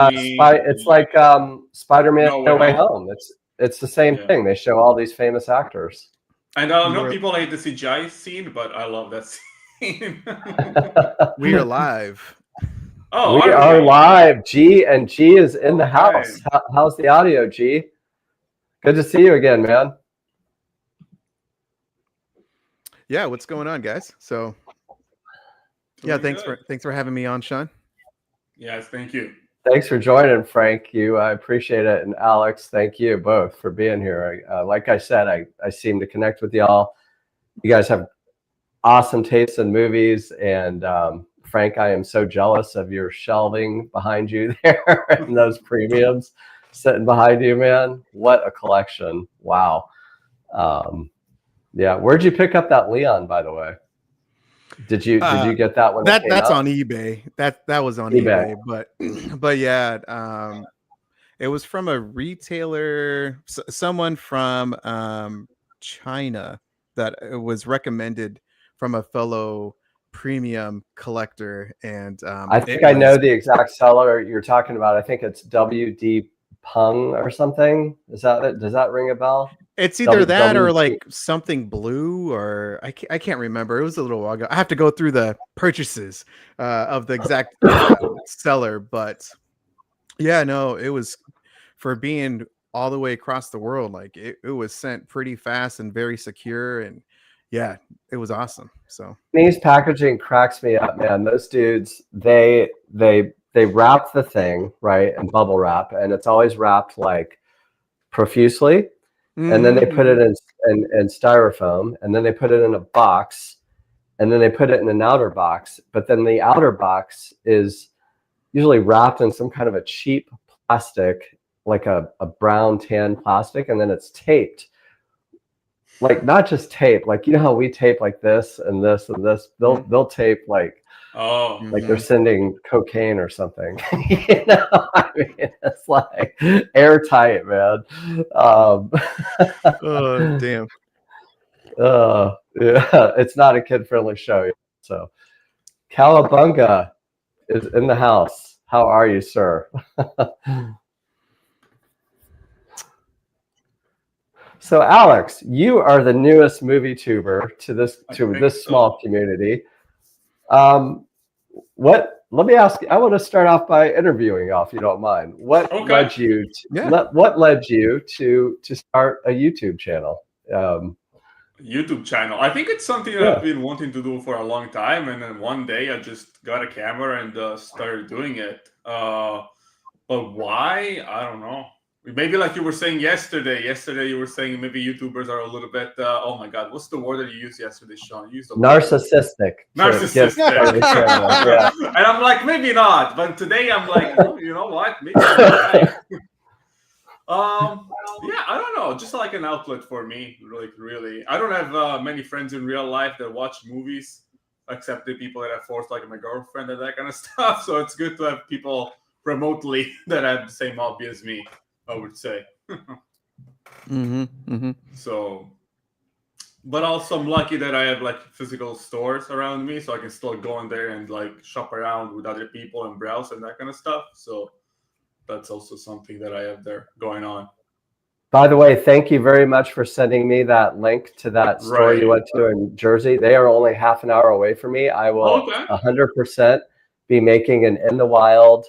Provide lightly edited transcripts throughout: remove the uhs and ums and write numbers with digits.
It's like Spider-Man No No Way Way Home. Home. It's the same Yeah. thing. They show all these famous actors. And I know people hate the CGI scene, but I love that scene. We are live. Oh, We are live. G is in the house. How's the audio, G? Good to see you again, man. Yeah, what's going on, guys? So, yeah, thanks for having me on, Sean. Yes, thank you. Thanks for joining, Frank. I appreciate it, and Alex, thank you both for being here. Like I said, I seem to connect with y'all. You guys have awesome tastes in movies, and Frank, I am so jealous of your shelving behind you there and those premiums sitting behind you, man. What a collection! Wow. Yeah, where'd you pick up that Leon, by the way? Did you get that one? That's on eBay. That was on eBay. But yeah, it was from a retailer, someone from China that was recommended from a fellow premium collector, and I think I know the exact seller you're talking about. I think it's WD Pung or something. Is that it? Does that ring a bell? It's either that or like something blue, or I can't remember. It was a little while ago. I have to go through the purchases of the exact seller, but yeah, no, it was for being all the way across the world. Like it was sent pretty fast and very secure, and yeah, it was awesome. So Chinese packaging cracks me up, man. Those dudes, they wrap the thing right in bubble wrap, and it's always wrapped like profusely. And then they put it in styrofoam, and then they put it in a box, and then they put it in an outer box. But then the outer box is usually wrapped in some kind of a cheap plastic, like a brown tan plastic, and then it's taped. Like not just tape, like you know how we tape like this and this and this. They'll tape like they're sending cocaine or something. You know, I mean, it's like airtight, man. Oh damn. Yeah, it's not a kid-friendly show. So, Cowabunga is in the house. How are you, sir? So, Alex, you are the newest movie tuber to this small community. Let me ask you, I want to start off by interviewing you, if you don't mind. What led you to start a YouTube channel? YouTube channel. I think it's something that I've been wanting to do for a long time, and then one day I just got a camera and started doing it. But why? I don't know. Maybe like you were saying yesterday. Yesterday you were saying maybe YouTubers are a little bit. Oh my God, what's the word that you used yesterday, Sean? You used the narcissistic. Narcissistic. Yeah. And I'm like, maybe not. But today I'm like, oh, you know what? Maybe I'm right. Yeah, I don't know. Just like an outlet for me, really. I don't have many friends in real life that watch movies, except the people that I forced, like my girlfriend and that kind of stuff. So it's good to have people remotely that have the same hobby as me, I would say. So, but also I'm lucky that I have like physical stores around me, so I can still go in there and like shop around with other people and browse and that kind of stuff. So that's also something that I have there going on. By the way, thank you very much for sending me that link to that store you went to in Jersey. They are only half an hour away from me. I will 100% be making an in the wild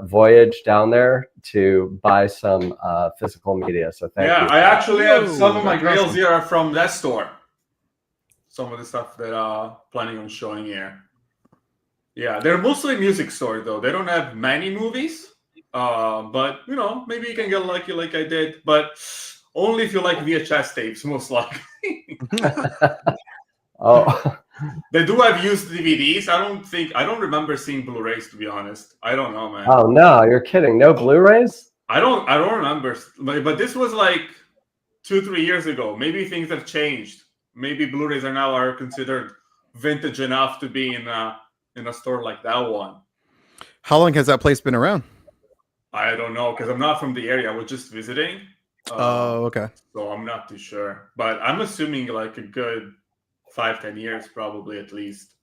voyage down there to buy some physical media. So thank you. Yeah, I actually have some of my Grails here from that store. Some of the stuff that I'm planning on showing here. Yeah, they're mostly music stores though. They don't have many movies. But you know, maybe you can get lucky like I did, but only if you like VHS tapes, most likely. They do have used DVDs. I don't remember seeing Blu-rays, to be honest. I don't know, man. Oh no, you're kidding. No Blu-rays? I don't remember. But this was like 2-3 years ago. Maybe things have changed. Maybe Blu-rays are considered vintage enough to be in a store like that one. How long has that place been around? I don't know, because I'm not from the area. I was just visiting. Okay. So I'm not too sure. But I'm assuming like a good 5-10 years, probably at least.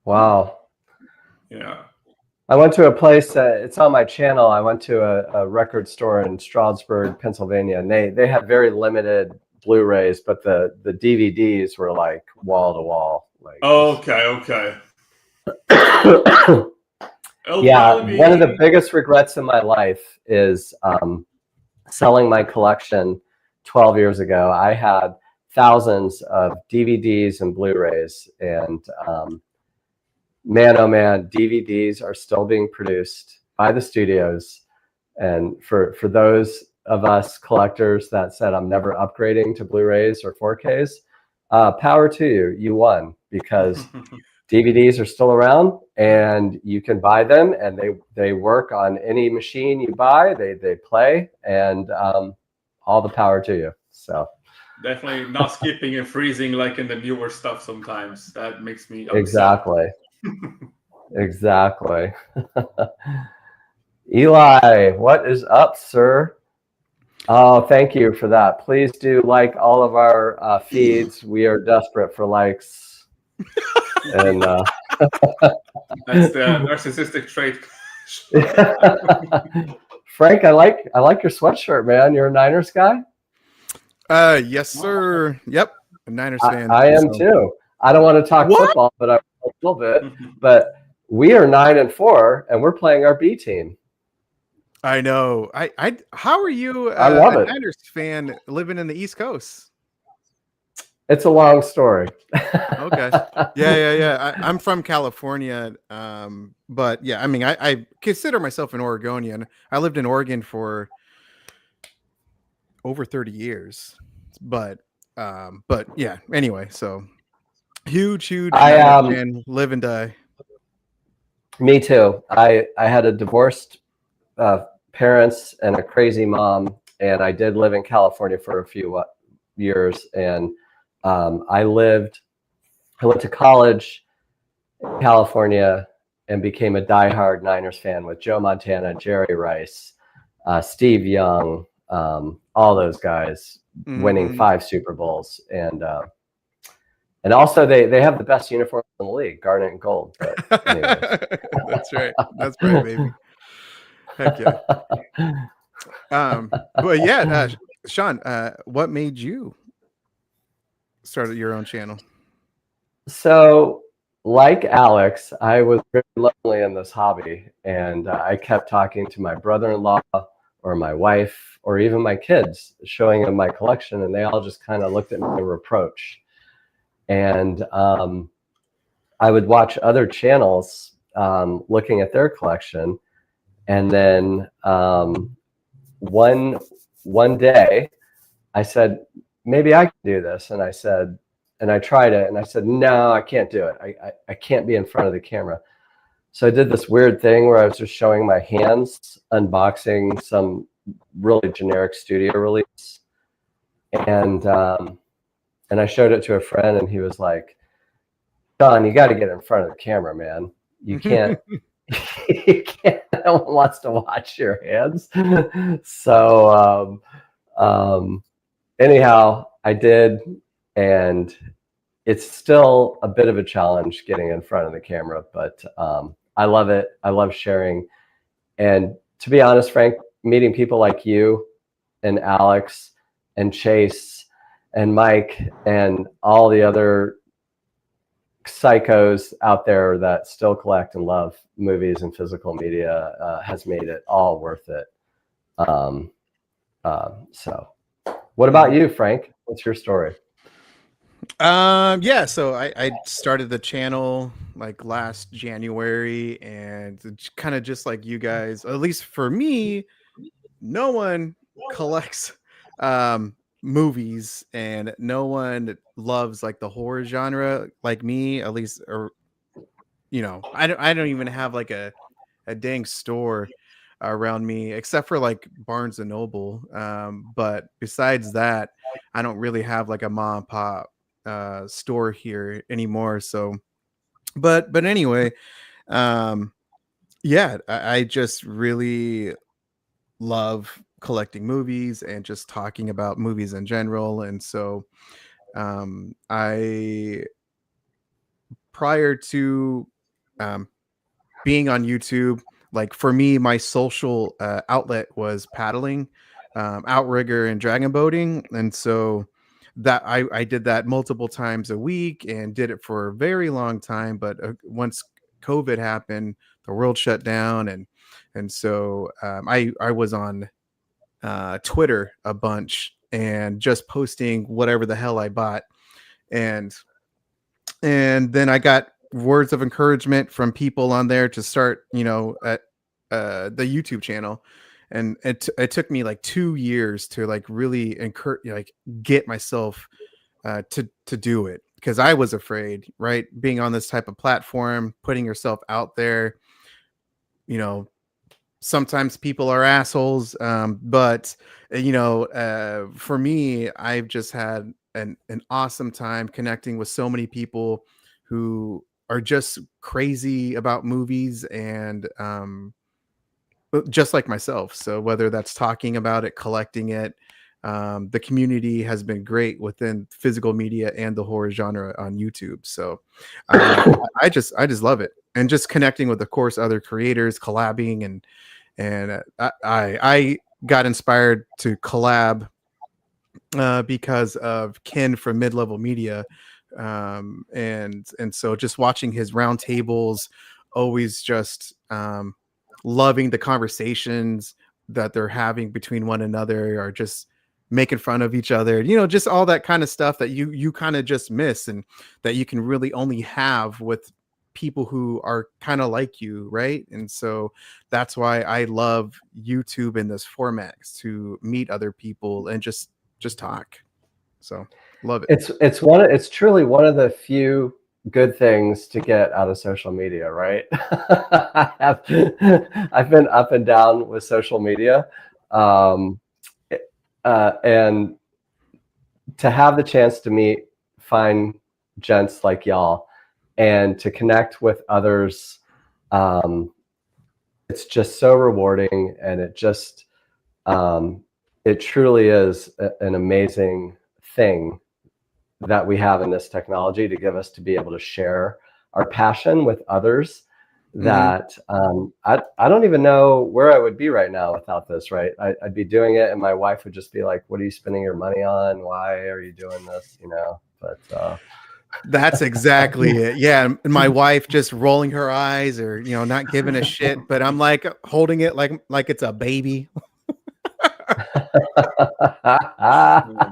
Wow. Yeah. I went to a place. It's on my channel. I went to a record store in Stroudsburg, Pennsylvania, and they had very limited Blu-rays, but the DVDs were like wall to wall. Like Okay. yeah, one of the biggest regrets in my life is selling my collection 12 years ago. I had thousands of DVDs and Blu-rays, and man, oh man, DVDs are still being produced by the studios. And for those of us collectors that said, I'm never upgrading to Blu-rays or 4Ks, power to you. You won, because DVDs are still around and you can buy them, and they work on any machine you buy. They play, and all the power to you. So definitely not skipping and freezing like in the newer stuff sometimes. That makes me upset. Exactly. Exactly. Eli, what is up, sir? Oh, thank you for that. Please do like all of our feeds. We are desperate for likes. And that's the narcissistic trait. Frank, I like your sweatshirt, man. You're a Niners guy? Yes, sir. Yep. A Niners fan. I am too. I don't want to talk football, but I a little bit. But we are 9-4, and we're playing our B team. I know. How are you I love it. Niners fan living in the East Coast? It's a long story. Okay. Yeah. I'm from California. But yeah, I mean, I consider myself an Oregonian. I lived in Oregon for over 30 years. But yeah, anyway, so huge fan, live and die. Me too. I had a divorced parents and a crazy mom, and I did live in California for a few years, and I went to college in California and became a diehard Niners fan with Joe Montana, Jerry Rice, Steve Young, all those guys winning 5 Super Bowls, and also they have the best uniforms in the league, garnet and gold. But That's right, baby. Heck yeah. But yeah, Sean, what made you start your own channel? So, like Alex, I was very lonely in this hobby, and I kept talking to my brother-in-law or my wife or even my kids, showing them my collection, and they all just kind of looked at me with reproach. And I would watch other channels looking at their collection, and then one day I said, maybe I can do this. And I tried it, and I said, no, I can't do it. I can't be in front of the camera. So I did this weird thing where I was just showing my hands unboxing some really generic studio release. And I showed it to a friend, and he was like, Don, you got to get in front of the camera, man. You can't. You can't. No one wants to watch your hands. So anyhow, I did, and it's still a bit of a challenge getting in front of the camera, but I love it. I love sharing. And to be honest, Frank, meeting people like you and Alex and Chase and Mike and all the other psychos out there that still collect and love movies and physical media has made it all worth it. So what about you, Frank? What's your story? Yeah, so I started the channel like last January, and it's kind of just like you guys, at least for me, no one collects movies, and no one loves like the horror genre like me, at least, or I don't even have like a dang store around me except for like Barnes and Noble, but besides that, I don't really have like a mom and pop store here anymore. So but anyway, yeah, I just really love collecting movies and just talking about movies in general. And so I prior to being on YouTube, like for me, my social outlet was paddling, outrigger, and dragon boating, and so that I did that multiple times a week and did it for a very long time. But once COVID happened, the world shut down, and so I was on Twitter a bunch and just posting whatever the hell I bought, and then I got words of encouragement from people on there to start, at the YouTube channel. And it took me like 2 years to like really get myself to do it, because I was afraid, right? Being on this type of platform, putting yourself out there, sometimes people are assholes. But for me, I've just had an awesome time connecting with so many people who are just crazy about movies, and just like myself. So whether that's talking about it, collecting it, the community has been great within physical media and the horror genre on YouTube. So I just love it, and just connecting with, of course, other creators, collabing, and I got inspired to collab because of Ken from Mid Level Media, and so just watching his roundtables, always just loving the conversations that they're having between one another, or just making fun of each other, just all that kind of stuff that you kind of just miss, and that you can really only have with people who are kind of like you, right? And so that's why I love YouTube in this format, to meet other people and just talk. So love it. It's truly one of the few good things to get out of social media, right? I've been up and down with social media, and to have the chance to meet fine gents like y'all and to connect with others, it's just so rewarding, and it just it truly is an amazing thing that we have in this technology to give us to be able to share our passion with others. That I don't even know where I would be right now without this, right? I'd be doing it, and my wife would just be like, "What are you spending your money on? Why are you doing this?" But that's exactly it. Yeah, and my wife just rolling her eyes, or not giving a shit, but I'm like holding it like it's a baby.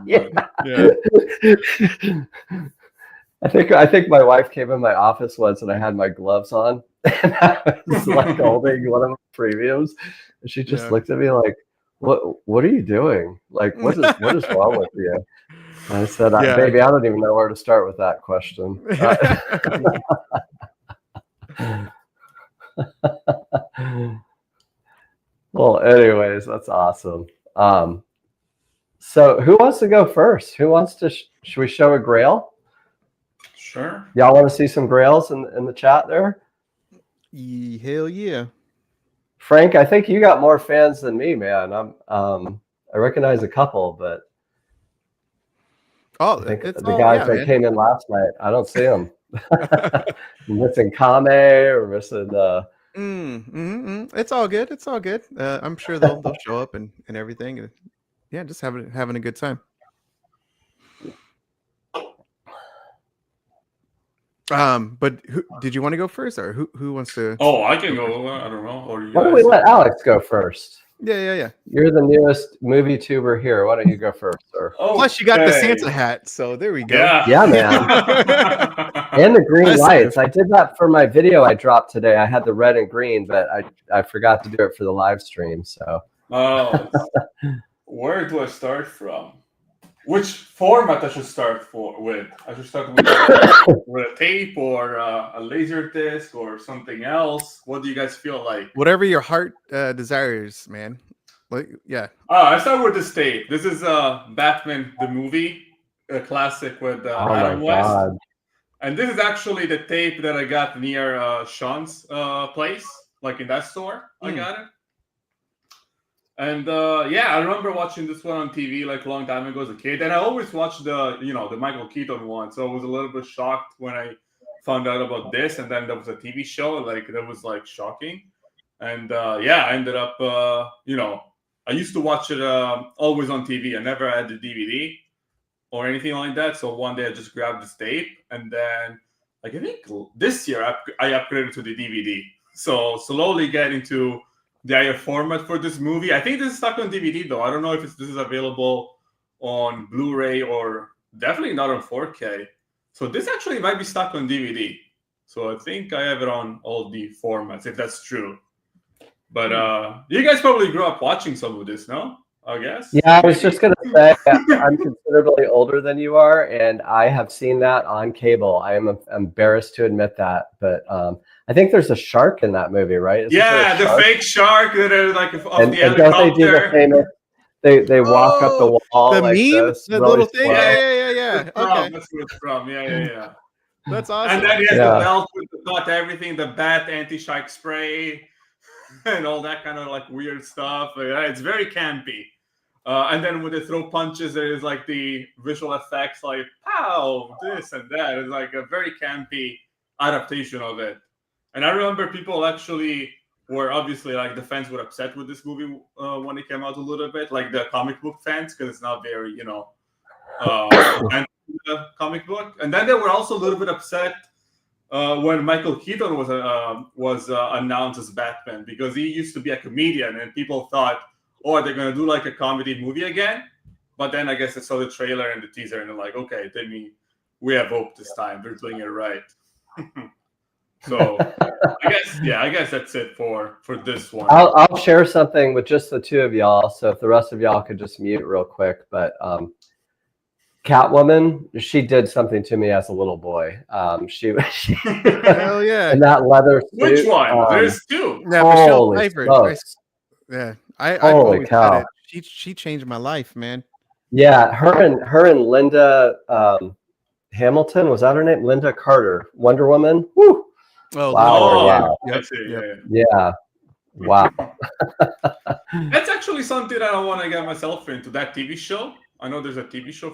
Yeah. Yeah. I think my wife came in my office once, and I had my gloves on, and I was like holding one of the premiums, and she just looked at me like, "What are you doing? Like, what is wrong with you?" And I said, "Baby, I don't even know where to start with that question." Well, anyways, that's awesome. So who wants to go first? Who wants to? Should we show a Grail? Sure. Y'all want to see some Grails in the chat there? Hell yeah. Frank, I think you got more fans than me, man. I recognize a couple, but I think the guys that came in last night, I don't see them. Missing Kame or missing. It's all good. It's all good. I'm sure they'll show up and everything. Yeah, just having a good time. But did you want to go first, or who wants to? Oh, I can go. I don't know. Or why don't we let Alex go first? Yeah. You're the newest movie tuber here. Why don't you go first, sir? Oh, plus you got the Santa hat, so there we go. Yeah, man. And the green lights. I did that for my video I dropped today. I had the red and green, but I forgot to do it for the live stream. So. Where do I start from? Which format I should start with? I should start with, with a tape or a laser disc or something else. What do you guys feel like? Whatever your heart desires, man. Like, yeah. I start with this tape. This is Batman the movie, a classic with Adam West. God. And this is actually the tape that I got near Sean's place, like in that store. I got it. And I remember watching this one on TV like a long time ago as a kid, and I always watched the Michael Keaton one, so I was a little bit shocked when I found out about this, and then there was a TV show, like that was like shocking. And yeah, I ended up, I used to watch it always on TV. I never had the DVD or anything like that. So one day I just grabbed this tape, and then like I think this year I upgraded to the DVD. So slowly getting to the higher format for this movie. I think this is stuck on DVD though. I don't know if this is available on Blu-ray or definitely not on 4K. So this actually might be stuck on DVD. So I think I have it on all the formats, if that's true. But you guys probably grew up watching some of this, no? I guess. Yeah, I was just gonna say I'm considerably older than you are, and I have seen that on cable. I am embarrassed to admit that, but I think there's a shark in that movie, right? Isn't yeah, the fake shark that are like off and the helicopter. Don't they do the famous? They walk up the wall, the like meme, this, the really little thing. slow. Yeah. Okay, That's where it's from. Yeah. That's awesome. And then he has the belt with the cut, everything, the bat anti-shark spray, and all that kind of like weird stuff. It's very campy. And then when they throw punches, there is like the visual effects, like pow, this and that. It's like a very campy adaptation of it. And I remember people actually were obviously like the fans were upset with this movie when it came out a little bit, like the comic book fans, because it's not very, the comic book. And then they were also a little bit upset when Michael Keaton was announced as Batman, because he used to be a comedian, and people thought, oh, they're going to do like a comedy movie again. But then I guess I saw the trailer and the teaser, and they're like, okay, we have hope this time. They're doing it right. So I guess that's it for this one. I'll share something with just the two of y'all. So if the rest of y'all could just mute real quick. But Catwoman, she did something to me as a little boy. She Hell yeah. in that leather suit. Which one? There's two. Yeah, Michelle Holy Pfeiffer. smokes. Yeah, I've Holy always cow. had it. She changed my life, man. Yeah, her and Linda Hamilton, was that her name? Linda Carter, Wonder Woman. Woo! Oh, Wow. Yep. Yeah. Wow. That's actually something that I want to get myself into, that TV show. I know there's a TV show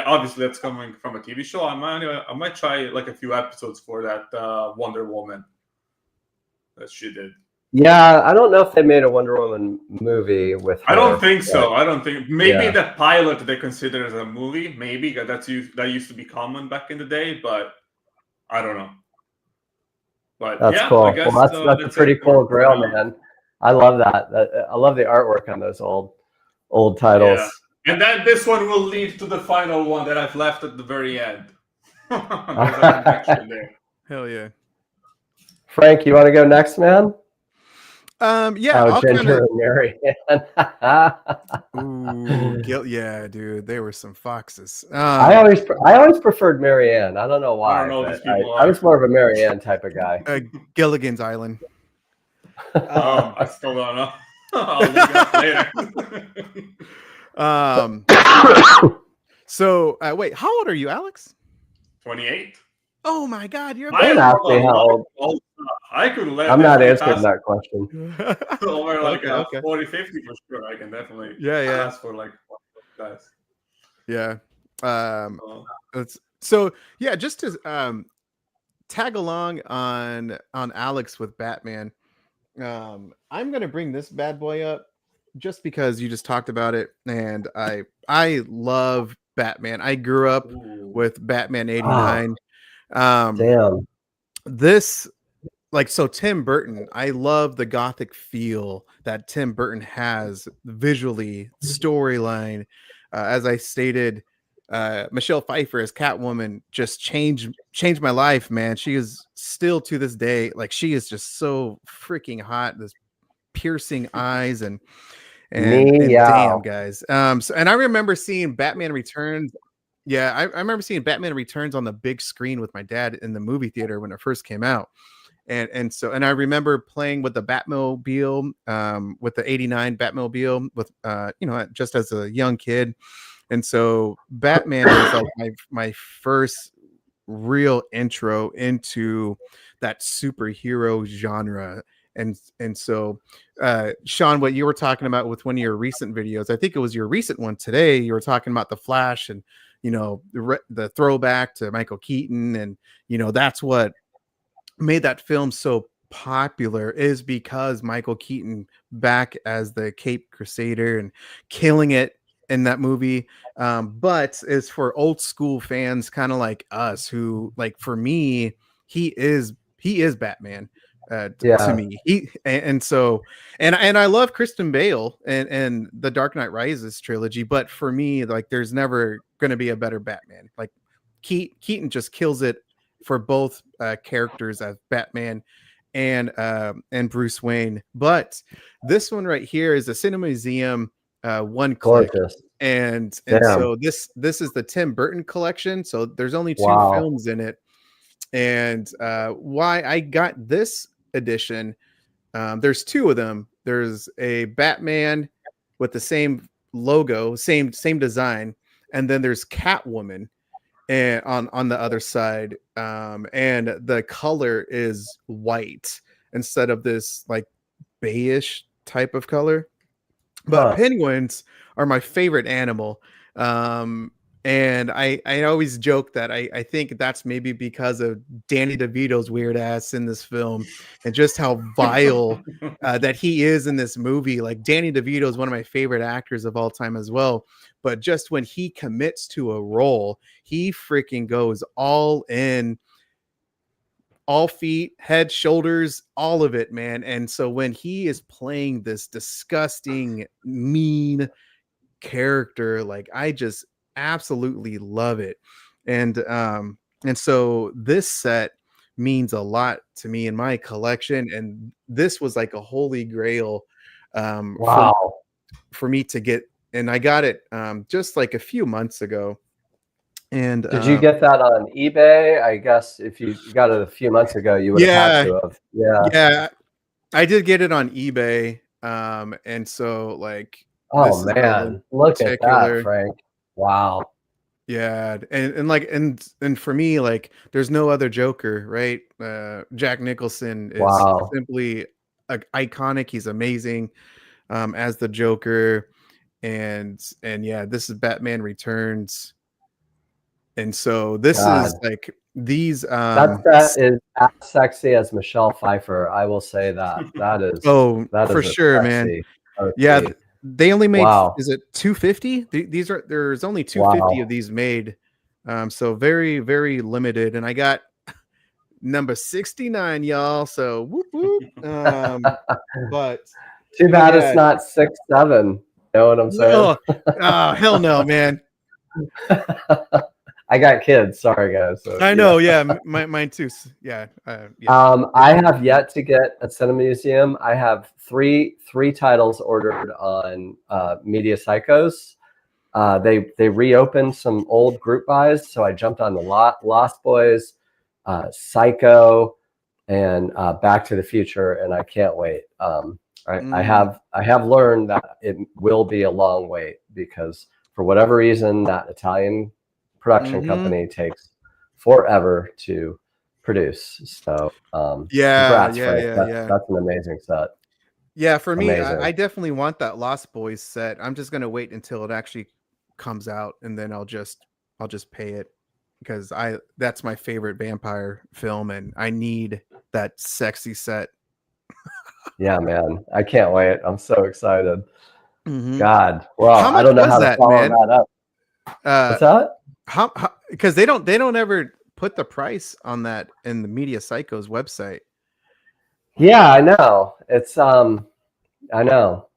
obviously that's coming from a TV show. I might try like a few episodes for that Wonder Woman that she did. Yeah, I don't know if they made a Wonder Woman movie with her. I don't think so. I don't think. Maybe the pilot they consider as a movie. Maybe that used to be common back in the day, but I don't know. But that's cool. I guess, that's a pretty cool Grail, man. I love that. I love the artwork on those old titles. Yeah. And then this one will lead to the final one that I've left at the very end. Hell yeah. Frank, you want to go next, man? Yeah. Ginger and Mary. Yeah, dude, they were some foxes. I always preferred Mary Ann. I don't know why. I don't know these people I was more of a Mary Ann type of guy. Gilligan's Island. I still don't know. I'll look it up later. So wait, how old are you, Alex? 28. Oh my God, you're. Don't ask me how old. I could let. I'm not answering that question. Over like 40, 50 for sure. I can definitely. Ask for like guys. Yeah. So yeah, just to tag along on Alex with Batman. I'm gonna bring this bad boy up just because you just talked about it, and I love Batman. I grew up with Batman '89. Damn. This, like, so Tim Burton, I love the gothic feel that Tim Burton has visually, storyline. As I stated, Michelle Pfeiffer as Catwoman just changed my life, man. She is still to this day, like, she is just so freaking hot. This piercing eyes and damn, guys. And I remember seeing Batman Returns. Yeah, I remember seeing Batman Returns on the big screen with my dad in the movie theater when it first came out. And I remember playing with the Batmobile, with the '89 Batmobile, with just as a young kid. And so Batman was like my first real intro into that superhero genre. And so, Sean, what you were talking about with one of your recent videos, I think it was your recent one today, you were talking about the Flash and the throwback to Michael Keaton, and that's what made that film so popular, is because Michael Keaton back as the Cape Crusader and killing it in that movie. But as for old school fans, kind of like us, who, like, for me, he is Batman. To me, and I love Kristen Bale and the Dark Knight Rises trilogy, but for me, like, there's never going to be a better Batman. Like, Keaton just kills it for both characters as Batman and Bruce Wayne. But this one right here is a Cinema Museum one click. Gorgeous. And so this is the Tim Burton collection. So there's only 2 films in it. And why I got this edition, there's 2 of them. There's a Batman with the same logo, same design, and then there's Catwoman and on the other side, and the color is white instead of this like beige type of color. But penguins are my favorite animal. And I always joke that I think that's maybe because of Danny DeVito's weird ass in this film, and just how vile that he is in this movie. Like, Danny DeVito is one of my favorite actors of all time as well. But just when he commits to a role, he freaking goes all in, all feet, head, shoulders, all of it, man. And so when he is playing this disgusting, mean character, like, I just absolutely love it. And so this set means a lot to me in my collection, and this was like a holy grail for me to get, and I got it just like a few months ago. And did you get that on eBay? I guess if you got it a few months ago, you would have had to have. Yeah, I did get it on eBay. And so, like, oh man, look at that, Frank. Wow. Yeah, and for me, like, there's no other Joker, right? Jack Nicholson is simply iconic. He's amazing as the Joker, and yeah, this is Batman Returns, and so this is like these. That is as sexy as Michelle Pfeiffer. I will say that is. That for sure, man. Yeah. They only made, is it 250? There's only 250 of these made. So very, very limited. And I got number 69, y'all. So whoop whoop. But too bad it's not 6'7". You know what I'm saying? Oh, hell no, man. I got kids. Sorry, guys. So, I know. Yeah, mine too. Yeah. I have yet to get a Cinema Museum. I have three titles ordered on Media Psychos. They reopened some old group buys, so I jumped on the Lost Boys, Psycho, and Back to the Future, and I can't wait. I have learned that it will be a long wait, because for whatever reason that Italian production company takes forever to produce. So that's an amazing set. Yeah, for me, I definitely want that Lost Boys set. I'm just gonna wait until it actually comes out, and then I'll just pay it, because that's my favorite vampire film, and I need that sexy set. Yeah, man, I can't wait. I'm so excited. God, well, I don't know how to follow that up. What's that? How because they don't ever put the price on that in the Media Psychos website. Yeah, I know. It's I know.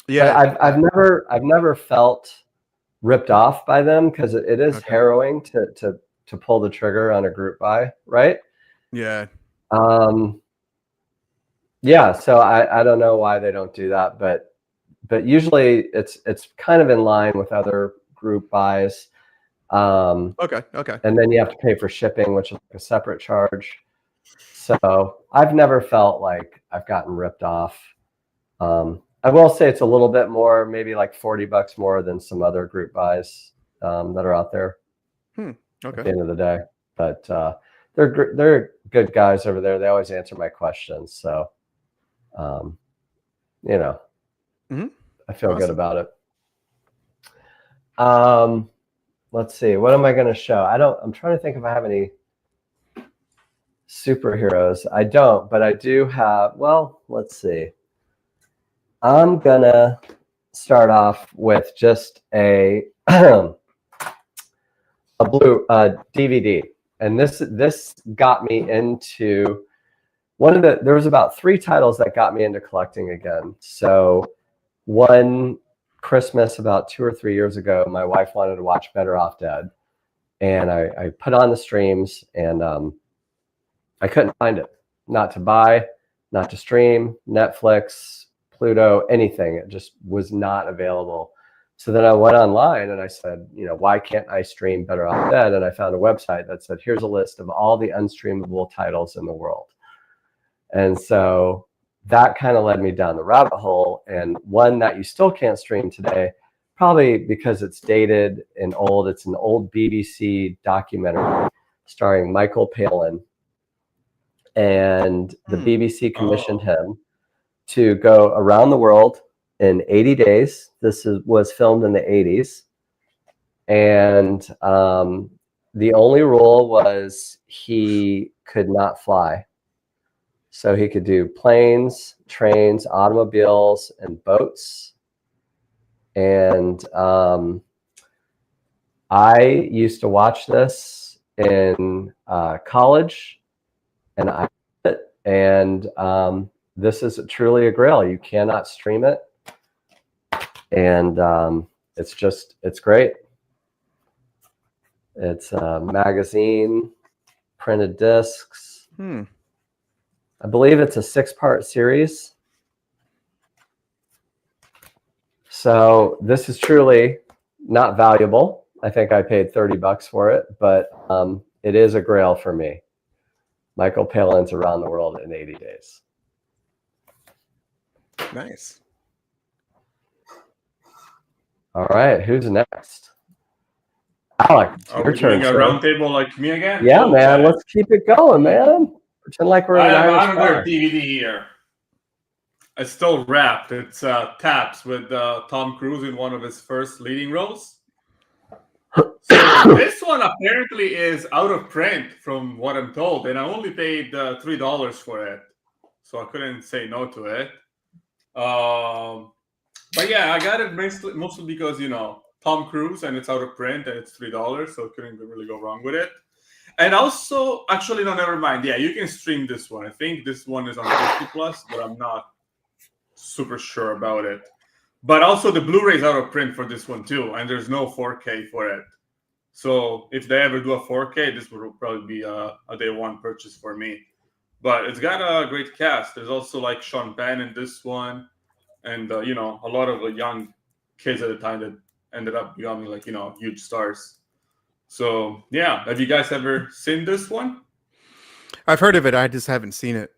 Yeah, but I've never felt ripped off by them, because it is harrowing to pull the trigger on a group buy, right? Yeah. Yeah, so I don't know why they don't do that, but usually it's kind of in line with other group buys. Okay. And then you have to pay for shipping, which is a separate charge. So I've never felt like I've gotten ripped off. I will say it's a little bit more, maybe like $40 more than some other group buys that are out there. Okay. At the end of the day, but they're good guys over there. They always answer my questions, so I feel good about it. let's see. What am I going to show? I'm trying to think if I have any superheroes. I don't, but I do have, well, let's see. I'm going to start off with just a blue DVD. And this got me into there was about 3 titles that got me into collecting again. So one Christmas about 2 or 3 years ago, my wife wanted to watch Better Off Dead. And I put on the streams, and I couldn't find it. Not to buy, not to stream, Netflix, Pluto, anything. It just was not available. So then I went online and I said, why can't I stream Better Off Dead? And I found a website that said, here's a list of all the unstreamable titles in the world. And so that kind of led me down the rabbit hole. And one that you still can't stream today, probably because it's dated and old. It's an old BBC documentary starring Michael Palin. And the BBC commissioned him to go around the world in 80 days. This was filmed in the 80s. And the only rule was he could not fly. So he could do planes, trains, automobiles, and boats. And I used to watch this in college, and this is truly a grail. You cannot stream it, and it's great. It's a magazine, printed discs. I believe it's a 6-part series. So this is truly not valuable. I think I paid $30 for it, but it is a grail for me. Michael Palin's Around the World in 80 Days. Nice. All right, who's next? Alex, your turn. Doing a round table like me again? Yeah, man. Let's keep it going, man. Pretend like we're in an Irish bar. I have another DVD here. It's still wrapped. It's Taps with Tom Cruise in one of his first leading roles. So this one apparently is out of print from what I'm told, and I only paid $3 for it, so I couldn't say no to it. But yeah, I got it mostly because Tom Cruise, and it's out of print, and it's $3, so I couldn't really go wrong with it. And also, actually, no, never mind. Yeah, you can stream this one. I think this one is on Disney Plus, but I'm not super sure about it. But also, the Blu-ray is out of print for this one too, and there's no 4K for it. So if they ever do a 4K, this would probably be a day one purchase for me. But it's got a great cast. There's also like Sean Penn in this one, and a lot of young kids at the time that ended up becoming huge stars. So yeah, have you guys ever seen this one? I've heard of it. I just haven't seen it.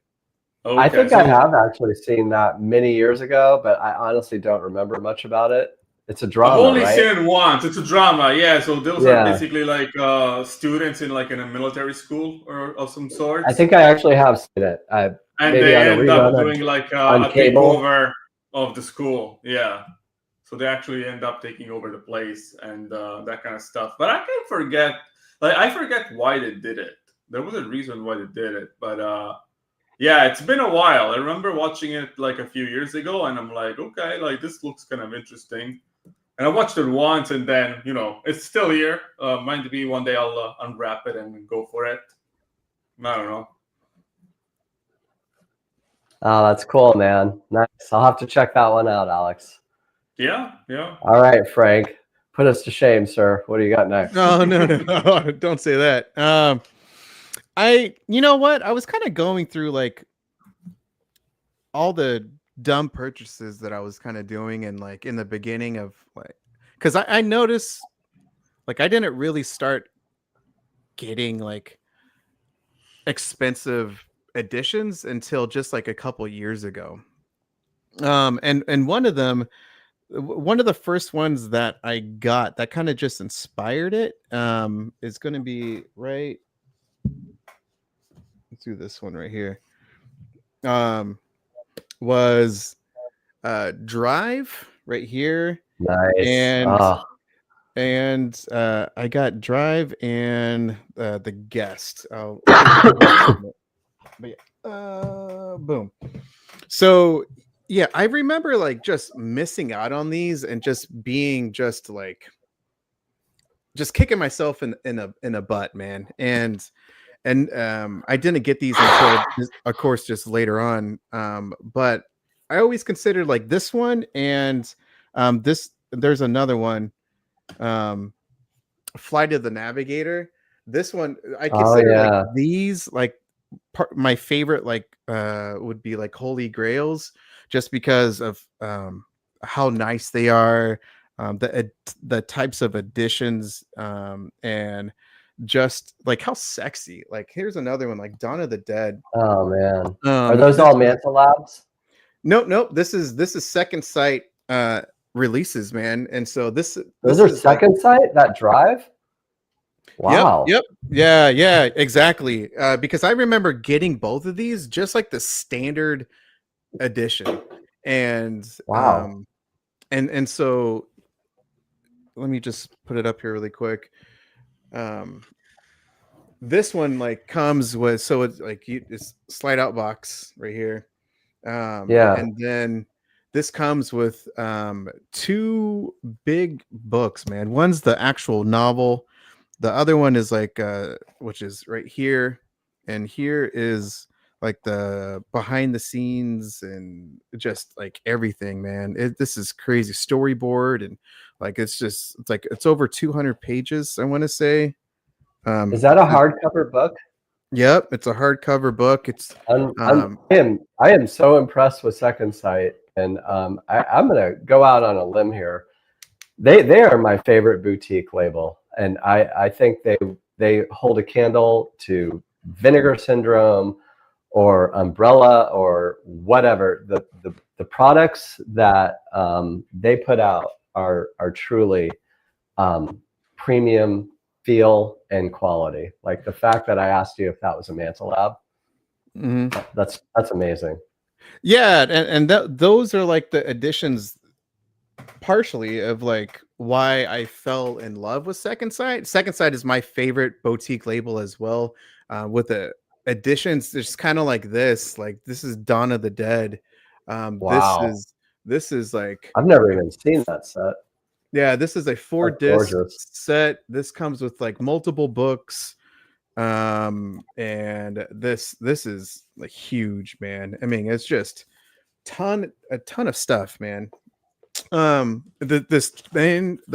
Okay, I think I have actually seen that many years ago, but I honestly don't remember much about it. It's a drama, I've only right? seen it once. It's a drama, yeah. So those are basically like students in a military school or of some sort. I think I actually have seen it. And they end up doing a takeover of the school, yeah. So they actually end up taking over the place and that kind of stuff. But I can forget, I forget why they did it. There was a reason why they did it, but yeah, it's been a while. I remember watching it a few years ago, and I'm like, okay, this looks kind of interesting. And I watched it once, and then it's still here. Might be one day I'll unwrap it and go for it. I don't know. Oh, that's cool, man. Nice. I'll have to check that one out, Alex. Yeah. All right, Frank. Put us to shame, sir. What do you got next? No, don't say that. You know what? I was kind of going through all the dumb purchases that I was kind of doing, and in the beginning of because I noticed I didn't really start getting expensive editions until just a couple years ago. And one of the first ones that I got that kind of just inspired it is going to be right. Let's do this one right here. Was Drive right here. Nice. and I got Drive and The Guest. But yeah, boom. So yeah, I remember like just missing out on these and just being just like just kicking myself in a butt, man. And I didn't get these until, of course, just later on. But I always considered like this one and this. There's another one, Flight of the Navigator. This one I consider like these like my favorite like would be like Holy Grails, just because of how nice they are, the types of editions, and just like how sexy. Like here's another one like Dawn of the Dead. Oh man, are those all Manta Labs? Nope. This is Second Sight releases, man. And so those are Second Sight, that Drive. Wow. Yep. Yeah, exactly. Because I remember getting both of these just like the standard edition. And wow. And so let me just put it up here really quick. This one like comes with, so it's like it's slide out box right here. And then this comes with 2 big books, man. One's the actual novel. The other one is like which is right here, and here is like the behind the scenes and just like everything, man. This is crazy storyboard, and like it's over 200 pages, I want to say. Is that a hardcover book? Yep, it's a hardcover book. It's I am so impressed with Second Sight, and I'm gonna go out on a limb here. They are my favorite boutique label, and I think they hold a candle to Vinegar Syndrome or Umbrella or whatever. The products that they put out are truly premium feel and quality. Like the fact that I asked you if that was a Manta Lab, that's amazing. Yeah, and those are like the additions partially of like why I fell in love with Second Sight. Second Sight is my favorite boutique label as well. With the additions, there's kind of like this is Dawn of the Dead. Wow. This is like, I've never even seen that set. Yeah, this is a 4-disc set. This comes with like multiple books. And this is like huge, man. I mean, it's just a ton of stuff, man. The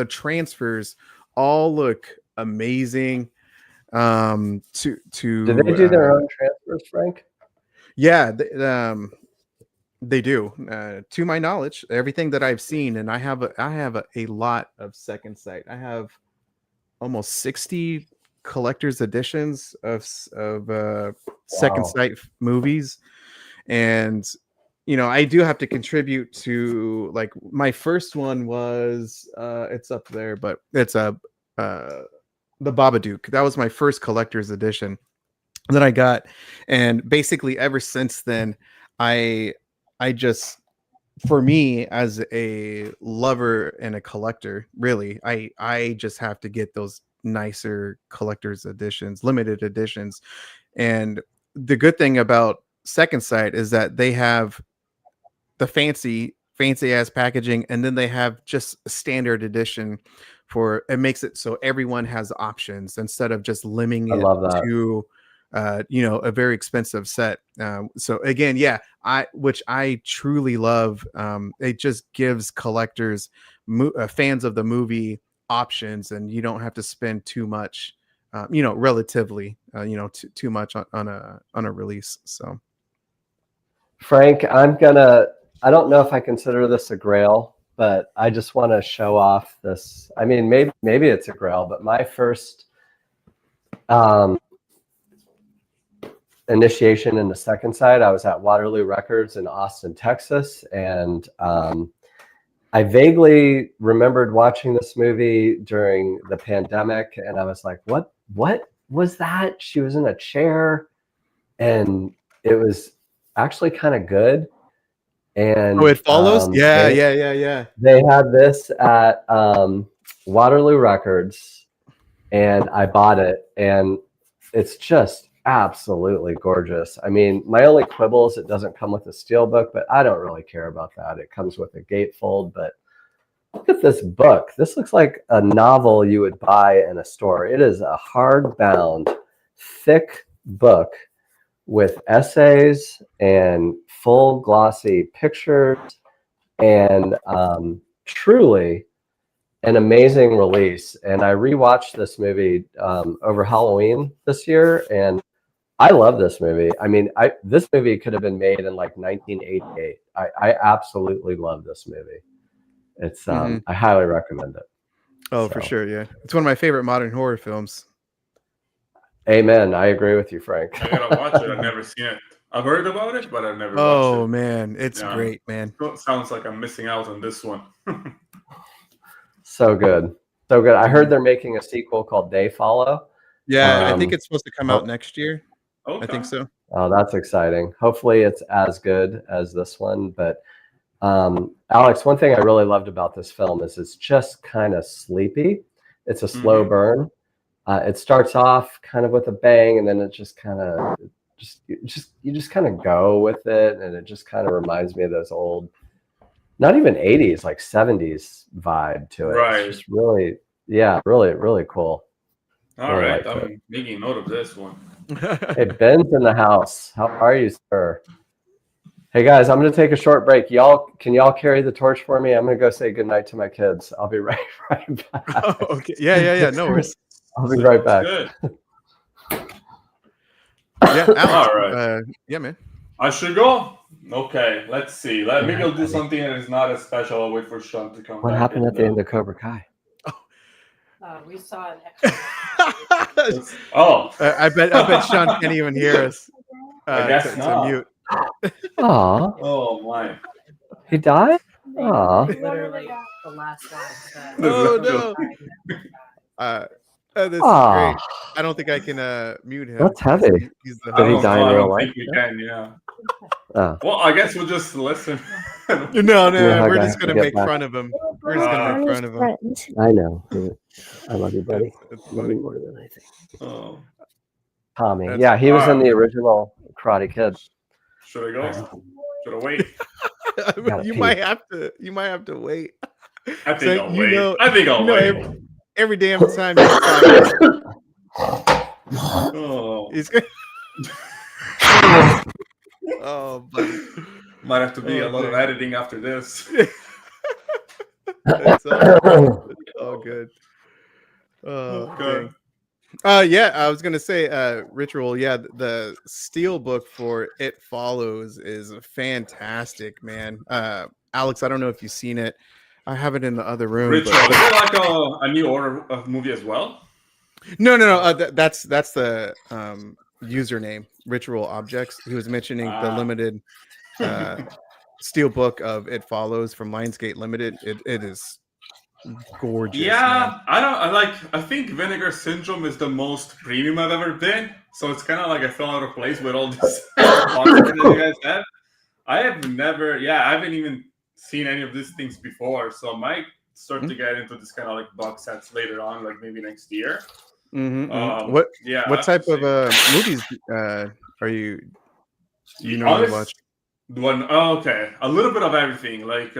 transfers all look amazing. To do they do their own transfers, Frank? Yeah, they do, to my knowledge, everything that I've seen, and I have a lot of Second Sight. I have almost 60 collector's editions of Second Sight movies, and I do have to contribute to, like, my first one was it's up there, but it's the Babadook. That was my first collector's edition that I got, and basically ever since then, I just, for me as a lover and a collector, really, I just have to get those nicer collector's editions, limited editions. And the good thing about Second Sight is that they have the fancy ass packaging, and then they have just a standard edition for it. Makes it so everyone has options instead of just limiting it to a very expensive set. So again, yeah, which I truly love. It just gives collectors, fans of the movie, options, and you don't have to spend too much, relatively, too much on a release. So, Frank, I don't know if I consider this a grail, but I just want to show off this. I mean, maybe it's a grail, but my first initiation in the Second Sight, I was at Waterloo Records in Austin, Texas, and I vaguely remembered watching this movie during the pandemic, and I was like, what was that? She was in a chair, and it was actually kind of good. And It follows. Yeah. They had this at Waterloo Records, and I bought it, and it's just absolutely gorgeous. I mean, my only quibble is it doesn't come with a steelbook, but I don't really care about that. It comes with a gatefold, but look at this book. This looks like a novel you would buy in a store. It is a hardbound, thick book with essays and full glossy pictures, and truly an amazing release. And I rewatched this movie over Halloween this year, and I love this movie. I mean, this movie could have been made in like 1988. I absolutely love this movie. It's I highly recommend it. Oh, for sure, yeah. It's one of my favorite modern horror films. Amen. I agree with you, Frank. I gotta watch it. I've never seen it. I've heard about it, but I've never watched it. Oh man, it's great, man. Sounds like I'm missing out on this one. So good. So good. I heard they're making a sequel called They Follow. Yeah, I think it's supposed to come out next year. Okay. I think so. Oh, that's exciting. Hopefully it's as good as this one. But Alex, one thing I really loved about this film is it's just kind of sleepy. It's a slow burn. It starts off kind of with a bang, and then it just kind of you just kind of go with it, and it just kind of reminds me of those old, not even 80s, like 70s vibe to it. Right. It's just really, really cool. All right, I'm making note of this one. Hey, Ben's in the house. How are you, sir? Hey guys, I'm gonna take a short break. Can y'all carry the torch for me? I'm gonna go say goodnight to my kids. I'll be right back. Oh, okay. Yeah. No worries. I'll be right back. Good. Yeah, Alex, all right. Yeah, man. I should go. Okay, let's see. Maybe I'll do something that is not as special. I'll wait for Sean to come back. What happened at the end of Cobra Kai? We saw an extra. I bet Sean can't even hear us. I guess not. Mute. Aw. Oh my. He died? Aw. Literally the last one. Oh no. This is great. I don't think I can mute him. That's heavy. He's the Did he host. die in I real don't life? think we can, yeah. Oh. Well, I guess we'll just listen. No, Yeah, we're okay. just gonna Get make back. fun of him. We're just gonna make fun of him. I know. I love you, buddy. It's Love funny. you more than I think. Oh, Tommy. That's- Yeah, he was in the original Karate Kid. should I go? Should I wait? Gotta You pee. might have to wait. I think So, I'll you wait. know- I think I'll wait. Every damn time you talk, Oh, he's gonna. Oh, buddy. might have to be a Oh, lot of man. editing after this. It's all good. Oh, Okay. dang. Yeah, I was gonna say, Ritual. Yeah, the steel book for It Follows is fantastic, man. Alex, I don't know if you've seen it. I have it in the other room. Ritual, is it like a new order of movie as well? No. That's the username, Ritual Objects. He was mentioning the limited steel book of It Follows from Lionsgate Limited. It is gorgeous. Yeah, I think Vinegar Syndrome is the most premium I've ever been. So it's kind of like I fell out of place with all this content that you guys have. I haven't even seen any of these things before. So I might start to get into this kind of like box sets later on, like maybe next year. What type of movies are you normally watch? Okay, a little bit of everything, like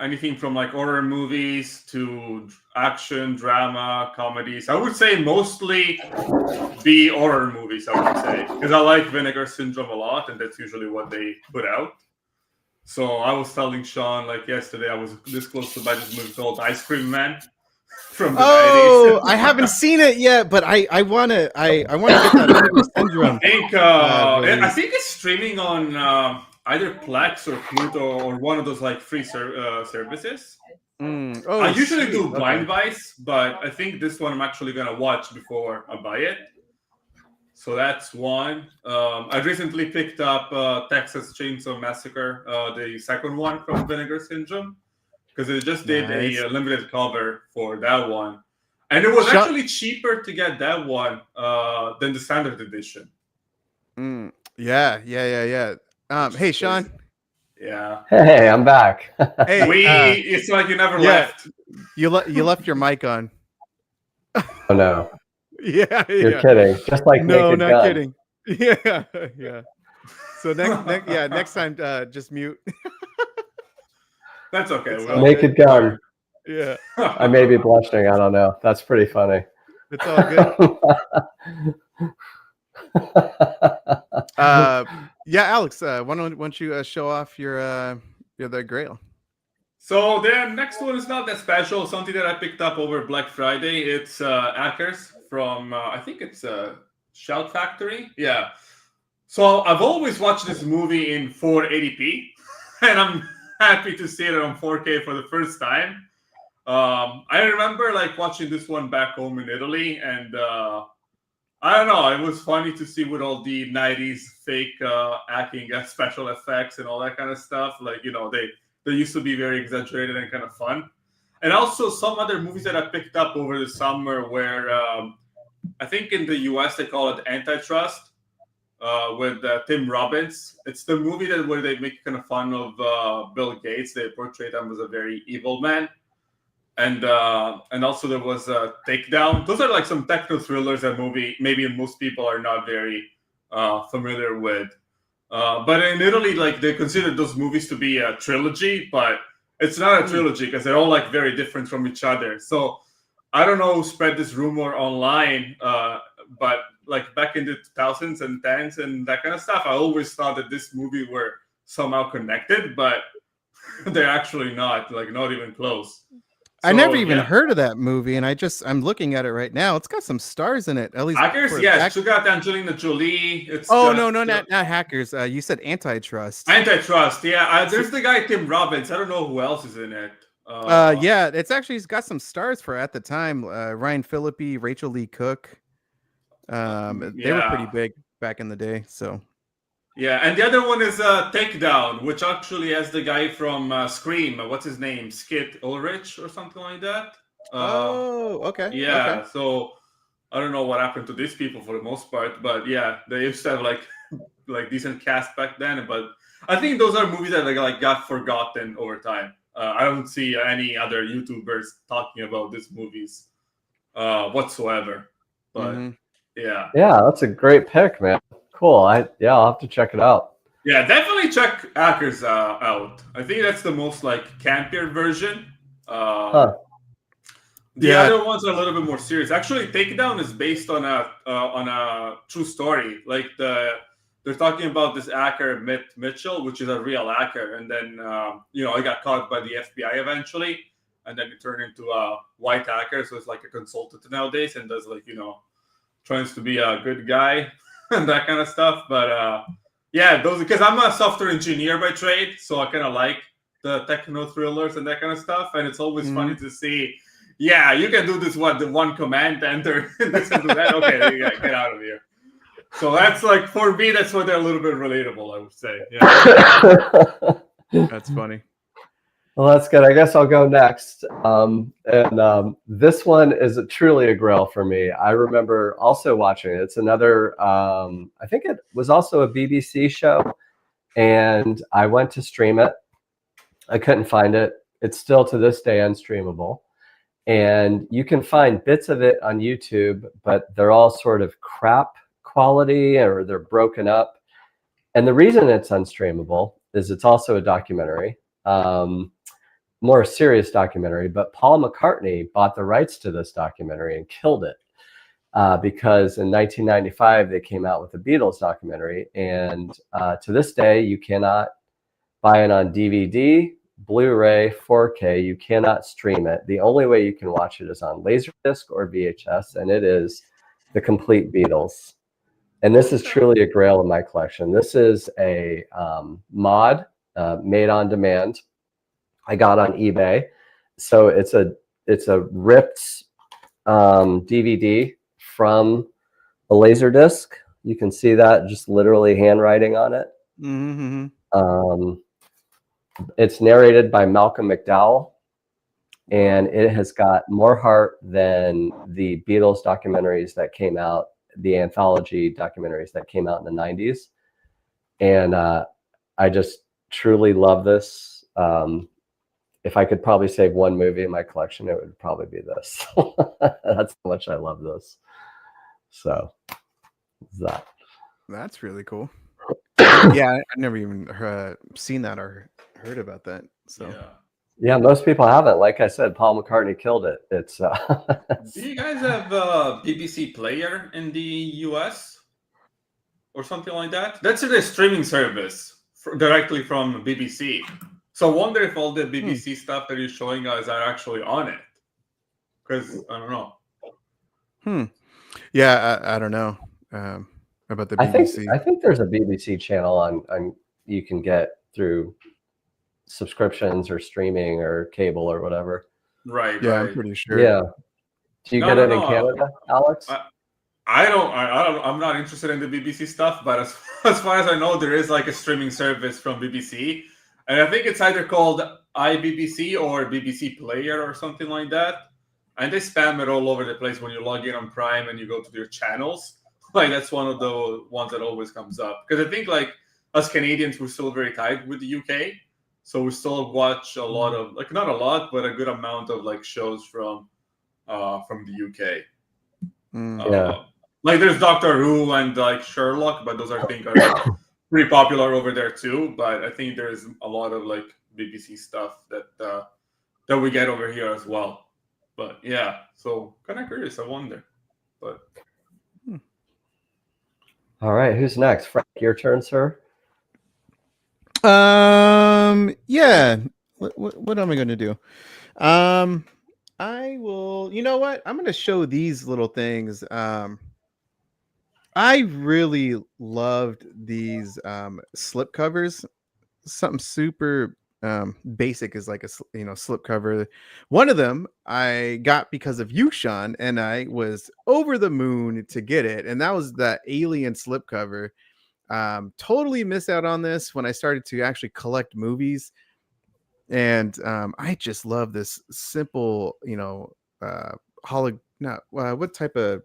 anything from like horror movies to action, drama, comedies. I would say mostly the horror movies, I would say, because I like Vinegar Syndrome a lot, and that's usually what they put out. So I was telling Sean like yesterday, I was this close to buy this movie called Ice Cream Man from the 90s. I haven't seen it yet, but I wanna get that Vinegar Syndrome. I think it's streaming on either Plex or Pluto or one of those like free services. I usually do blind buys, but I think this one I'm actually gonna watch before I buy it. So that's one. I recently picked up Texas Chainsaw Massacre, the second one from Vinegar Syndrome, because they just did a limited cover for that one, and it was actually cheaper to get that one than the standard edition. Yeah. Hey, Sean. Yeah. Hey, I'm back. Hey, it's like you never left. You left your mic on. Oh no, Yeah, you're kidding. Just like No, Naked not Gun. kidding. Yeah, yeah. So next time, just mute. That's okay. It's We'll all Naked good. Gun. Yeah, I may be blushing. I don't know. That's pretty funny. it's all good. Yeah, Alex, why don't you show off your the Grail? So the next one is not that special. Something that I picked up over Black Friday. It's Hackers from I think it's Shout Factory. Yeah. So I've always watched this movie in 480p, and I'm happy to see it on 4K for the first time. I remember like watching this one back home in Italy, and I don't know, it was funny to see with all the 90s fake hacking special effects and all that kind of stuff. Like, you know, they used to be very exaggerated and kind of fun. And also some other movies that I picked up over the summer where I think in the US they call it Antitrust with Tim Robbins. It's the movie where they make kind of fun of Bill Gates. They portray him as a very evil man. And also there was Takedown. Those are like some techno thrillers that maybe most people are not very familiar with. But in Italy, like they consider those movies to be a trilogy, but it's not a trilogy because they're all like very different from each other. So I don't know who spread this rumor online, but like back in the 2000s and 10s and that kind of stuff, I always thought that this movie were somehow connected, but they're actually not, like not even close. I never even heard of that movie, and I'm looking at it right now. It's got some stars in it. At least Hackers, yes. You got Angelina Jolie. Not Hackers. You said Antitrust. Antitrust, yeah. There's the guy Tim Robbins. I don't know who else is in it. Yeah, it's got some stars for at the time. Ryan Phillippe, Rachel Lee Cook. They were pretty big back in the day. So. Yeah, and the other one is Takedown, which actually has the guy from Scream. What's his name? Skid Ulrich or something like that. Okay. Yeah, okay. So I don't know what happened to these people for the most part, but yeah, they used to have like decent cast back then. But I think those are movies that like got forgotten over time. I don't see any other YouTubers talking about these movies whatsoever. But yeah, that's a great pick, man. Cool. I'll have to check it out. Yeah, definitely check Hackers out. I think that's the most like campier version. The other ones are a little bit more serious. Actually, Takedown is based on a true story. Like they're talking about this hacker Mitchell, which is a real hacker, and then he got caught by the FBI eventually, and then he turned into a white hacker, so it's like a consultant nowadays, and does tries to be a good guy and that kind of stuff. But those, because I'm a software engineer by trade, so I kind of like the techno thrillers and that kind of stuff, and it's always funny to see. Yeah, you can do this the one command, enter this and do that. Okay, get out of here. So that's like, for me, that's why they're a little bit relatable, I would say. Yeah. That's funny. Well, that's good. I guess I'll go next. This one is truly a Grail for me. I remember also watching it. It's another, I think it was also a BBC show, and I went to stream it. I couldn't find it. It's still to this day unstreamable. And you can find bits of it on YouTube, but they're all sort of crap quality, or they're broken up. And the reason it's unstreamable is it's also a documentary. More a serious documentary, but Paul McCartney bought the rights to this documentary and killed it because in 1995 they came out with the Beatles documentary, and to this day you cannot buy it on DVD, Blu-ray, 4K. You cannot stream it. The only way you can watch it is on Laserdisc or VHS, and it is the complete Beatles. And this is truly a Grail in my collection. This is a mod made on demand. I got on eBay. So it's a ripped DVD from a Laserdisc. You can see that, just literally handwriting on it. It's narrated by Malcolm McDowell, and it has got more heart than the Beatles documentaries that came out, the anthology documentaries that came out in the 90s. And I just truly love this. if I could probably save one movie in my collection, it would probably be this. That's how much I love this. So that. That's really cool. Yeah, I've never even seen that or heard about that. So yeah, most people haven't. Like I said, Paul McCartney killed it. It's. Do you guys have BBC Player in the US or something like that? That's a streaming service directly from BBC. So I wonder if all the BBC stuff that you're showing us are actually on it. Because I don't know. Yeah, I don't know about the BBC. I think there's a BBC channel on you can get through subscriptions or streaming or cable or whatever. Right. Yeah, right. I'm pretty sure. Yeah. Do you get it in Canada, Alex? I'm not interested in the BBC stuff, but as far as I know, there is like a streaming service from BBC, and I think it's either called iBBC or BBC Player or something like that. And they spam it all over the place when you log in on Prime and you go to their channels. Like that's one of the ones that always comes up, because I think like us Canadians, we're still very tight with the UK, so we still watch a lot of, like, not a lot, but a good amount of like shows from the UK. Yeah. Like there's Doctor Who and like Sherlock, but those I think are pretty popular over there too. But I think there's a lot of like BBC stuff that we get over here as well. But yeah, so kind of curious. I wonder. But all right, who's next? Frank, your turn, sir. Yeah. What am I going to do? I will. You know what? I'm going to show these little things. I really loved these slip covers. Something super basic is like a slip cover. One of them I got because of you, Sean, and I was over the moon to get it, and that was that Alien slip cover. Totally missed out on this when I started to actually collect movies, and I just love this simple, what type of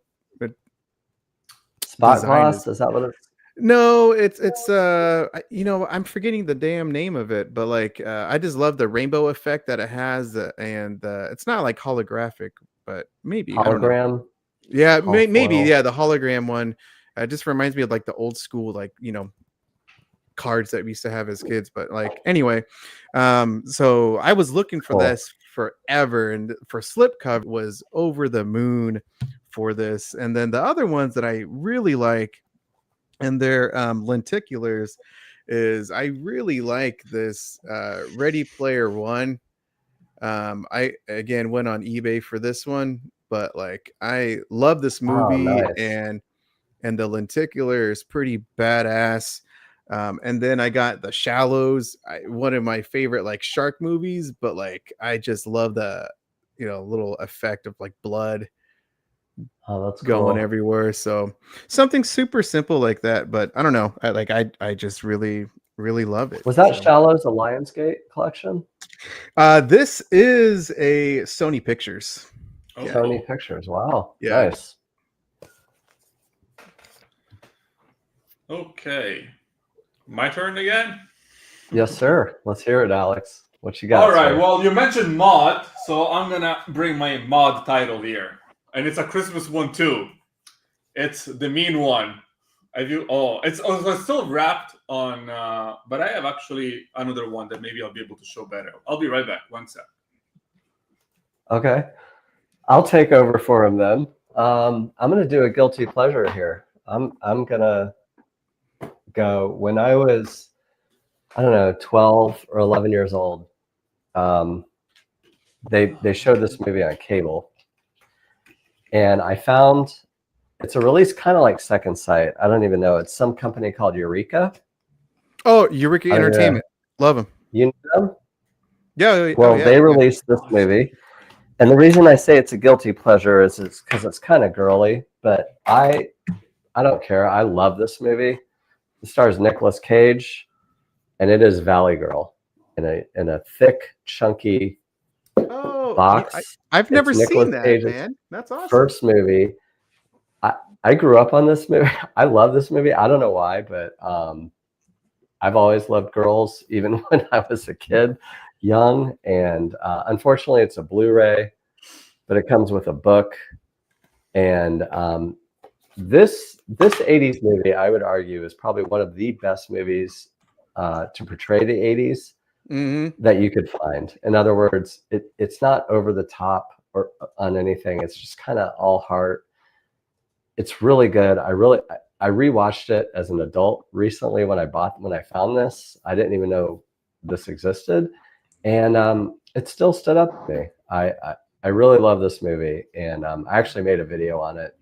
spot gloss? Is that what it's? No, it's I'm forgetting the damn name of it, but like I just love the rainbow effect that it has, and it's not like holographic, but maybe hologram. Yeah, maybe yeah, the hologram one. It just reminds me of like the old school, like cards that we used to have as kids. But like anyway, so I was looking for this forever, and for slipcover was over the moon for this. And then the other ones that I really like, and they're lenticulars, is I really like this Ready Player One. I again went on eBay for this one, but like I love this movie. Oh, nice. and the lenticular is pretty badass. And then I got The Shallows, one of my favorite like shark movies, but like I just love the little effect of like blood that's going cool. everywhere. So something super simple like that, but I don't know. I just really, really love it. Was that Shallows a Lionsgate collection? This is a Sony Pictures. Oh, Sony Pictures. Wow. Yeah. Nice. Okay. My turn again? Yes, sir. Let's hear it, Alex. What you got? All right. Sir? Well, you mentioned mod, so I'm going to bring my mod title here. And it's a Christmas one, too. It's The Mean One. It's still wrapped on, but I have actually another one that maybe I'll be able to show better. I'll be right back. One sec. Okay. I'll take over for him then. I'm going to do a guilty pleasure here. I'm going to go when I was, 12 or 11 years old. They showed this movie on cable, and I found it's a release kind of like Second Sight. I don't even know. It's some company called Eureka. Oh, Eureka Entertainment. Love them. You know them? Yeah. Well, they released this movie, and the reason I say it's a guilty pleasure is it's because it's kind of girly, but I don't care. I love this movie. It stars Nicolas Cage, and it is Valley Girl in a thick, chunky box. I've never seen that, man. That's awesome. First movie. I grew up on this movie. I love this movie. I don't know why, but I've always loved girls, even when I was a kid. young, and unfortunately, it's a Blu-ray, but it comes with a book. And this 80s movie, I would argue, is probably one of the best movies to portray the 80s that you could find. In other words, it's not over the top or on anything. It's just kind of all heart. It's really good. I rewatched it as an adult recently when I found this. I didn't even know this existed, and it still stood up to me. I really love this movie, and I actually made a video on it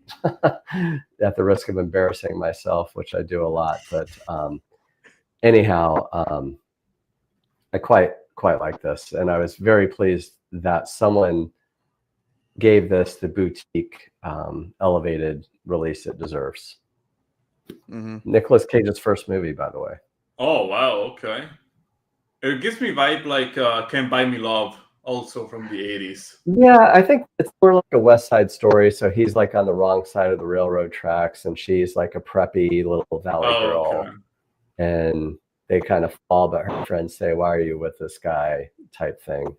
at the risk of embarrassing myself, which I do a lot. But anyhow, I quite like this, and I was very pleased that someone gave this the boutique, elevated release it deserves. Nicolas Cage's first movie, by the way. Oh wow, okay. It gives me vibe like "Can't Buy Me Love," also from the 80s. Yeah, I think it's more like a West Side Story. So he's like on the wrong side of the railroad tracks, and she's like a preppy little valley girl, Okay. and they kind of fall, but her friends say, "Why are you with this guy?" type thing.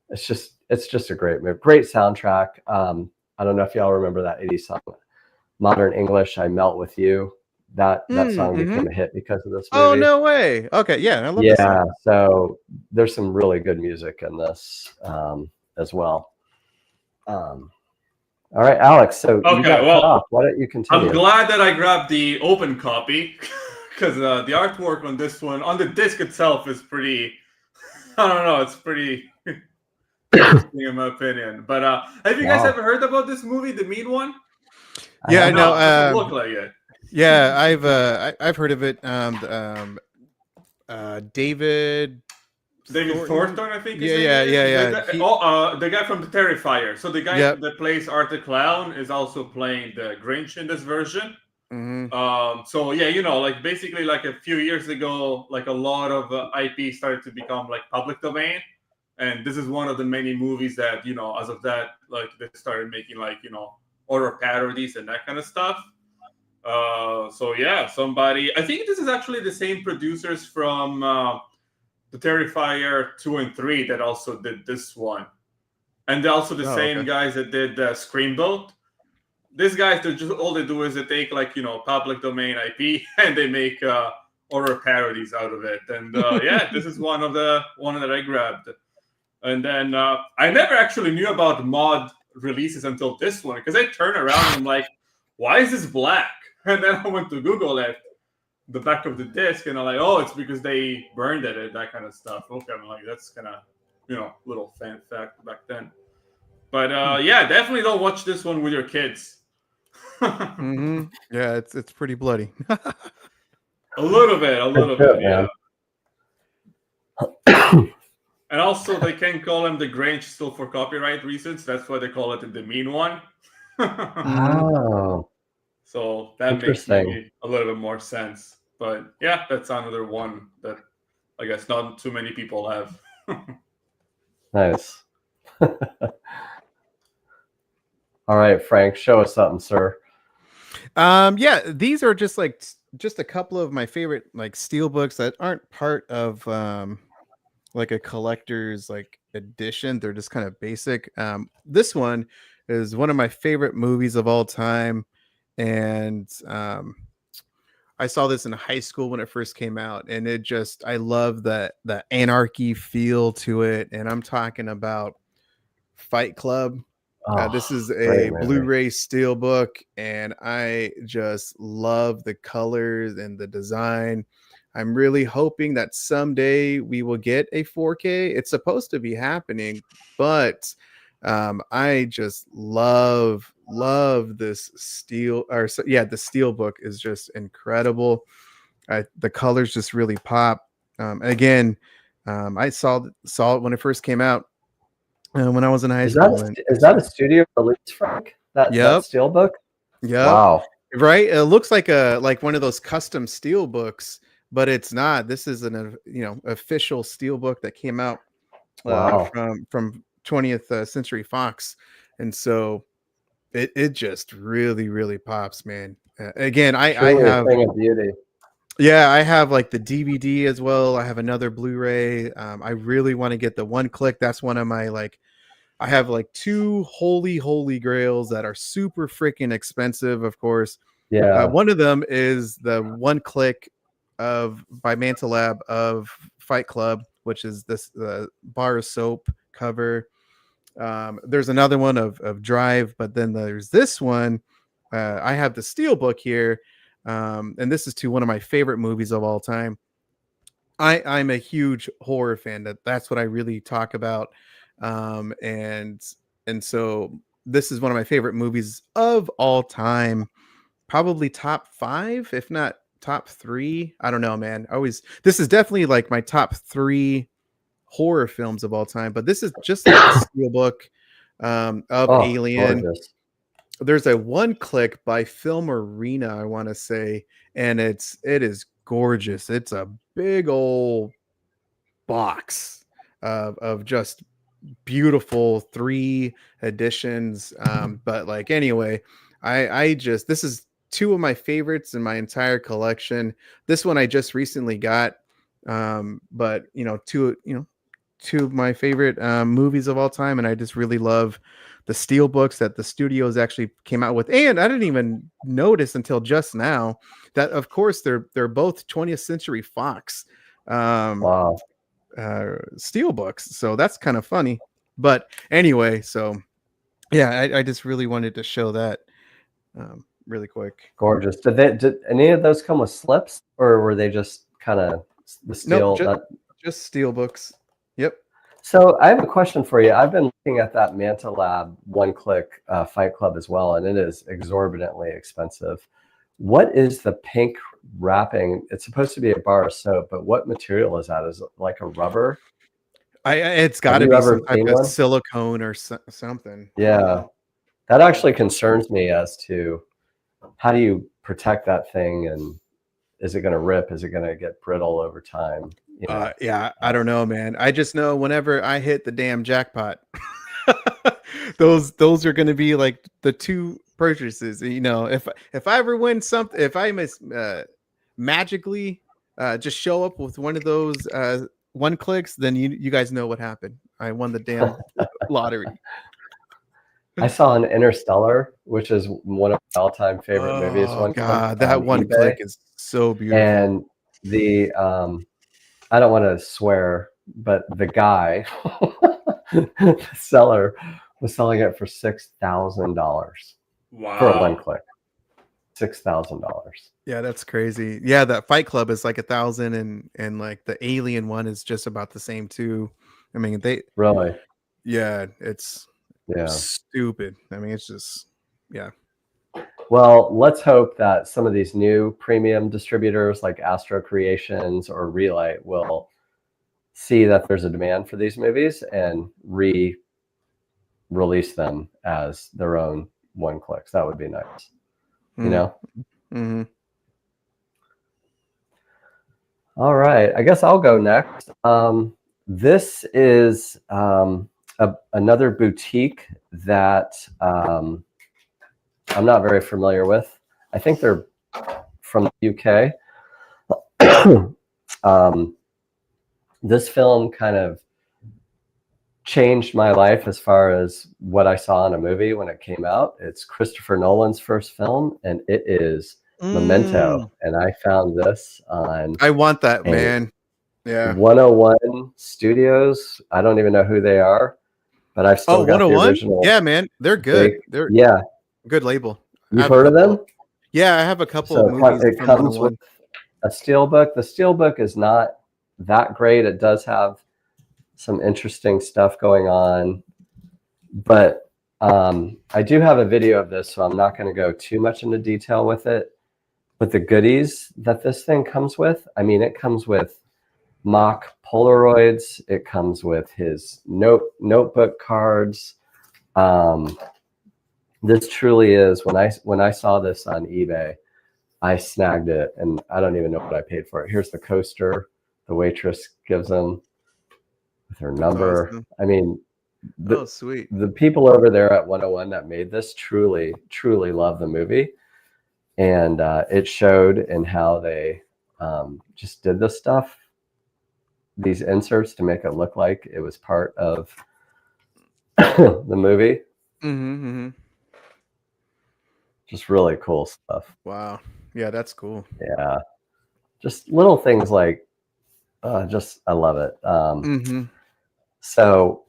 It's just a great movie, great soundtrack. I don't know if y'all remember that 80s song, Modern English, "I Melt with You." That song became a hit because of this movie. Oh, no way. Okay, yeah, I love this song. So there's some really good music in this as well. All right, Alex, so you got cut off. Why don't you continue? I'm glad that I grabbed the open copy because the artwork on this one, on the disc itself, is pretty, I don't know, it's pretty interesting in my opinion. But have you guys ever heard about this movie, the Mean One? Yeah, I know. It doesn't look like it. Yeah, I've heard of it. David Thornton, I think. Yeah. The guy from the Terrifier. So the guy that plays Art the Clown is also playing the Grinch in this version. So yeah, like basically like a few years ago, like a lot of IP started to become like public domain, and this is one of the many movies that as of that, like they started making like horror parodies and that kind of stuff. So yeah, I think this is actually the same producers from the Terrifier 2 and 3 that also did this one. And they're also the same guys that did Screamboat. These guys, all they do is they take like, public domain IP and they make horror parodies out of it. And yeah, this is one that I grabbed. And then I never actually knew about mod releases until this one, because I turn around and I'm like, why is this black? And then I went to Google it, the back of the disc, and I'm like, oh, it's because they burned it, that kind of stuff. Okay, I'm like, that's kind of, little fan fact back then. But yeah, definitely don't watch this one with your kids. Yeah, it's pretty bloody. A little bit, yeah. And also, they can call him the Grinch still for copyright reasons. That's why they call it the Mean One. Oh. So that makes maybe a little bit more sense. But yeah, that's another one that I guess not too many people have. Nice. All right, Frank, show us something, sir. Yeah, these are just a couple of my favorite like steel books that aren't part of like a collector's like edition. They're just kind of basic. This one is one of my favorite movies of all time. And I saw this in high school when it first came out, and I love the anarchy feel to it. And I'm talking about Fight Club. This is a Blu-ray steelbook, and I just love the colors and the design. I'm really hoping that someday we will get a 4K. It's supposed to be happening, but I just love this the steelbook is just incredible. The colors just really pop. Again, I saw it when it first came out when I was in high school. Is that a studio release, Frank? That steelbook? Yeah. Wow. Right. It looks like one of those custom steelbooks, but it's not. This is an official steelbook that came out from 20th Century Fox, and so it just really pops, man. Again, I have a thing of beauty. Yeah, I have like the DVD as well. I have another Blu-ray. I really want to get the one click. That's one of my like. I have like two holy grails that are super freaking expensive. Of course, Yeah. one of them is the one click of by Manta Lab of Fight Club, which is this bar of soap cover. There's another one of Drive, but then there's this one. I have the Steelbook here, and this is to one of my favorite movies of all time. I'm a huge horror fan. That's what I really talk about, and so this is one of my favorite movies of all time. Probably top 5, if not top 3. I don't know, man. This is definitely like my top 3 horror films of all time, but this is just like the Steelbook of Alien. Gorgeous. There's a one click by Film Arena, I want to say, and it is gorgeous. It's a big old box of just beautiful 3 editions. But like anyway, I just this is 2 of my favorites in my entire collection. This one I just recently got, but two of my favorite movies of all time, and I just really love the steel books that the studios actually came out with. And I didn't even notice until just now that, of course, they're both 20th Century Fox Wow. steel books, so that's kind of funny. But anyway, so yeah, I just really wanted to show that really quick. Gorgeous. Did any of those come with slips, or were they just kind of the steel? Nope, just steel books. Yep. So I have a question for you. I've been looking at that Manta Lab one-click Fight Club as well, and it is exorbitantly expensive. What is the pink wrapping? It's supposed to be a bar of soap, but what material is that? Is it like a rubber? It's got to be some type of silicone or something. Yeah, that actually concerns me as to how do you protect that thing, and is it going to rip? Is it going to get brittle over time? Yeah, I don't know, man. I just know whenever I hit the damn jackpot, those are going to be like the 2 purchases. If I ever win something, if I magically just show up with one of those one clicks, then you guys know what happened. I won the damn lottery. I saw an Interstellar, which is one of my all-time favorite movies. Oh God, that one click is so beautiful. And the I don't want to swear, but the guy, the seller, was selling it for $6,000. Wow. For a one click. $6,000. Yeah, that's crazy. Yeah, that Fight Club is like 1,000, and like the Alien one is just about the same too. I mean, really. Yeah, it's stupid. I mean, it's just Well, let's hope that some of these new premium distributors like Astro Creations or Relight will see that there's a demand for these movies and release them as their own one clicks. That would be nice. You know? Mm-hmm. All right. I guess I'll go next. This is another boutique that I'm not very familiar with. I think they're from the UK. This film kind of changed my life as far as what I saw in a movie when it came out. It's Christopher Nolan's first film, and it is Memento. And I found this on... I want that, man. Yeah. 101 Studios. I don't even know who they are, but I've still got the original. Yeah, man. They're good. They're good label. You've heard of them? Yeah, I have a couple of movies. It comes with a steelbook. The steelbook is not that great. It does have some interesting stuff going on, but I do have a video of this, so I'm not going to go too much into detail with it. But the goodies that this thing comes with, I mean, it comes with mock Polaroids. It comes with his notebook cards. This truly is, when I saw this on eBay, I snagged it, and I don't even know what I paid for it. Here's the coaster the waitress gives them with her number. Awesome. I mean, sweet. The people over there at 101 that made this truly love the movie, and it showed in how they just did this stuff, these inserts, to make it look like it was part of the movie. Just really cool stuff. Wow. Yeah, that's cool. Yeah. Just little things like, just, I love it. So,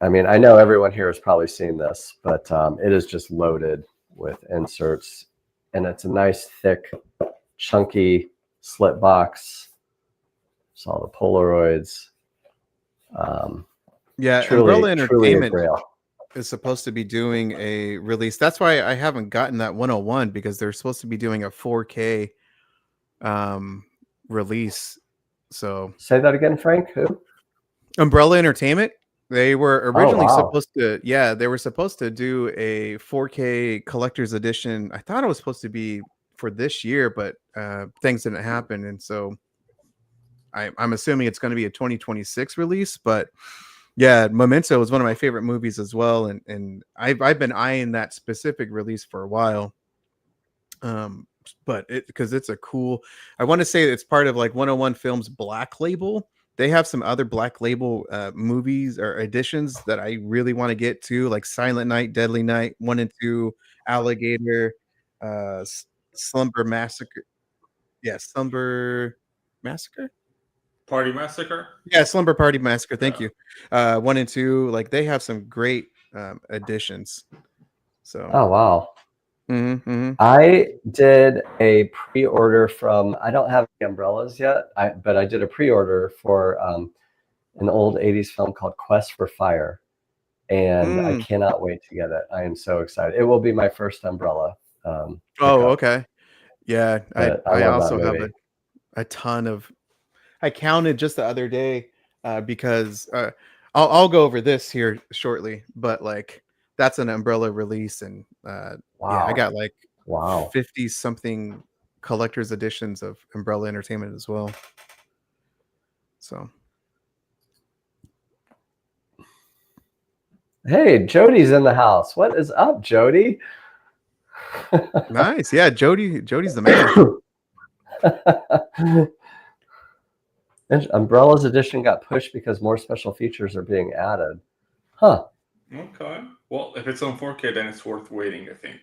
I mean, I know everyone here has probably seen this, but it is just loaded with inserts, and it's a nice, thick, chunky slip box. It's all the Polaroids. Yeah, Truly, Umbrella truly a Entertainment grail. is supposed to be doing a release. That's why I haven't gotten that 101, because they're supposed to be doing a 4K release. So Say that again, Frank. Who? Umbrella Entertainment, they were originally wow. supposed to, yeah, they were supposed to do a 4K collector's edition. I thought it was supposed to be for this year, but things didn't happen, and so I'm assuming it's going to be a 2026 release. But yeah, Memento is one of my favorite movies as well, and I've been eyeing that specific release for a while. But because it's a cool, I want to say it's part of like 101 Films Black Label. They have some other Black Label movies or editions that I really want to get to, like Silent Night, Deadly Night, 1 and 2, Alligator, Slumber Massacre. Yeah, Slumber Massacre. Party Massacre. Yeah, Slumber Party Massacre. Thank you. 1 and 2, like they have some great editions. So. Oh wow. I did a pre-order from, I don't have the umbrellas yet, but I did a pre-order for an old 80s film called Quest for Fire, and I cannot wait to get it. I am so excited. It will be my first umbrella. Okay. Yeah, I also have a ton of, I counted just the other day because I'll go over this here shortly, but like that's an umbrella release, and wow. Yeah, I got like 50 something collector's editions of Umbrella Entertainment as well. So, hey, Jody's in the house. What is up, Jody? Nice. Yeah, Jody's the man. And Umbrella's edition got pushed because more special features are being added. Huh. Okay. Well, if it's on 4K, then it's worth waiting, I think.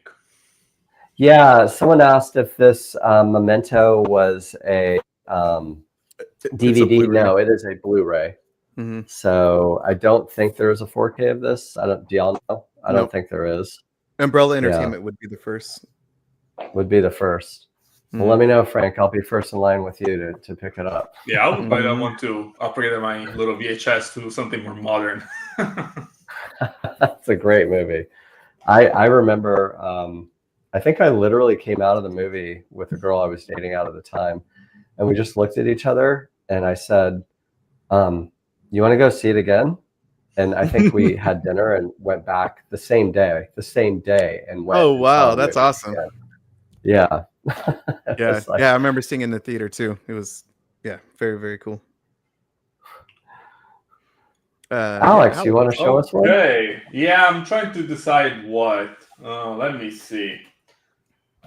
Yeah, someone asked if this Memento was a DVD. No, it is a Blu-ray. So I don't think there is a 4K of this. Do y'all know? I don't think there is. Umbrella Entertainment would be the first. Well, let me know, Frank. I'll be first in line with you to pick it up. Yeah, I would buy that one too. Upgrade my little VHS to something more modern. That's a great movie. I remember, I think I literally came out of the movie with a girl I was dating out at the time, and we just looked at each other, and I said, you want to go see it again? And I think we had dinner and went back the same day and went. Oh, wow. That's awesome. Again. Yeah. Yeah. Yeah. I remember seeing it in the theater too. It was, very, very cool. Alex, you want to show us one? Okay. Yeah, I'm trying to decide what. Let me see.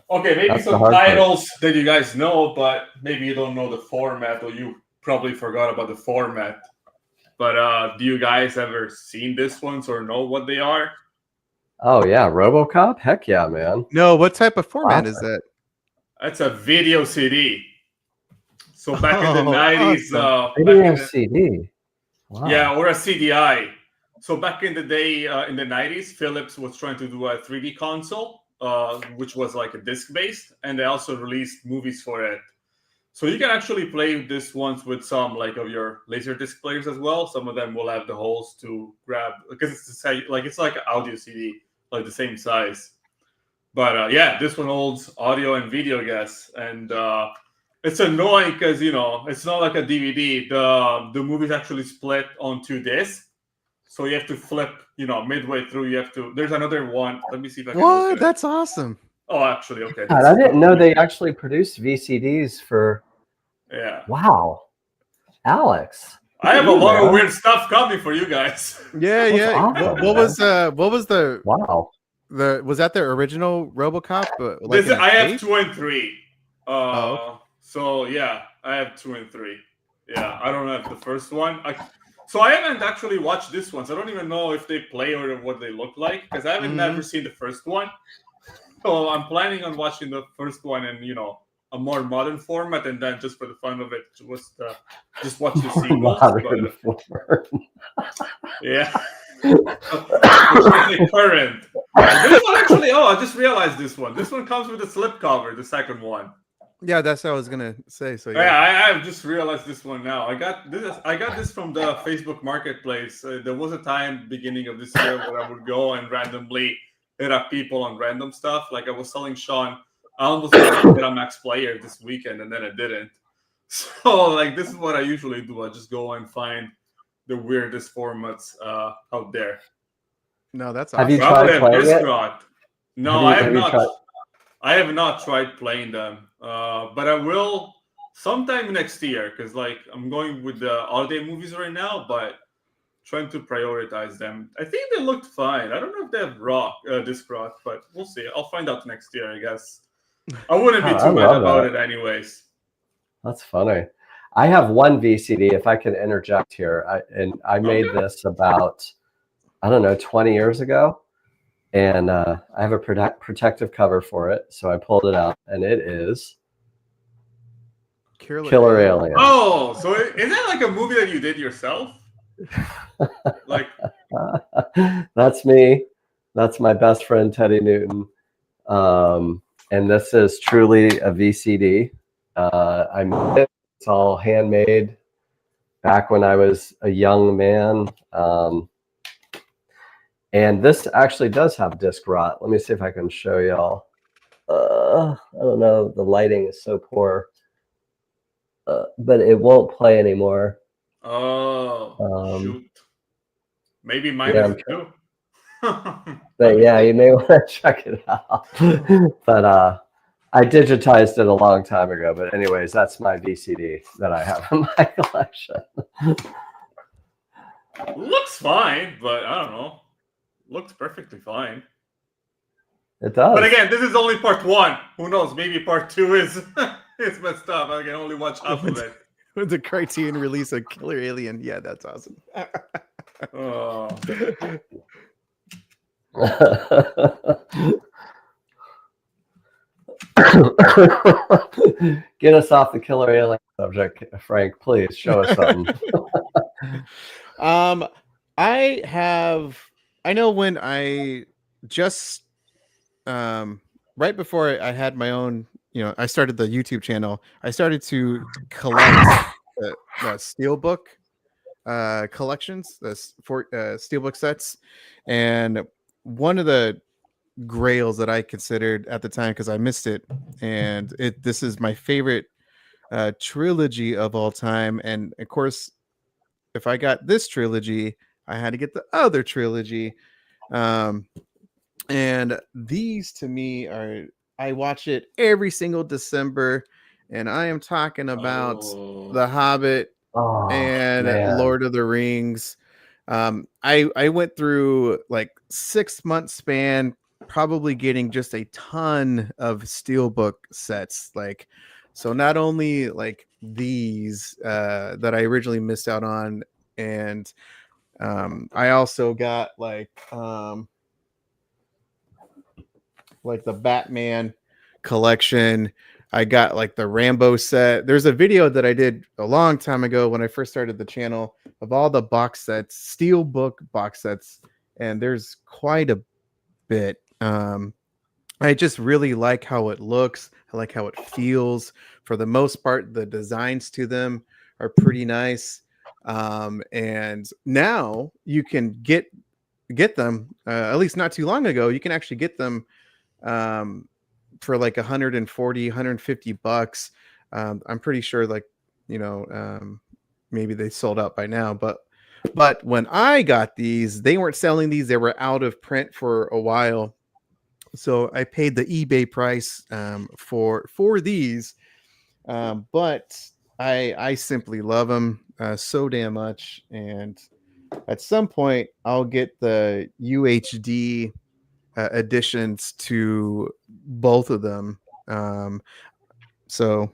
Okay, maybe some titles that you guys know, but maybe you don't know the format, or you probably forgot about the format. But do you guys ever seen this ones or know what they are? Oh yeah, RoboCop? Heck yeah, man. No, what type of format is that? That's a video CD. So back in the 90s, video CD. Wow. Yeah, or a CDI. So back in the day, in the 90s, Philips was trying to do a 3D console, which was like a disc-based, and they also released movies for it. So you can actually play this ones with some like of your Laserdisc players as well. Some of them will have the holes to grab, because it's like an audio CD, like the same size. But yeah, this one holds audio and video, I guess, and it's annoying because it's not like a DVD. The movie's actually split on 2 discs, so you have to flip. Midway through, you have to. There's another one. Let me see if I can. What? That's awesome. Oh, actually, okay. God, I didn't know they actually produced VCDs for. Yeah. Wow, Alex. I have a lot of weird stuff coming for you guys. Yeah, yeah. Awesome, what was the? Wow. Was that the original RoboCop? I have 2 and 3. So yeah, I have 2 and 3. Yeah, I don't have the first one. So I haven't actually watched this one. So I don't even know if they play or what they look like because I haven't never seen the first one. So I'm planning on watching the first one in a more modern format, and then just for the fun of it, just watch the sequels. Modern format. Yeah, the current. This one actually. Oh, I just realized this one. This one comes with a slipcover. The second one. Yeah, that's what I was gonna say. So Yeah, I've just realized this one now. I got this from the Facebook Marketplace. There was a time beginning of this year where I would go and randomly hit up people on random stuff. Like I was selling Sean. I almost got a Max Player this weekend, and then I didn't. So like this is what I usually do. I just go and find the weirdest formats out there. No, that's Have awesome. you tried playing it? No, I have not. I have not tried playing them, but I will sometime next year because, like, I'm going with the holiday movies right now, but trying to prioritize them. I think they looked fine. I don't know if they have disc rot, but we'll see. I'll find out next year, I guess. I wouldn't be too mad about it, anyways. That's funny. I have one VCD, if I can interject here, I made this about, I don't know, 20 years ago. And I have a protective cover for it, so I pulled it out, and it is Killer Alien. Oh, so is that like a movie that you did yourself? Like, that's me. That's my best friend Teddy Newton, and this is truly a VCD. I made it. It's all handmade. Back when I was a young man. And this actually does have disc rot. Let me see if I can show y'all. I don't know. The lighting is so poor. But it won't play anymore. Oh, shoot. Maybe mine is too. But yeah, you may want to check it out. But I digitized it a long time ago. But anyways, that's my VCD that I have in my collection. Looks fine, but I don't know. Looks perfectly fine. It does. But again, this is only part 1. Who knows? Maybe part 2 is it's messed up. I can only watch half of it. With the Criterion release of Killer Alien, yeah, that's awesome. Oh. Get us off the Killer Alien subject, Frank. Please show us something. I know when I just right before I had my own, I started the YouTube channel. I started to collect steelbook collections, steelbook sets, and one of the grails that I considered at the time because I missed it, and this is my favorite trilogy of all time, and of course, if I got this trilogy, I had to get the other trilogy. And these to me I watch it every single December, and I am talking about The Hobbit and Lord of the Rings. I went through like 6 month span, probably getting just a ton of steelbook sets. Like, so not only like these that I originally missed out on, and I also got like the Batman collection. I got like the Rambo set. There's a video that I did a long time ago when I first started the channel of all the box sets, steelbook box sets, and there's quite a bit. I just really like how it looks. I like how it feels. For the most part, the designs to them are pretty nice. And now you can get them, at least not too long ago, you can actually get them for like 140, 150 bucks. I'm pretty sure like, maybe they sold out by now, but when I got these, they weren't selling these. They were out of print for a while. So I paid the eBay price for these. But I simply love them so damn much. And at some point I'll get the UHD additions to both of them. So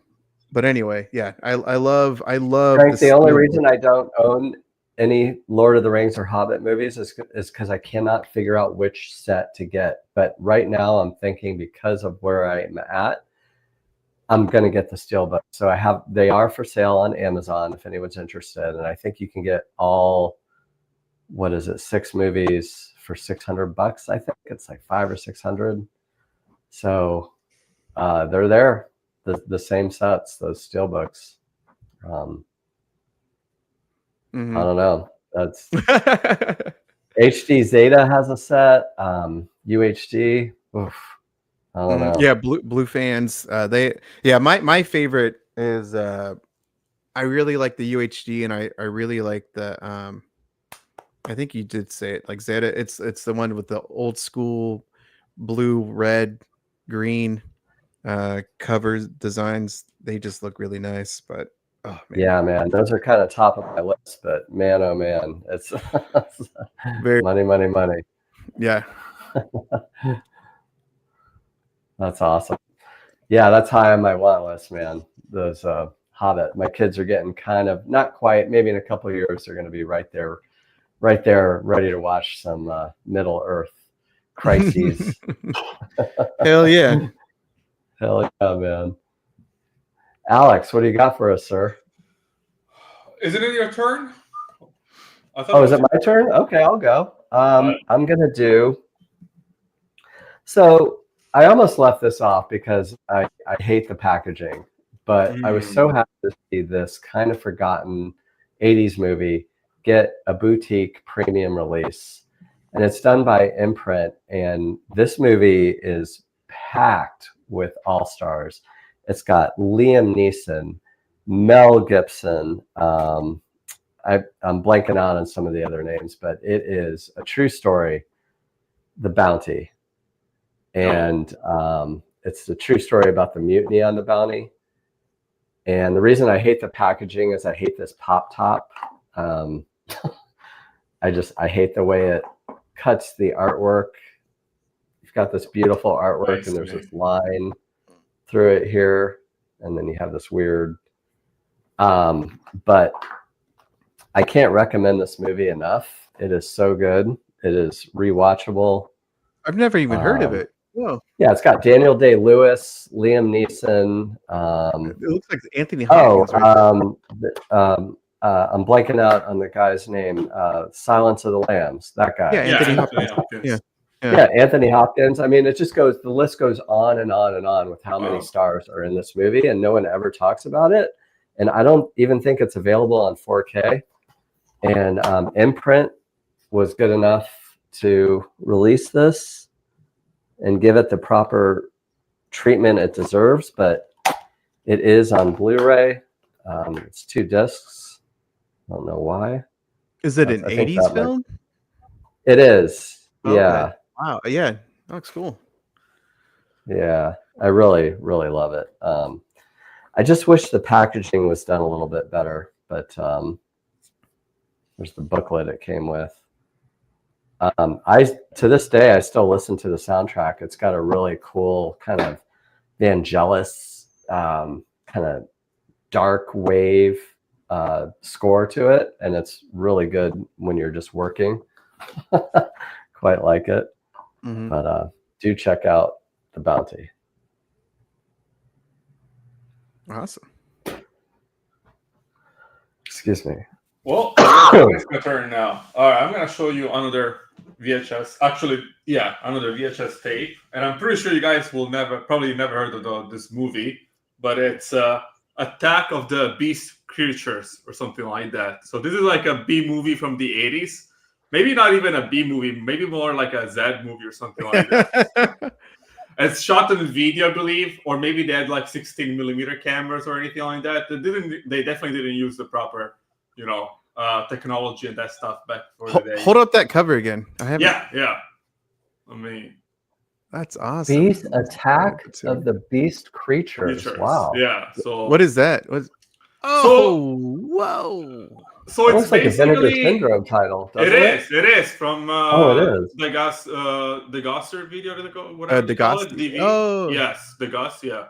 But anyway, yeah, I love Frank, the only Steelbook. reason I don't own any Lord of the Rings or Hobbit movies is because I cannot figure out which set to get. But right now, I'm thinking because of where I'm at, I'm going to get the Steelbook. So they are for sale on Amazon if anyone's interested. And I think you can get all, 6 movies for $600. I think it's like 500 or 600. So they're there, the same sets, those Steelbooks. I don't know. That's HD Zeta has a set. UHD. Oof, I don't know. Yeah, blue fans. My favorite is I really like the UHD, and I really like the I think you did say it, like Zeta. It's the one with the old school blue, red, green covers designs. They just look really nice. But oh man. Yeah, man, those are kind of top of my list. But man, oh man, it's money. Yeah. That's awesome. Yeah, that's high on my want list, man. Those Hobbit. My kids are getting kind of, not quite, maybe in a couple of years they're going to be right there, ready to watch some Middle Earth crises. Hell yeah. Hell yeah, man. Alex, what do you got for us, sir? Isn't it your turn? Is it my turn? Okay, I'll go. I'm going to do, so I almost left this off because I hate the packaging, but I was so happy to see this kind of forgotten 80s movie get a boutique premium release. And it's done by Imprint. And this movie is packed with all-stars. It's got Liam Neeson, Mel Gibson. I'm blanking out on some of the other names, but it is a true story, The Bounty. And it's the true story about the mutiny on the Bounty. And the reason I hate the packaging is I hate this pop top. I hate the way it cuts the artwork. You've got this beautiful artwork, and there's this line through it here, and then you have this weird. But I can't recommend this movie enough. It is so good. It is rewatchable. I've never even heard of it. Whoa. Yeah, it's got Daniel Day-Lewis, Liam Neeson. It looks like Anthony Hopkins. I'm blanking out on the guy's name. Silence of the Lambs. That guy. Yeah, Anthony Hopkins. Yeah, Anthony Hopkins. I mean, the list goes on and on and on with how many stars are in this movie, and no one ever talks about it. And I don't even think it's available on 4K. And Imprint was good enough to release this and give it the proper treatment it deserves, but it is on Blu-ray. It's 2 discs. I don't know why. Is it an 80s film? It is. Okay. Yeah. Wow. Yeah. That looks cool. Yeah. I really, really love it. I just wish the packaging was done a little bit better, but there's the booklet it came with. To this day, I still listen to the soundtrack. It's got a really cool kind of Vangelis, kind of dark wave score to it, and it's really good when you're just working. Quite like it. But do check out The Bounty. Awesome. Excuse me. Well, it's my turn now. All right, I'm going to show you another VHS. Actually, yeah, another VHS tape. And I'm pretty sure you guys will probably never heard of this movie, but it's Attack of the Beast Creatures or something like that. So this is like a B movie from the 80s. Maybe not even a B movie, maybe more like a Z movie or something like that. It's shot on video, I believe, or maybe they had like 16mm cameras or anything like that. They definitely didn't use the proper, technology and that stuff back for the day. Hold up that cover again. I haven't. Yeah. I mean, that's awesome. Beast Attack of the Beast Creatures. Wow. Yeah. So what is that? Whoa. So it's like a Vinegar Syndrome title. It is from it is the Gosser video. The Goss. yes, the Goss. Yeah.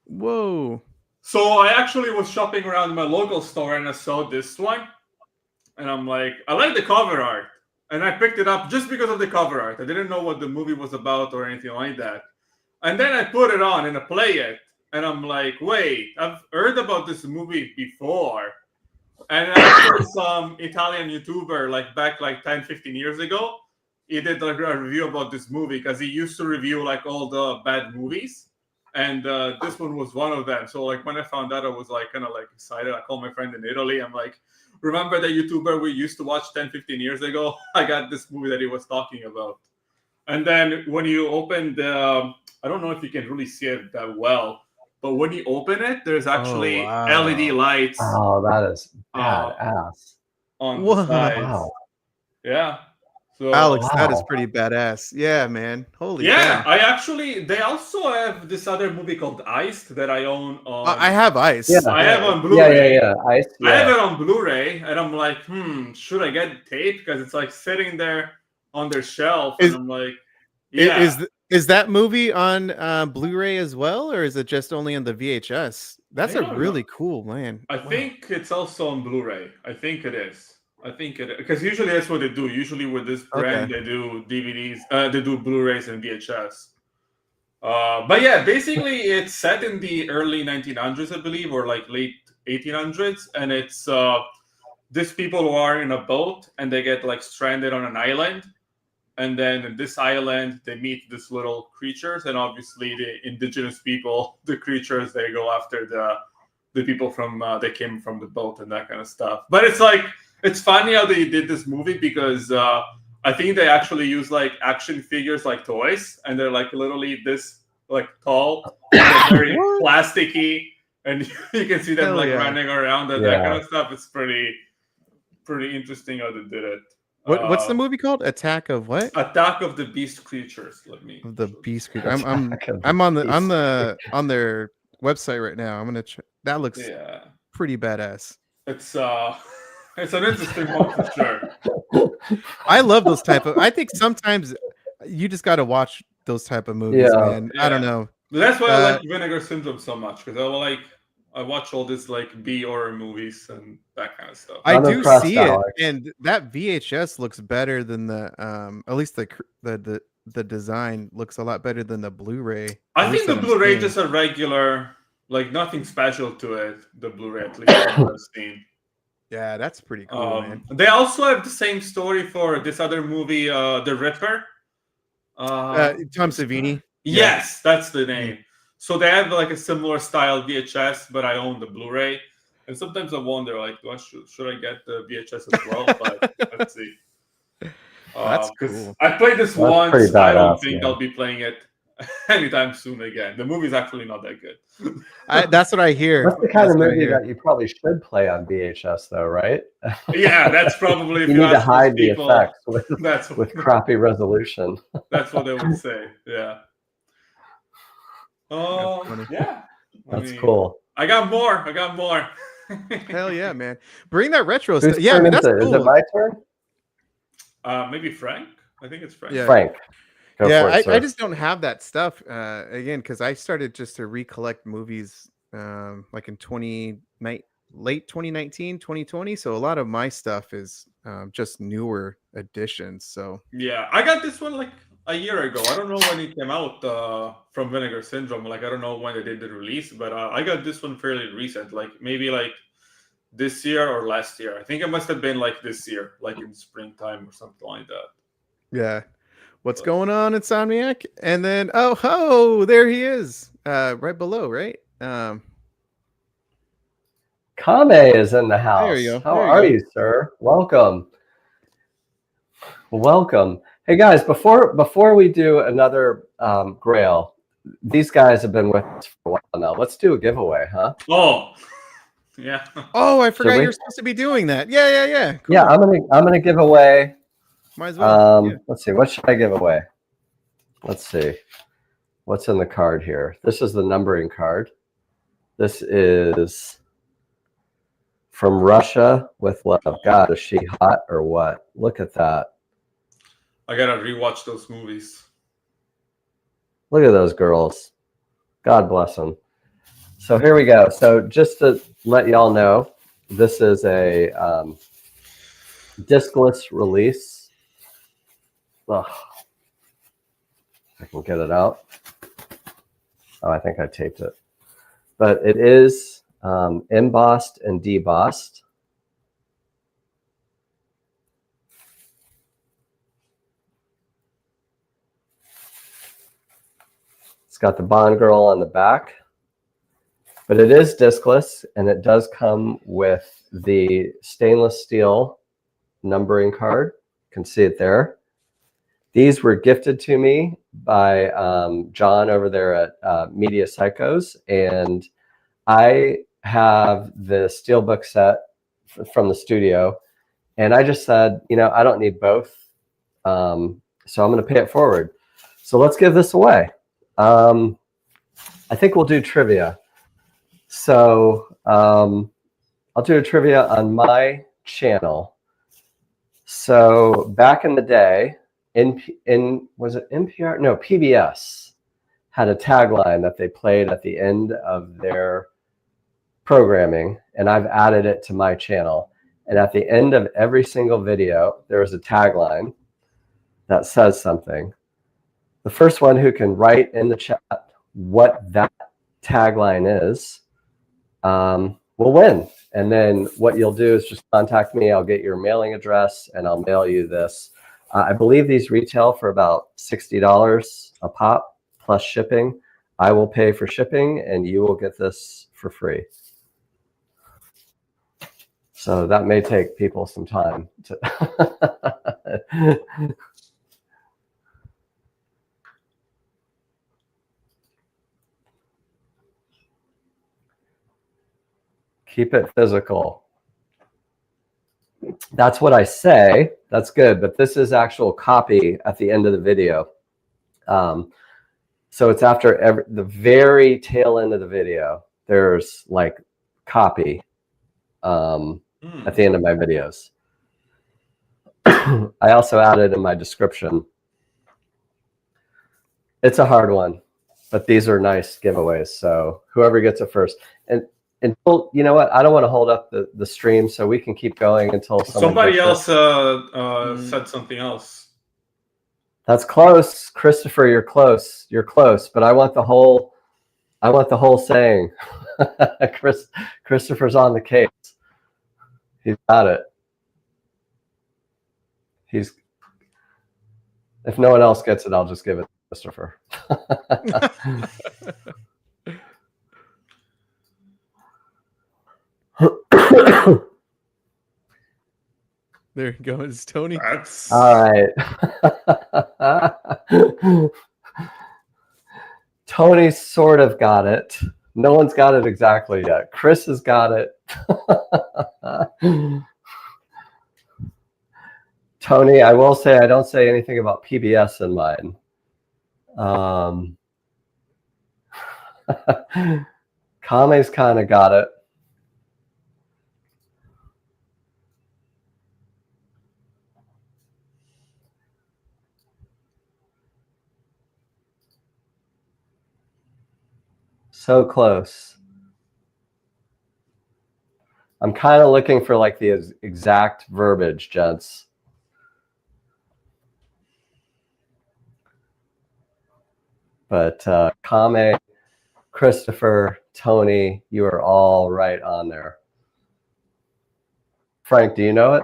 Whoa. So I actually was shopping around my local store and I saw this one, and I'm like, I like the cover art, and I picked it up just because of the cover art. I didn't know what the movie was about or anything like that. And then I put it on and I play it, and I'm like, wait, I've heard about this movie before. And I saw some Italian YouTuber like back like 10, 15 years ago. He did like a review about this movie because he used to review like all the bad movies. And this one was one of them. So like when I found out, I was like kind of like excited. I called my friend in Italy. I'm like, remember the YouTuber we used to watch 10, 15 years ago? I got this movie that he was talking about. And then when you open the, I don't know if you can really see it that well, but when you open it, there's actually wow. LED lights Oh, that is badass. on What? the sides. Wow. Yeah. So Alex, that is Wow. pretty badass. Yeah, man. Holy yeah, cow. they also have this other movie called Iced that I own on. I have ice. Yeah. I have on Yeah, Blu-ray. yeah, yeah. I have it on Blu-ray, and I'm like, should I get tape? Because it's like sitting there on their shelf, and I'm like, yeah. Is that movie on Blu-ray as well, or is it just only on the VHS? That's I a don't really know. cool, man. I think it's also on Blu-ray. I think it is. Because usually that's what they do. Usually with this brand, Okay. they do DVDs, they do Blu-rays and VHS. But yeah, basically it's set in the early 1900s, I believe, or like late 1800s, and it's these people who are in a boat and they get like stranded on an island, and then in this island they meet these little creatures, and obviously the indigenous people, the creatures, they go after the people from they came from the boat and that kind of stuff. But it's like it's funny how they did this movie because I think they actually use like action figures like toys, and they're like literally this like tall, very plasticky, and you can see them Hell like yeah. running around and that kind of stuff. It's pretty interesting how they did it. What's the movie called? Attack of what? Attack of the Beast Creatures. Let me. Of the Beast Creature. Attack of the I'm on Beast on their website right now. I'm gonna. That looks Yeah, pretty badass. it's it's an interesting one for sure. I love those type of. I think sometimes you just got to watch those type of movies, Yeah. man. I don't know. That's why I like Vinegar Syndrome so much because I watch all this like B horror movies and that kind of stuff. I I'm do impressed, see Alex. it, and that VHS looks better than the at least the design looks a lot better than the Blu-ray. I at think least the that I'm Blu-ray seeing. just a regular, like nothing special to it. The Blu-ray, at least from what I've seen. Yeah, that's pretty cool, man. They also have the same story for this other movie, The Ripper. Tom Savini. Yes, that's the name. So they have like a similar style VHS, but I own the Blu-ray. And sometimes I wonder, like, should I get the VHS as well? But let's see. That's Because cool. I played this That's pretty once. I don't badass, think man. I'll be playing it anytime soon again. The movie's actually not that good. That's what I hear. That's the kind That's of what I movie hear. that you probably should play on VHS, though, right? Yeah, that's probably if You you need to ask most hide the people, effects with, that's with crappy resolution. that's what they would say. Yeah. funny. Yeah. That's cool. I got more. Hell yeah, man! Bring that retro Whose stuff. Yeah, I turn mean is that's it? Is cool. it my turn? Maybe Frank. I think it's Frank. Yeah. Frank. Go Yeah, for it, sir. I just don't have that stuff again because I started just to recollect movies like in late 2019, 2020. So a lot of my stuff is just newer editions. So Yeah, I got this one like a year ago. I don't know when it came out from Vinegar Syndrome. Like I don't know when they did the release, but I got this one fairly recent. Like maybe like this year or last year. I think it must have been like this year, like in springtime or something like that. yeah, what's going on, Insomniac? And then oh there he is, right below, right? Kame is in the house. There you go. How There you are go. you, sir? Welcome. Welcome. Hey guys, before we do another Grail, these guys have been with us for a while now. Let's do a giveaway, huh? Oh, yeah. Oh, I forgot we? you're supposed to be doing that. Yeah. Cool. Yeah, I'm gonna give away. Might as well. Yeah. Let's see. What should I give away? Let's see. What's in the card here? This is the numbering card. This is from Russia with love. God, is she hot or what? Look at that. I gotta rewatch those movies. Look at those girls. God bless them. So here we go. So just to let y'all know, this is a discless release. Ugh. I can get it out. Oh, I think I taped it. But it is embossed and debossed. It's got the Bond girl on the back. But it is discless, and it does come with the stainless steel numbering card. You can see it there. These were gifted to me by John over there at Media Psychos, and I have the steelbook set from the studio, and I just said, you know, I don't need both, so I'm going to pay it forward. So let's give this away. I think we'll do trivia. So I'll do a trivia on my channel. So back in the day, was it NPR? No, PBS had a tagline that they played at the end of their programming, and I've added it to my channel. And at the end of every single video, there is a tagline that says something. The first one who can write in the chat what that tagline is will win. And then what you'll do is just contact me. I'll get your mailing address and I'll mail you this. I believe these retail for about $60 a pop plus shipping. I will pay for shipping and you will get this for free. So that may take people some time to keep it physical. That's what I say. That's good, but this is actual copy at the end of the video. So it's after the very tail end of the video. There's like copy at the end of my videos. I also added in my description. It's a hard one, but these are nice giveaways. So whoever gets it first. And until, you know what, I don't want to hold up the stream, so we can keep going until somebody else said something else. That's close, Christopher. You're close. You're close, but I want the whole saying. Christopher's on the case. He's got it. If no one else gets it, I'll just give it to Christopher. There you go. It's Tony. That's... All right. Tony sort of got it. No one's got it exactly yet. Chris has got it. Tony, I will say I don't say anything about PBS in mine. Kame's kind of got it. So close. I'm kind of looking for like the exact verbiage, gents. But Kame, Christopher, Tony, you are all right on there. Frank, do you know it?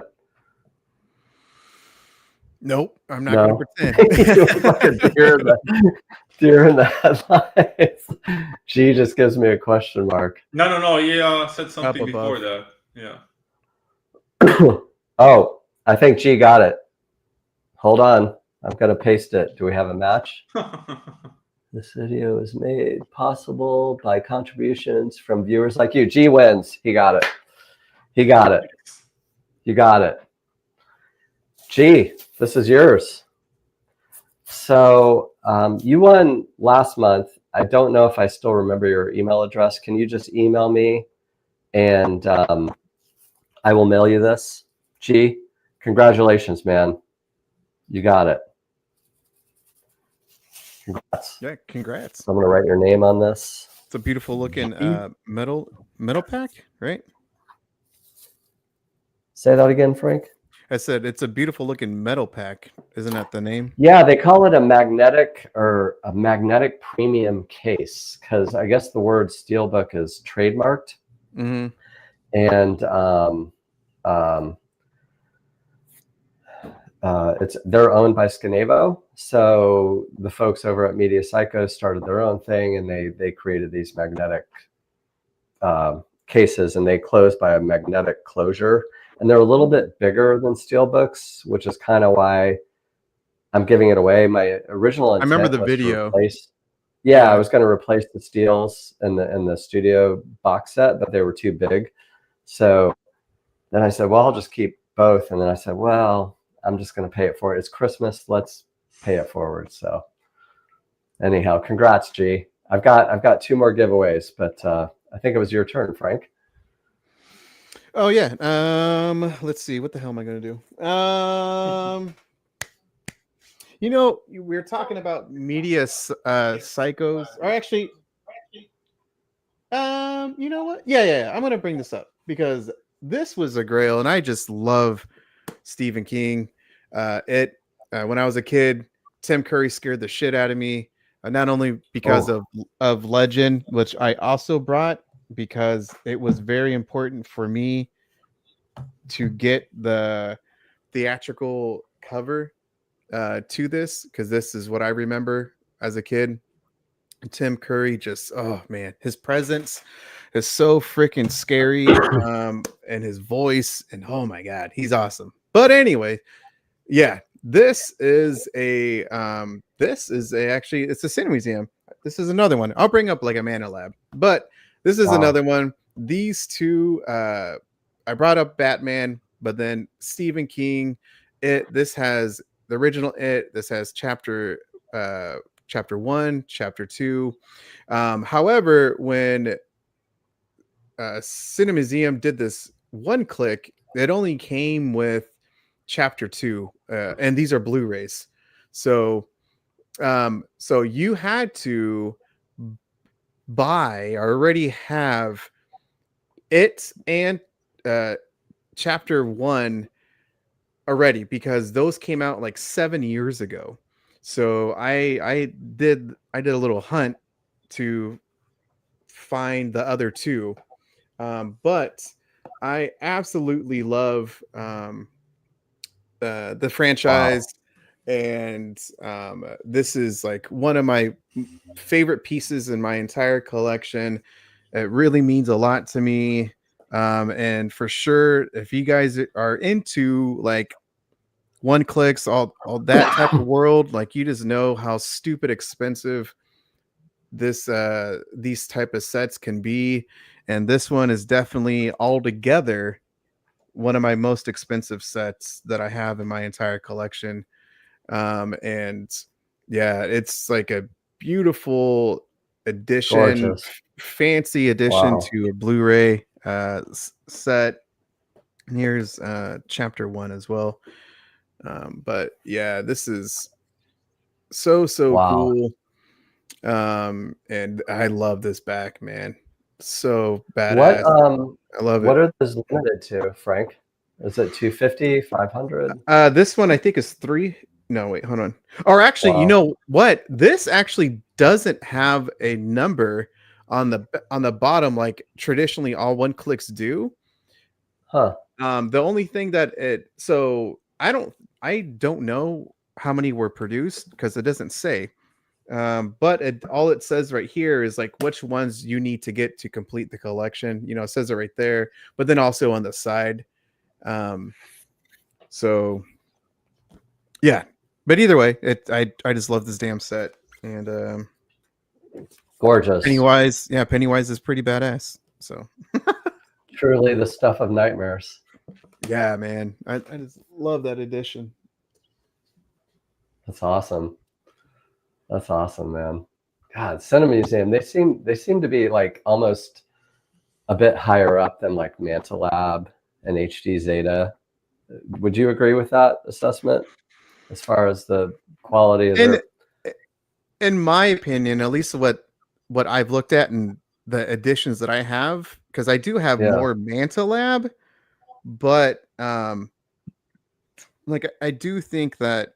Nope, I'm not going to pretend. You look like a deer in the headlights. G just gives me a question mark. No. He said something before that. Yeah. Oh, I think G got it. Hold on. I'm going to paste it. Do we have a match? This video is made possible by contributions from viewers like you. G wins. He got it. He got it. You got it. G, this is yours. So you won last month. I don't know if I still remember your email address. Can you just email me and I will mail you this? G, congratulations, man. You got it. Congrats. Yeah, congrats. So I'm going to write your name on this. It's a beautiful looking metal pack, right? Say that again, Frank. I said it's a beautiful looking metal pack. Isn't that the name? Yeah, they call it a magnetic premium case because I guess the word steelbook is trademarked. Mm-hmm. And they're owned by Scanevo. So the folks over at Media Psycho started their own thing, and they created these magnetic cases, and they close by a magnetic closure. And they're a little bit bigger than steelbooks, which is kind of why I'm giving it away. My original intent I remember the was video. I was going to replace the steels in the studio box set, but they were too big. So then I said, well, I'll just keep both. And then I said, well, I'm just going to pay it forward. It's Christmas. Let's pay it forward. So anyhow, congrats, G. I've got 2 more giveaways, but I think it was your turn, Frank. Oh yeah. Let's see. What the hell am I going to do? You know, we're talking about media psychos. Or actually, you know what? Yeah. I'm going to bring this up because this was a grail, and I just love Stephen King. When I was a kid, Tim Curry scared the shit out of me. Not only because of Legend, which I also brought because it was very important for me to get the theatrical cover to this, because this is what I remember as a kid. Tim Curry, just, oh man, his presence is so freaking scary, and his voice, and oh my god, he's awesome. But anyway, yeah, this is actually, it's a Cine Museum. This is another one. I'll bring up like a Mana Lab, but this is another one. These two, I brought up Batman, but then Stephen King. This has the original. This has chapter 1, chapter 2. However, when Cine Museum did this one click, it only came with chapter 2, and these are Blu-rays. So you had to buy or already have it and chapter 1 already, because those came out like 7 years ago. So I did a little hunt to find the other 2, but I absolutely love the franchise. Wow. And this is like one of my favorite pieces in my entire collection. It really means a lot to me. And for sure, if you guys are into like one clicks, all that type of world, like, you just know how stupid expensive these type of sets can be. And this one is definitely altogether one of my most expensive sets that I have in my entire collection. And yeah, it's like a beautiful edition, fancy edition to a Blu-ray set. And here's chapter 1 as well. But yeah, this is so cool. And I love this back, man. So badass. I love it. What are those limited to, Frank? Is it 250, 500? This one I think is 3. No, wait, hold on. Or actually, you know what? This actually doesn't have a number on the bottom like traditionally all one clicks do. Huh. The only thing that I don't know how many were produced because it doesn't say. But all it says right here is like which ones you need to get to complete the collection. You know, it says it right there, but then also on the side. So yeah, but either way, I just love this damn set. And gorgeous. Pennywise is pretty badass. So truly the stuff of nightmares. Yeah, man, I just love that edition. That's awesome. That's awesome, man. God, Cine Museum, they seem to be like almost a bit higher up than like Manta Lab and HD Zeta. Would you agree with that assessment as far as the quality of in my opinion, at least what what I've looked at and the editions that I have, because I do have Yeah. more Manta Lab, but like I do think that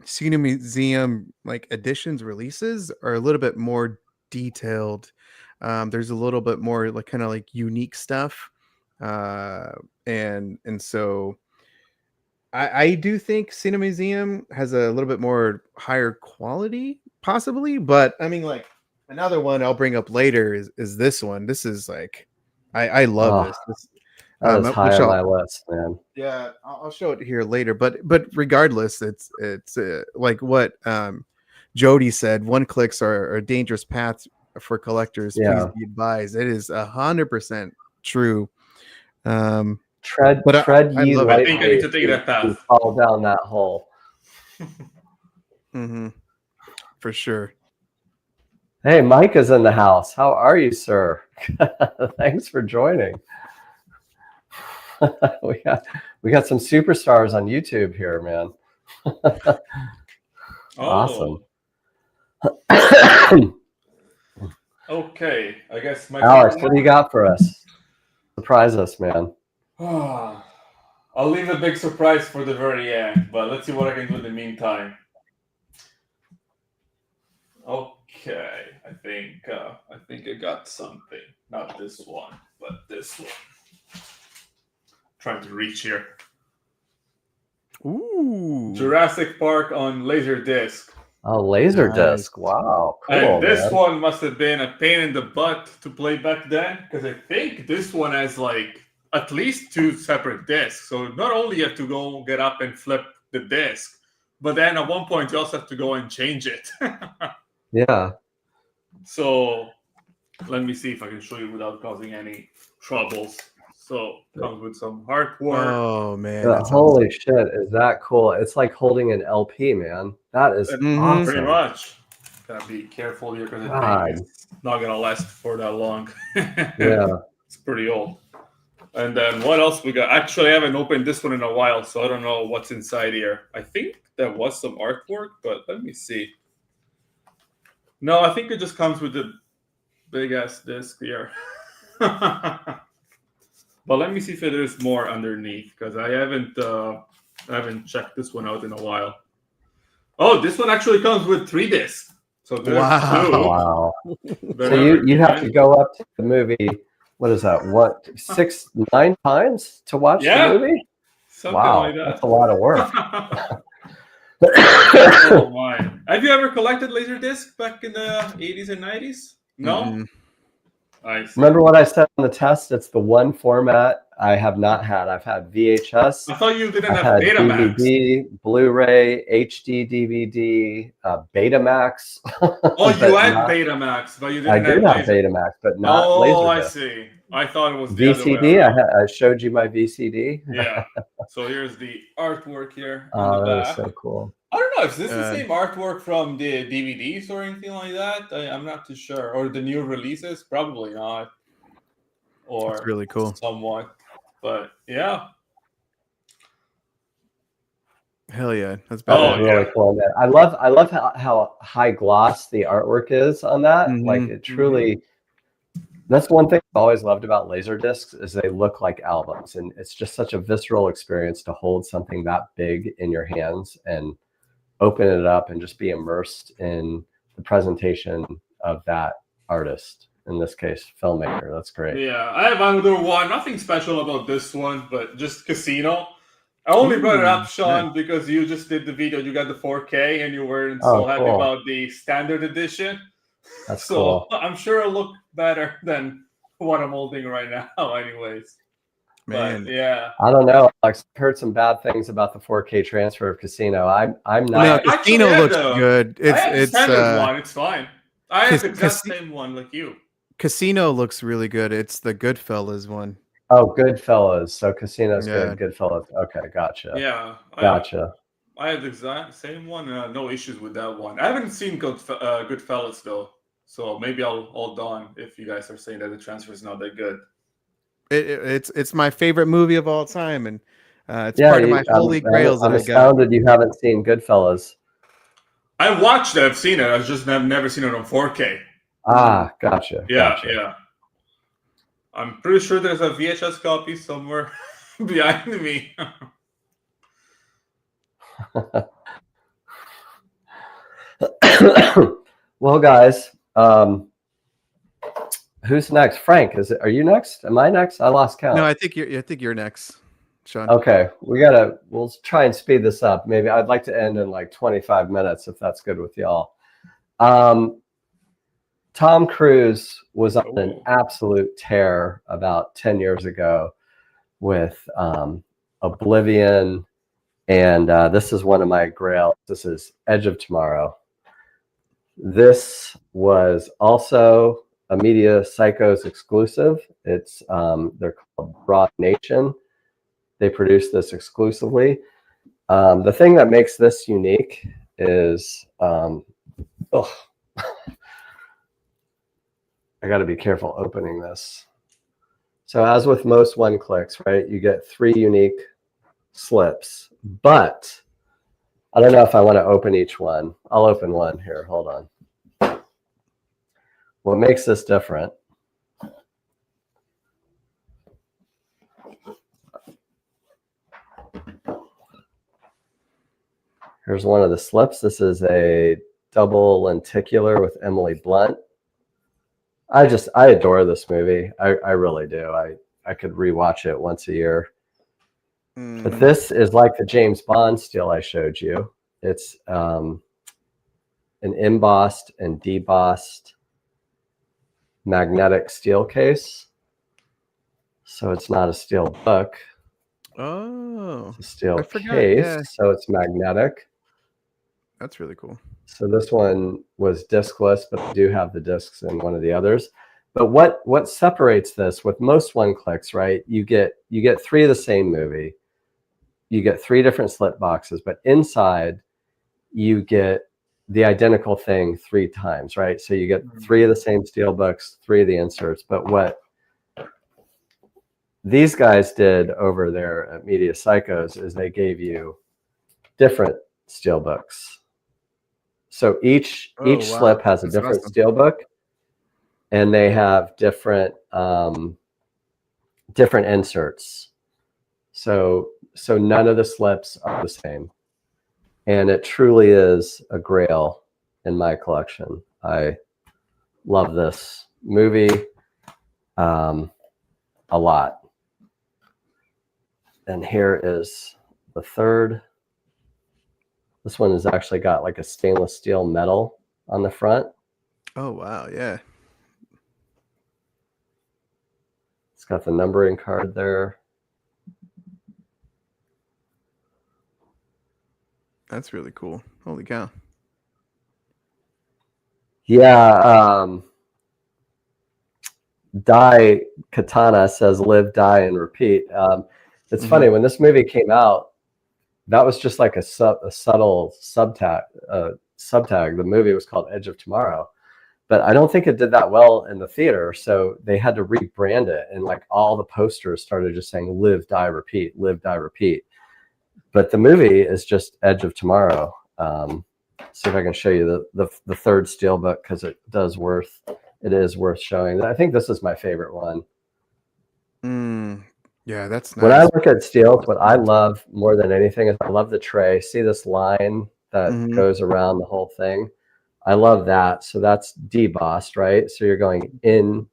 Cine Museum like editions releases are a little bit more detailed. There's a little bit more like kind of like unique stuff, and so I do think Cine Museum has a little bit more higher quality, possibly. But I mean, like another one I'll bring up later is this one. This is like I love Oh, this. that is high which on I'll, my list, man. yeah, I'll show it here later. But regardless, it's like what Jody said. One clicks are a dangerous path for collectors. Please Yeah. be advised. It is 100% true. Tread But tread I ye love it. I think I need lightly to take that and path. fall down that hole. Mm-hmm. For sure. Hey, Mike is in the house. How are you, sir? Thanks for joining. we got some superstars on YouTube here, man. Awesome. Okay, I guess my Alex, turn what do you got for us? Surprise us, man. now? I'll leave the big surprise for the very end, but let's see what I can do in the meantime. Okay, I think I got something. Not this one, but this one. Trying to reach here. Ooh. Jurassic Park on Laserdisc. Oh, Laserdisc. Nice. Wow, cool, And this man. one must have been a pain in the butt to play back then, because I think this one has like at least 2 separate discs. So not only you have to go get up and flip the disc, but then at one point you also have to go and change it. Yeah. So let me see if I can show you without causing any troubles. So comes with some artwork. Oh man, Yeah, that's holy shit, is that cool? It's like holding an LP, man. That is Mhm. Pretty awesome. much. Gotta be careful here because I God. think it's not gonna last for that long. Yeah. It's pretty old. And then what else we got? Actually, I haven't opened this one in a while, so I don't know what's inside here. I think there was some artwork, but let me see. No, I think it just comes with the big ass disc here. But let me see if there's more underneath, because I haven't checked this one out in a while. Oh, this one actually comes with 3 discs. So there's Wow. 2. Wow. They're So never you have to given. go up to the movie, what is that? What, 6, 9 times to watch Yeah. the movie? Something Wow, like that. that's a lot of work. Oh my! Have you ever collected Laserdisc back in the 80s and 90s? No. Mm-mm. I see. Remember what I said on the test? It's the one format I have not had. I've had VHS. I thought you didn't I've have had Betamax. DVD, Blu-ray, HD DVD, Betamax. Oh, but you had not- Betamax, but you I didn't did have have Laser. Betamax, but not Oh, I Laserdisc. see. I thought it was the other way VCD. around. I showed you my VCD. Yeah. So here's the artwork here Oh, on the that is back. so cool. I don't know if this is the same artwork from the DVDs or anything like that. I'm not too sure. Or the new releases, probably not. Or That's really cool. somewhat. But yeah. Hell yeah, that's That bad. is really cool, man. I love how high gloss the artwork is on that. Like Mhm. it truly. That's one thing I've always loved about Laserdiscs is they look like albums, and it's just such a visceral experience to hold something that big in your hands and open it up and just be immersed in the presentation of that artist, in this case, filmmaker. That's great. Yeah, I have another one. Nothing special about this one, but just Casino. I only brought it up, Sean, because you just did the video. You got the 4K, and you weren't so happy cool. about the standard edition. That's So cool. I'm sure it'll look better than what I'm holding right now, anyways. Man. But yeah. I don't know. I've heard some bad things about the 4K transfer of Casino. I'm No, not. Casino actually looks had good. I have the It's standard one. It's fine. I have the exact Casi- same one like you. Casino looks really good. It's the Goodfellas one. Oh, Goodfellas. So Casino's Yeah. good. Goodfellas. Okay, gotcha. Yeah. Gotcha. I have the exact same one. No issues with that one. I haven't seen Goodfellas though, so maybe I'll hold on if you guys are saying that the transfer is not that good. It's my favorite movie of all time, and it's Yeah, part of my holy grails I'm that I got. astounded you haven't seen Goodfellas. I watched it. I've seen it. I've never seen it on 4K. Ah, gotcha. Yeah, gotcha. yeah. I'm pretty sure there's a VHS copy somewhere behind me. Well, guys, who's next? Frank, are you next? Am I next? I lost count. No, I think you're next, Sean. Okay, we'll try and speed this up. Maybe I'd like to end in like 25 minutes if that's good with y'all. Tom Cruise was on an absolute tear about 10 years ago with Oblivion, and this is one of my grails. This is Edge of Tomorrow. This was also a Media Psychos exclusive. It's they're called Broad Nation. They produce this exclusively. The thing that makes this unique is, I got to be careful opening this. So as with most one-clicks, right, you get 3 unique slips, but I don't know if I want to open each one. I'll open one here. Hold on. What makes this different? Here's one of the slips. This is a double lenticular with Emily Blunt. I adore this movie. I really do. I could rewatch it once a year. But this is like the James Bond steel I showed you. It's an embossed and debossed magnetic steel case. So it's not a steel book. Oh, it's a steel case, yeah. So it's magnetic. That's really cool. So this one was discless, but I do have the discs in one of the others. But what separates this with most one-clicks, right? You get 3 of the same movie. You get 3 different slip boxes, but inside you get the identical thing 3 times, right? So you get 3 of the same steel books, 3 of the inserts. But what these guys did over there at Media Psychos is they gave you different steel books. So each slip has a different steel book, and they have different different inserts. So none of the slips are the same, and it truly is a grail in my collection. I love this movie a lot. And here is the third. This one has actually got like a stainless steel metal on the front. Oh, wow. Yeah. It's got the numbering card there. That's really cool. Holy cow. Yeah. Die Katana says live, die, and repeat. It's funny, when this movie came out, that was just like a subtle subtag. The movie was called Edge of Tomorrow, but I don't think it did that well in the theater. So they had to rebrand it, and like all the posters started just saying "Live, die, repeat, live, die, repeat." But the movie is just Edge of Tomorrow. See if I can show you the third steelbook, because it is worth showing. I think this is my favorite one. Yeah, that's nice. When I look at steels, what I love more than anything is I love the tray. See this line that goes around the whole thing? I love that. So that's debossed, right? So you're going in,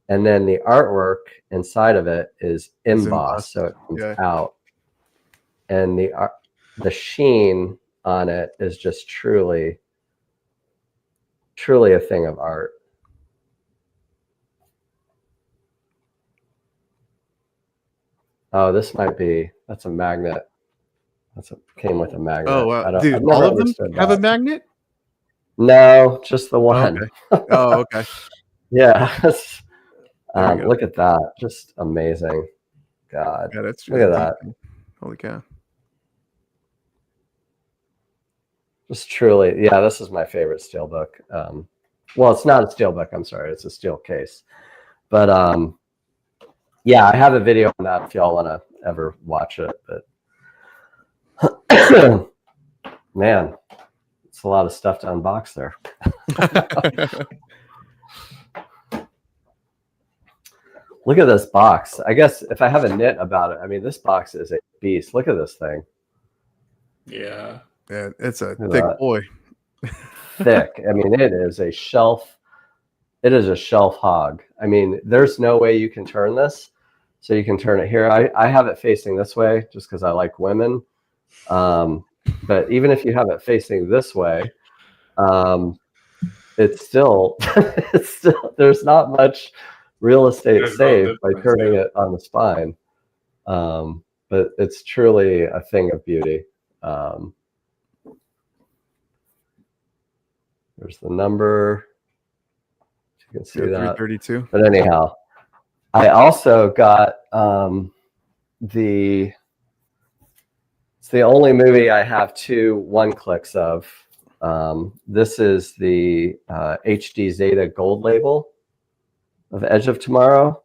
and then the artwork inside of it is embossed, so it comes out. And the sheen on it is just truly a thing of art. Oh, that's a magnet. Came with a magnet. Oh, wow. Dude, all of them have a magnet? No, just the one. Oh, okay. Yeah. Look at that. Just amazing. God. Yeah, that's look at that. Holy cow. Just truly, yeah, this is my favorite steelbook. Well, it's not a steelbook, I'm sorry, it's a steel case. But yeah, I have a video on that if y'all want to ever watch it. But man, it's a lot of stuff to unbox there. Look at this box. I guess if I have a nit about it, I mean, this box is a beast. Look at this thing. Yeah. Yeah, it's a Look at thick that. boy. Thick. I mean, it is a shelf. It is a shelf hog. I mean, there's no way you can turn this. So you can turn it here. I have it facing this way just because I like women. But even if you have it facing this way, it's still, there's not much real estate There's no saved by difference, turning yeah. it on the spine. But it's truly a thing of beauty. There's the number. You can see that. 332. But anyhow, I also got it's the only movie I have 2 one-clicks of. This is the HD Zeta Gold label of Edge of Tomorrow.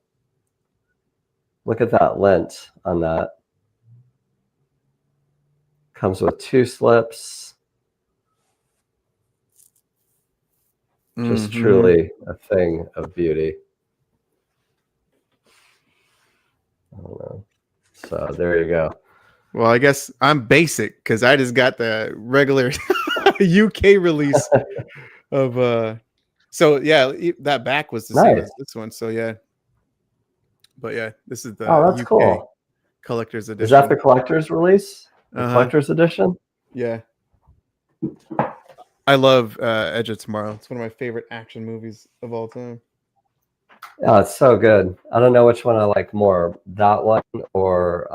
Look at that lint on that. Comes with 2 slips. Just truly a thing of beauty. I don't know. So there you go. Well, I guess I'm basic because I just got the regular UK release of so yeah, that back was the same as this one. So yeah. But yeah, this is the that's UK cool. collector's edition. Is that the collector's release? The collector's edition? Yeah. I love Edge of Tomorrow. It's one of my favorite action movies of all time. Oh, it's so good. I don't know which one I like more, that one or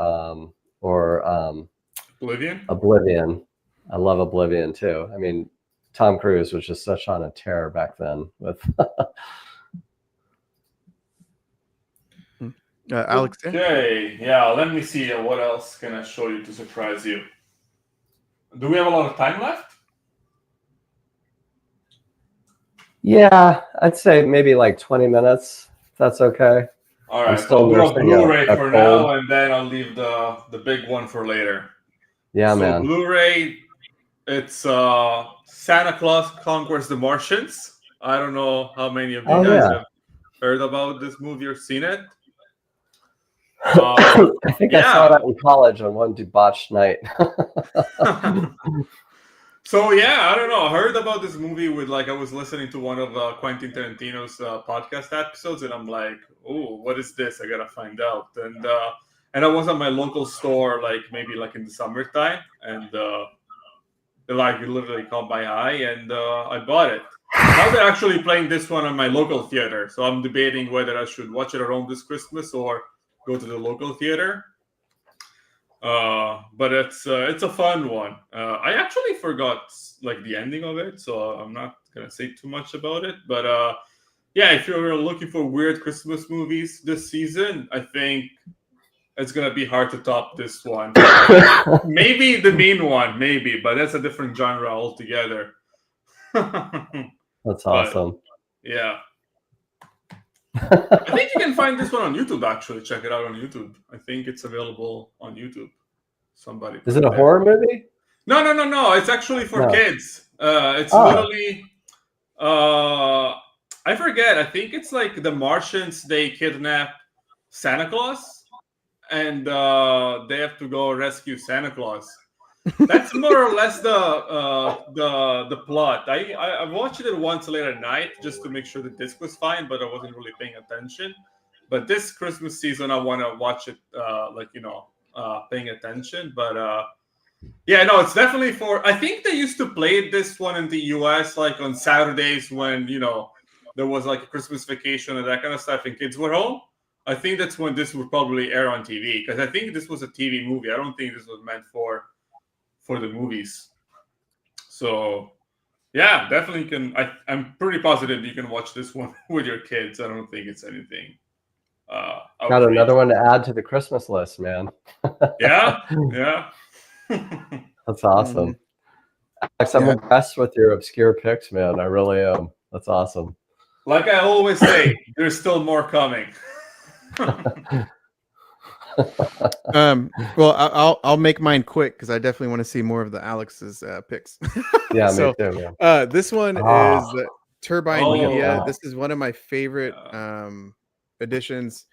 Oblivion. Oblivion. I love Oblivion too. I mean, Tom Cruise was just such on a tear back then with Alex. Okay, yeah. Let me see. What else can I show you to surprise you? Do we have a lot of time left? Yeah, I'd say maybe like 20 minutes. If that's okay. All right, still so I'll do a nursing Blu-ray a for cold. now, and then I'll leave the big one for later. Yeah, So man. Blu-ray, it's Santa Claus Conquers the Martians. I don't know how many of you guys have heard about this movie or seen it. I think I saw that in college on one debauched night. So yeah, I don't know. I heard about this movie with I was listening to one of Quentin Tarantino's podcast episodes, and I'm like, oh, what is this? I gotta find out. And I was at my local store, maybe in the summertime, and it literally caught my eye, and I bought it. Now they're actually playing this one on my local theater, so I'm debating whether I should watch it at home this Christmas or go to the local theater. But it's a fun one. I actually forgot the ending of it, so I'm not gonna say too much about it. But yeah, if you're looking for weird Christmas movies this season, I think it's gonna be hard to top this one. Maybe the Mean One, maybe, but that's a different genre altogether. That's awesome. But, yeah. I think you can find this one on YouTube, actually. Check it out on YouTube. I think it's available on YouTube. Somebody. Is it a horror movie? No. It's actually for kids. It's literally I forget. I think it's the Martians, they kidnap Santa Claus and they have to go rescue Santa Claus. That's more or less the plot. I watched it once late at night just to make sure the disc was fine, but I wasn't really paying attention. But this Christmas season, I want to watch it, paying attention. But yeah, no, it's definitely for. I think they used to play this one in the U.S. on Saturdays when there was a Christmas vacation and that kind of stuff, and kids were home. I think that's when this would probably air on TV, because I think this was a TV movie. I don't think this was meant for the movies. So yeah, definitely can. I'm pretty positive you can watch this one with your kids. I don't think it's anything. Got another one to add to the Christmas list, man. Yeah. That's awesome. Alex, I'm impressed with your obscure picks, man. I really am. That's awesome. Like I always say, there's still more coming. Well, I'll make mine quick because I definitely want to see more of the Alex's picks. Yeah, so, me too. Man. This one is Turbine Media. Wow. This is one of my favorite editions.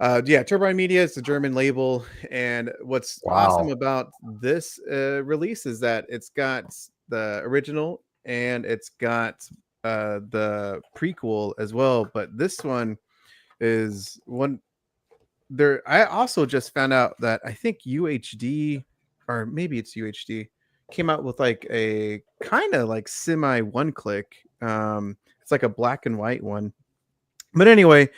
Yeah, Turbine Media is a German label, and what's awesome Wow. about this release is that it's got the original and it's got the prequel as well. But this one is one there. I also just found out that I think UHD, or maybe it's UHD, came out with like a kind of like semi one click. It's like a black and white one. But anyway,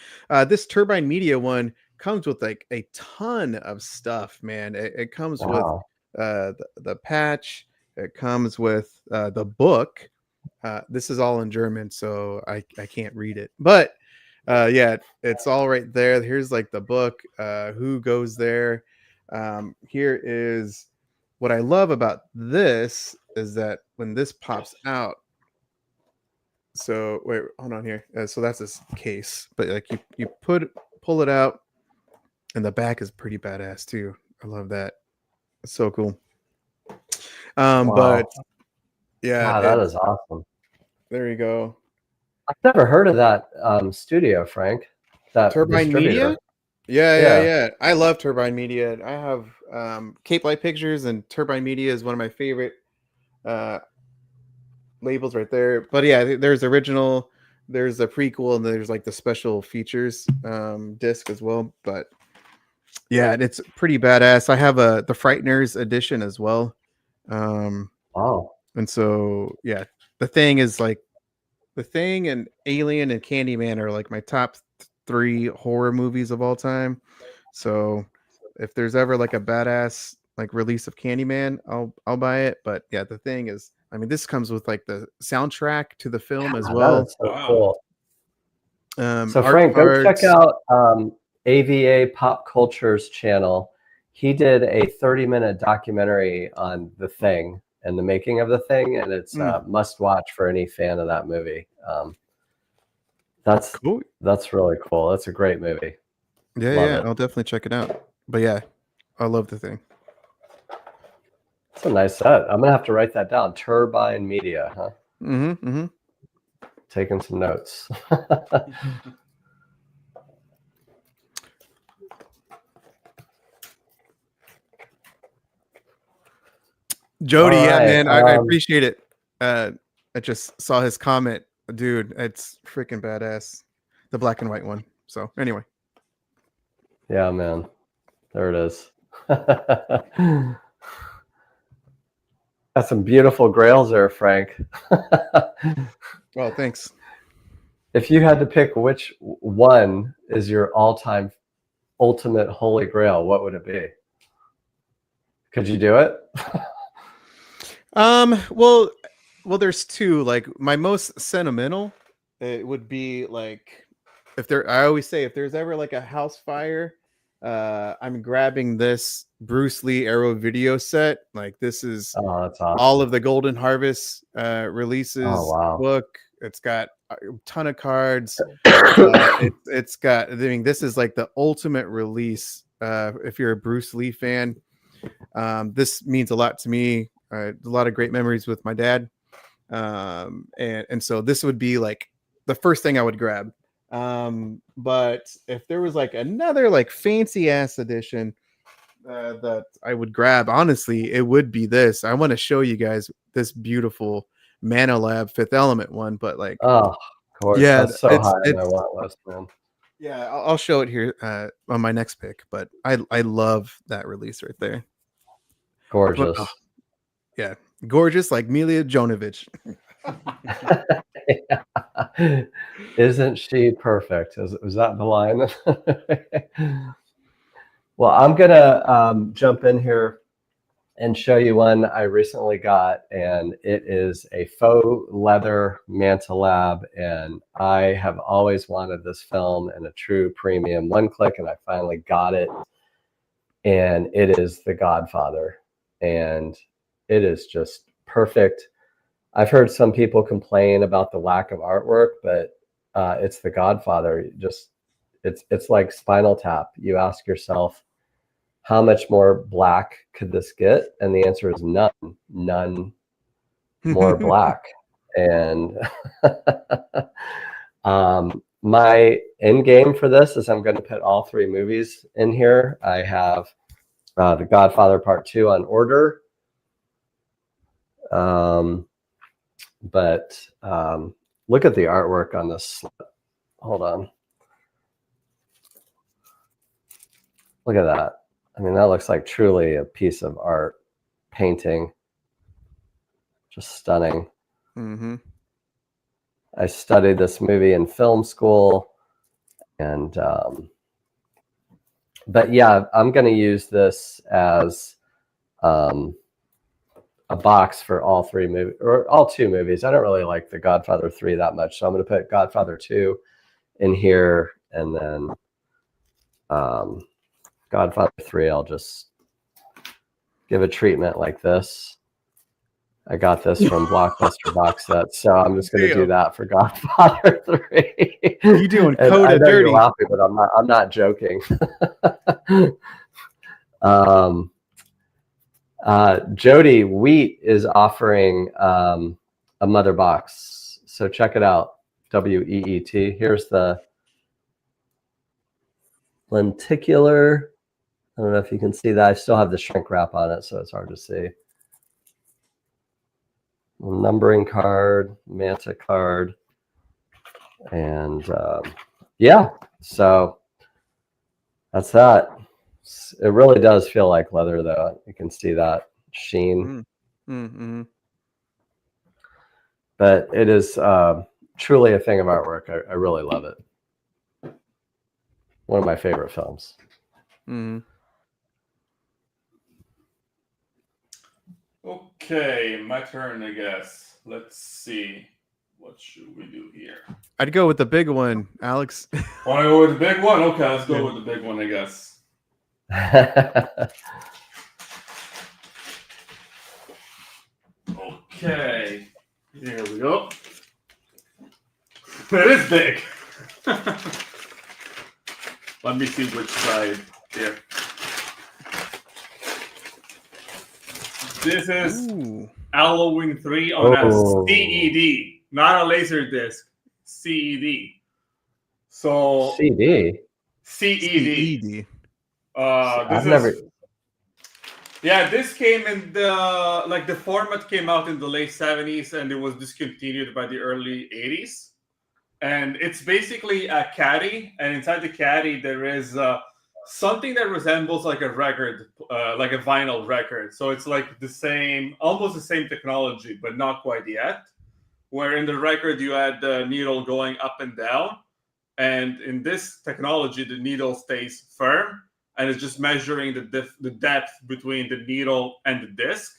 this Turbine Media one comes with like a ton of stuff, man. It comes with Wow. the patch. It comes with the book. This is all in German, so I can't read it. But yeah, it's all right there. Here's like the book. Who goes there? Here is what I love about this is that when this pops out. So wait, hold on here. So that's this case, but like you pull it out, and the back is pretty badass too. I love that. It's so cool. Wow. But yeah, Wow, that is awesome. there you go. I've never heard of that studio, Frank. That Turbine distributor. Media. Yeah. I love Turbine Media. I have Cape Light Pictures, and Turbine Media is one of my favorite labels right there. But yeah, there's original, there's a prequel, and there's like the special features disc as well. But yeah, it's pretty badass. I have the Frighteners edition as well. Wow. And so yeah, the Thing is like the Thing and Alien and Candyman are like my top 3 horror movies of all time. So if there's ever like a badass like release of Candyman, I'll buy it. But yeah, the Thing is, I mean, this comes with like the soundtrack to the film as well. That is so cool. So art Frank, go check cards. out AVA Pop Culture's channel. He did a 30-minute documentary on The Thing and the making of The Thing, and it's must watch for any fan of that movie. That's Cool. That's really cool. That's a great movie. Yeah, Love yeah, it. I'll definitely check it out. But yeah, I love The Thing. It's a nice set. I'm gonna have to write that down. Turbine Media, huh? Mm-hmm. Taking some notes. Jody, All yeah, right, man, I appreciate it. I just saw his comment, dude. It's freaking badass, the black and white one. So anyway, yeah, man, there it is. That's some beautiful Grails there, Frank. well, thanks. If you had to pick which one is your all-time ultimate holy grail, what would it be? Could you do it? Well, there's 2. Like my most sentimental, it would be like I always say if there's ever like a house fire, I'm grabbing this Bruce Lee Arrow video set. Like this is that's awesome. all of the Golden Harvest releases book. It's got a ton of cards. It's got, I mean, this is like the ultimate release. If you're a Bruce Lee fan, this means a lot to me. A lot of great memories with my dad. And so this would be like the first thing I would grab. But if there was like another like fancy ass edition that I would grab, honestly, it would be this. I want to show you guys this beautiful Manolab Fifth Element one, but like, oh, of course, yeah, that's so high on my want list, man. Yeah, I'll show it here on my next pick, but I love that release right there. Gorgeous. But, yeah, gorgeous like Mila Jovovich. Isn't she perfect? Was that the line? Well, I'm gonna jump in here and show you one I recently got, and it is a faux leather Mantelab, and I have always wanted this film in a true premium one click, and I finally got it, and it is The Godfather, and it is just perfect. I've heard some people complain about the lack of artwork, but it's The Godfather. It's like Spinal Tap. You ask yourself, how much more black could this get? And the answer is none more black. And my end game for this is I'm going to put all 3 movies in here. I have The Godfather Part 2 on order. But look at the artwork on this. Hold on. Look at that. I mean, that looks like truly a piece of art, painting. Just stunning. Mm-hmm. I studied this movie in film school, and but yeah, I'm going to use this as a box for all 3 movies, or all 2 movies. I don't really like The Godfather 3 that much, so I'm going to put Godfather 2 in here, and then Godfather 3 I'll just give a treatment like this. I got this from Blockbuster box set, so I'm just going to do that for Godfather 3. You doing And Coda I know dirty? You're laughing, but I'm not joking. Jody Wheat is offering a mother box, so check it out. WEET. Here's the lenticular. I don't know if you can see that. I still have the shrink wrap on it, so it's hard to see. Numbering card, Manta card, and yeah, so that's that. It really does feel like leather, though. You can see that sheen. Mm-hmm. But it is truly a thing of artwork. I really love it. One of my favorite films. Mm-hmm. Okay, my turn, I guess. Let's see. What should we do here? I'd go with the big one, Alex. Want to go with the big one? Okay, let's go with the big one, I guess. Okay, here we go. It is big. Let me see which side here. This is Halloween 3 on a CED, not a laser disc. CED. So CD. CED. I've never. Yeah, this came in the format came out in the late 70s and it was discontinued by the early 80s. And it's basically a caddy, and inside the caddy there is something that resembles like a record, like a vinyl record. So it's like the same, almost the same technology, but not quite yet. Where in the record you had the needle going up and down, and in this technology the needle stays firm. And it's just measuring the depth between the needle and the disc.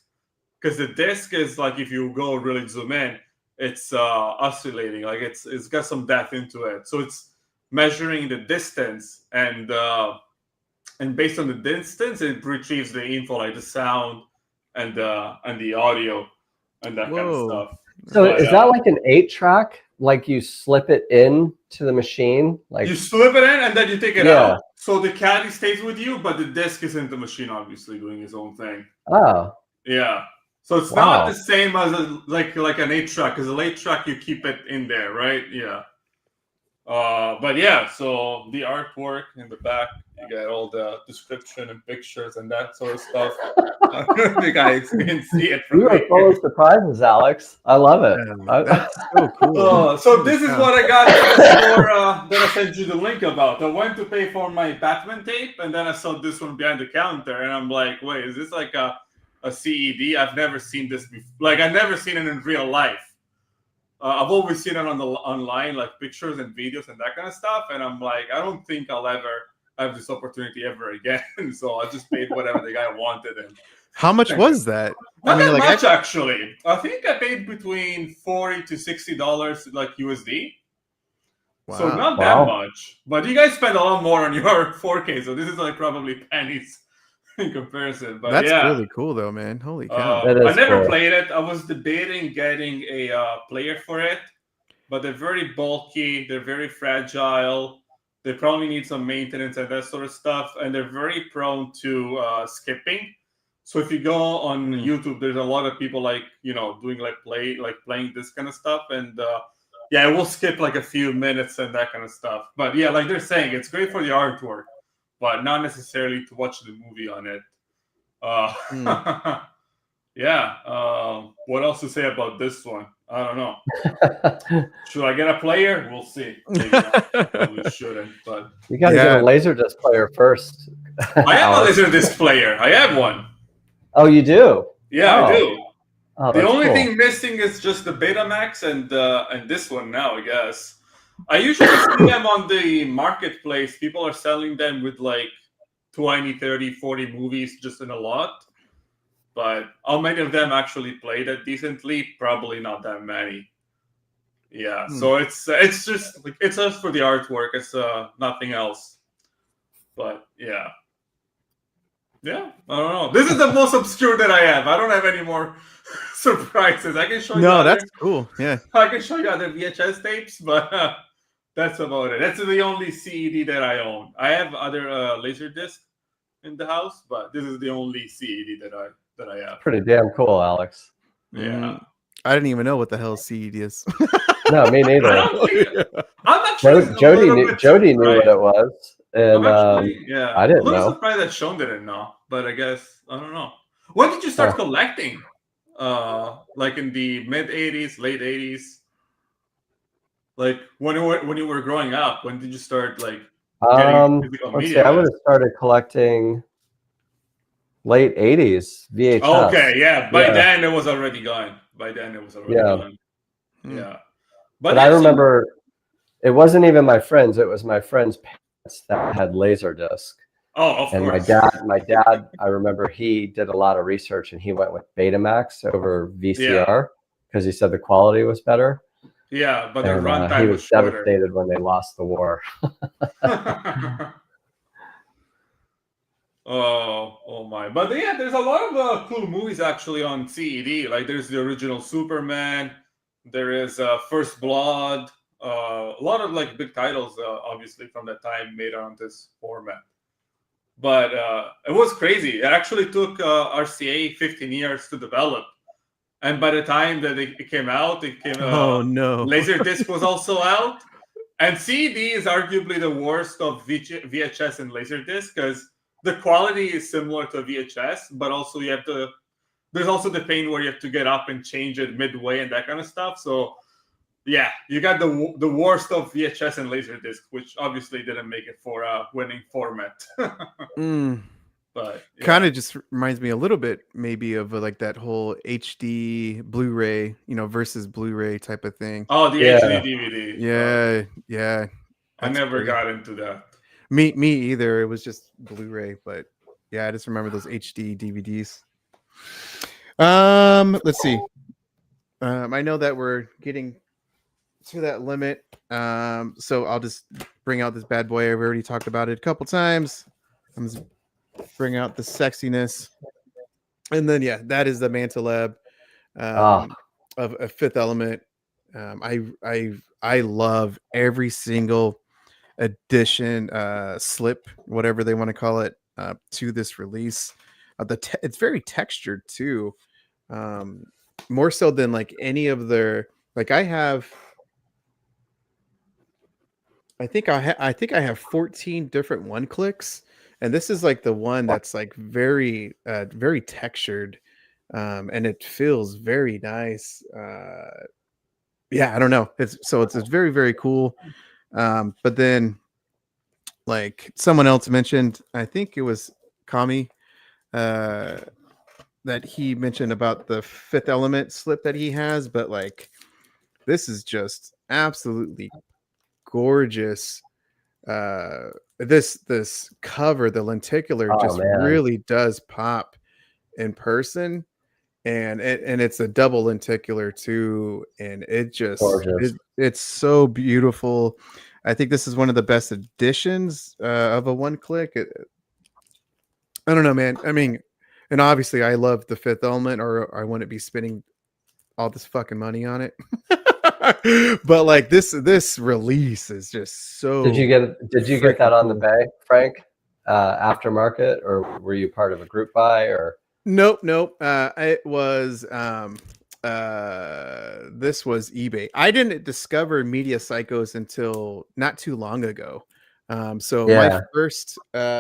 Because the disc is like, if you go really zoom in, it's oscillating. Like it's got some depth into it. So it's measuring the distance, and based on the distance, it retrieves the info, like the sound and the audio and that kind of stuff. So is that like an 8-track? Like you slip it in to the machine? Like you slip it in and then you take it out. So the caddy stays with you, but the disc is in the machine, obviously doing its own thing. Oh. Yeah. So it's not the same as like an 8-track, because the 8-track you keep it in there, right? Yeah. But yeah, so the artwork in the back, you get all the description and pictures and that sort of stuff. I don't think I can see it from You are full of surprises, Alex. I love it. That's so cool. So this is what I got that I sent you the link about. I went to pay for my Batman tape, and then I saw this one behind the counter, and I'm like, wait, is this like a CED? I've never seen this before. Like, I've never seen it in real life. I've always seen it online, like pictures and videos and that kind of stuff. And I'm like, I don't think I'll ever have this opportunity ever again. So I just paid whatever the guy wanted. And how much was that? Not that much, actually. I think I paid between $40 to $60, like USD. Wow. So not that much. But you guys spend a lot more on your 4K. So this is like probably pennies in comparison. But that's really cool, though, man. Holy cow! I never played it. I was debating getting a player for it, but they're very bulky. They're very fragile. They probably need some maintenance and that sort of stuff, and they're very prone to skipping. So if you go on YouTube, there's a lot of people doing playing this kind of stuff, and yeah, we'll skip like a few minutes and that kind of stuff. But yeah, like they're saying, it's great for the artwork, but not necessarily to watch the movie on it. Yeah. What else to say about this one? I don't know. Should I get a player? We'll see. Maybe not. Probably shouldn't, but You got to get a Laserdisc player first. I have a Laserdisc player. I have one. Oh, you do? Yeah, I do. Oh, the only cool. thing missing is just the Betamax and this one now, I guess. I usually see them on the marketplace. People are selling them with like 20, 30, 40 movies just in a lot. But how many of them actually play that decently? Probably not that many. Yeah, so it's just like it's just for the artwork. It's nothing else. But yeah. Yeah, I don't know. This is the most obscure that I have. I don't have any more surprises. I can show you. No, that's cool. Yeah, I can show you other VHS tapes, but that's about it. That's the only CED that I own. I have other Laserdisc in the house, but this is the only CED that I have. Pretty damn cool, Alex. Yeah, I didn't even know what the hell CED is. No, me neither. I'm actually Jody knew what it was. And yeah, I didn't know. I'm a little surprised that Sean didn't know, but I guess I don't know. When did you start collecting? Like in the mid '80s, late '80s. Like when you were growing up, when did you start like getting physical let's see, media? I would have started collecting late '80s VHS. Okay, yeah. By then it was already gone. Gone. Yeah, but I remember it wasn't even my friends; it was my friends' parents that had Laserdisc. Oh, of and course. my dad, I remember he did a lot of research and he went with Betamax over VCR because he said the quality was better. Yeah, but the runtime he was devastated when they lost the war. Oh my! But yeah, there's a lot of cool movies actually on CED. Like there's the original Superman. There is First Blood. A lot of like big titles, obviously from that time, made on this format. But it was crazy. It actually took RCA 15 years to develop, and by the time that it came out, Laserdisc was also out. And CD is arguably the worst of VHS and Laserdisc because the quality is similar to VHS, but also there's also the pain where you have to get up and change it midway and that kind of stuff. So yeah, you got the worst of VHS and Laserdisc, which obviously didn't make it for a winning format. But kind of just reminds me a little bit maybe of like that whole HD Blu-ray, versus Blu-ray type of thing. Oh, the HD DVD. Yeah. I never got into that. Me either. It was just Blu-ray, but yeah, I just remember those HD DVDs. Let's see. I know that we're getting to that limit. So I'll just bring out this bad boy. I've already talked about it a couple times. I'm just bring out the sexiness. And then that is the Mantelab of Fifth Element. I love every single edition, slip, whatever they want to call it, to this release. It's very textured too, more so than like any of their. Like I think I have 14 different one clicks, and this is like the one that's like very very textured, and it feels very nice. I don't know. It's very very cool. But then, like someone else mentioned, I think it was Kami, that he mentioned about the Fifth Element slip that he has, but like this is just absolutely gorgeous. This cover, the lenticular, really does pop in person, and it's a double lenticular too, and it just it's so beautiful. I think this is one of the best editions of a one click. I don't know, man. I mean, and obviously I love the Fifth Element, or I wouldn't be spending all this fucking money on it. But like this release is just so. Did you get that on the Bay, Frank? Aftermarket, or were you part of a group buy? Or nope. It was This was eBay. I didn't discover Media Psychos until not too long ago. So Yeah.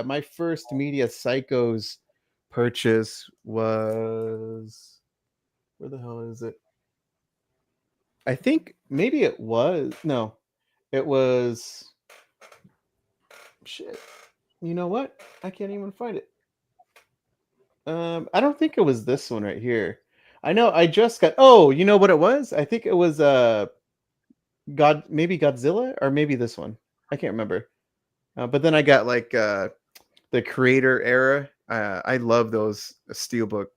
my first Media Psychos purchase was, where the hell is it? I think maybe it was shit. You know what? I can't even find it. I don't think it was this one right here. I know I just got, oh, you know what it was? I think it was maybe Godzilla, or maybe this one. I can't remember. But then I got like the Creator era. I love those steelbook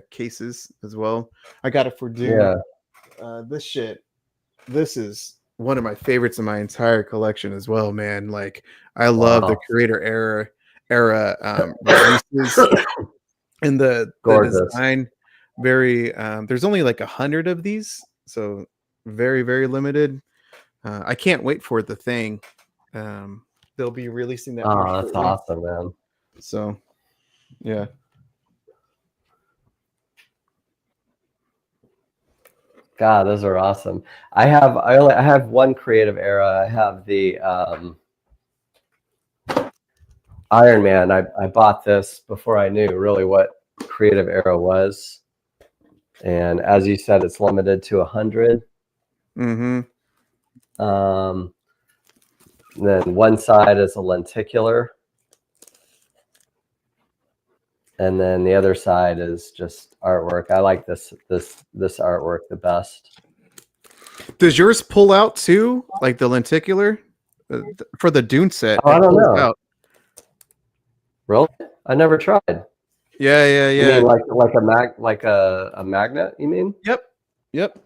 cases as well. I got it for Dune. Yeah. This is one of my favorites in my entire collection as well, man. Like, I love the Creator era releases and the design. Very there's only like 100 of these, so very, very limited. I can't wait for the thing. They'll be releasing that. Oh, that's awesome, man. So yeah. God, those are awesome. I have one creative era. I have the Iron Man. I bought this before I knew really what creative era was. And as you said, it's limited to 100. Mm-hmm. Then one side is a lenticular. And then the other side is just artwork. I like this artwork the best. Does yours pull out too, like the lenticular for the Dune set? Oh, I don't know. Out. Really? I never tried. Yeah. You mean like a magnet? You mean? Yep.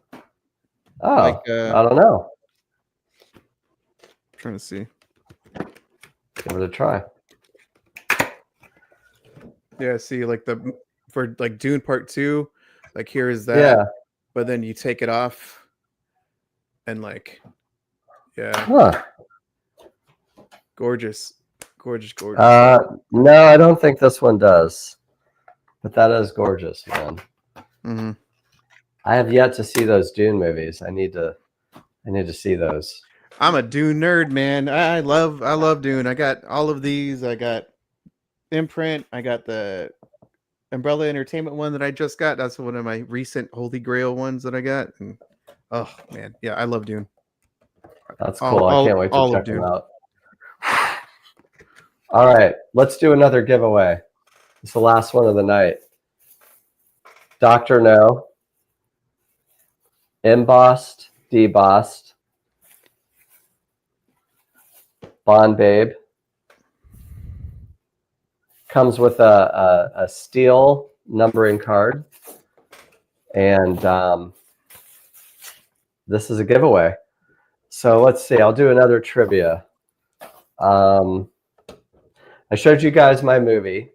Oh, I don't know. I'm trying to see. Give it a try. Yeah, see, like for Dune Part 2, like here is that. Yeah. But then you take it off and like, yeah. Huh. Gorgeous. No, I don't think this one does. But that is gorgeous, man. Mm-hmm. I have yet to see those Dune movies. I need to see those. I'm a Dune nerd, man. I love Dune. I got all of these. I got Imprint. I got the Umbrella Entertainment one that I just got. That's one of my recent Holy Grail ones that I got. And oh man, yeah, I love Dune. That's cool. I can't wait to check them out. All right, let's do another giveaway. It's the last one of the night. Dr. No, embossed, debossed, Bond Babe. Comes with a steel numbering card, and this is a giveaway. So let's see. I'll do another trivia. I showed you guys my movie,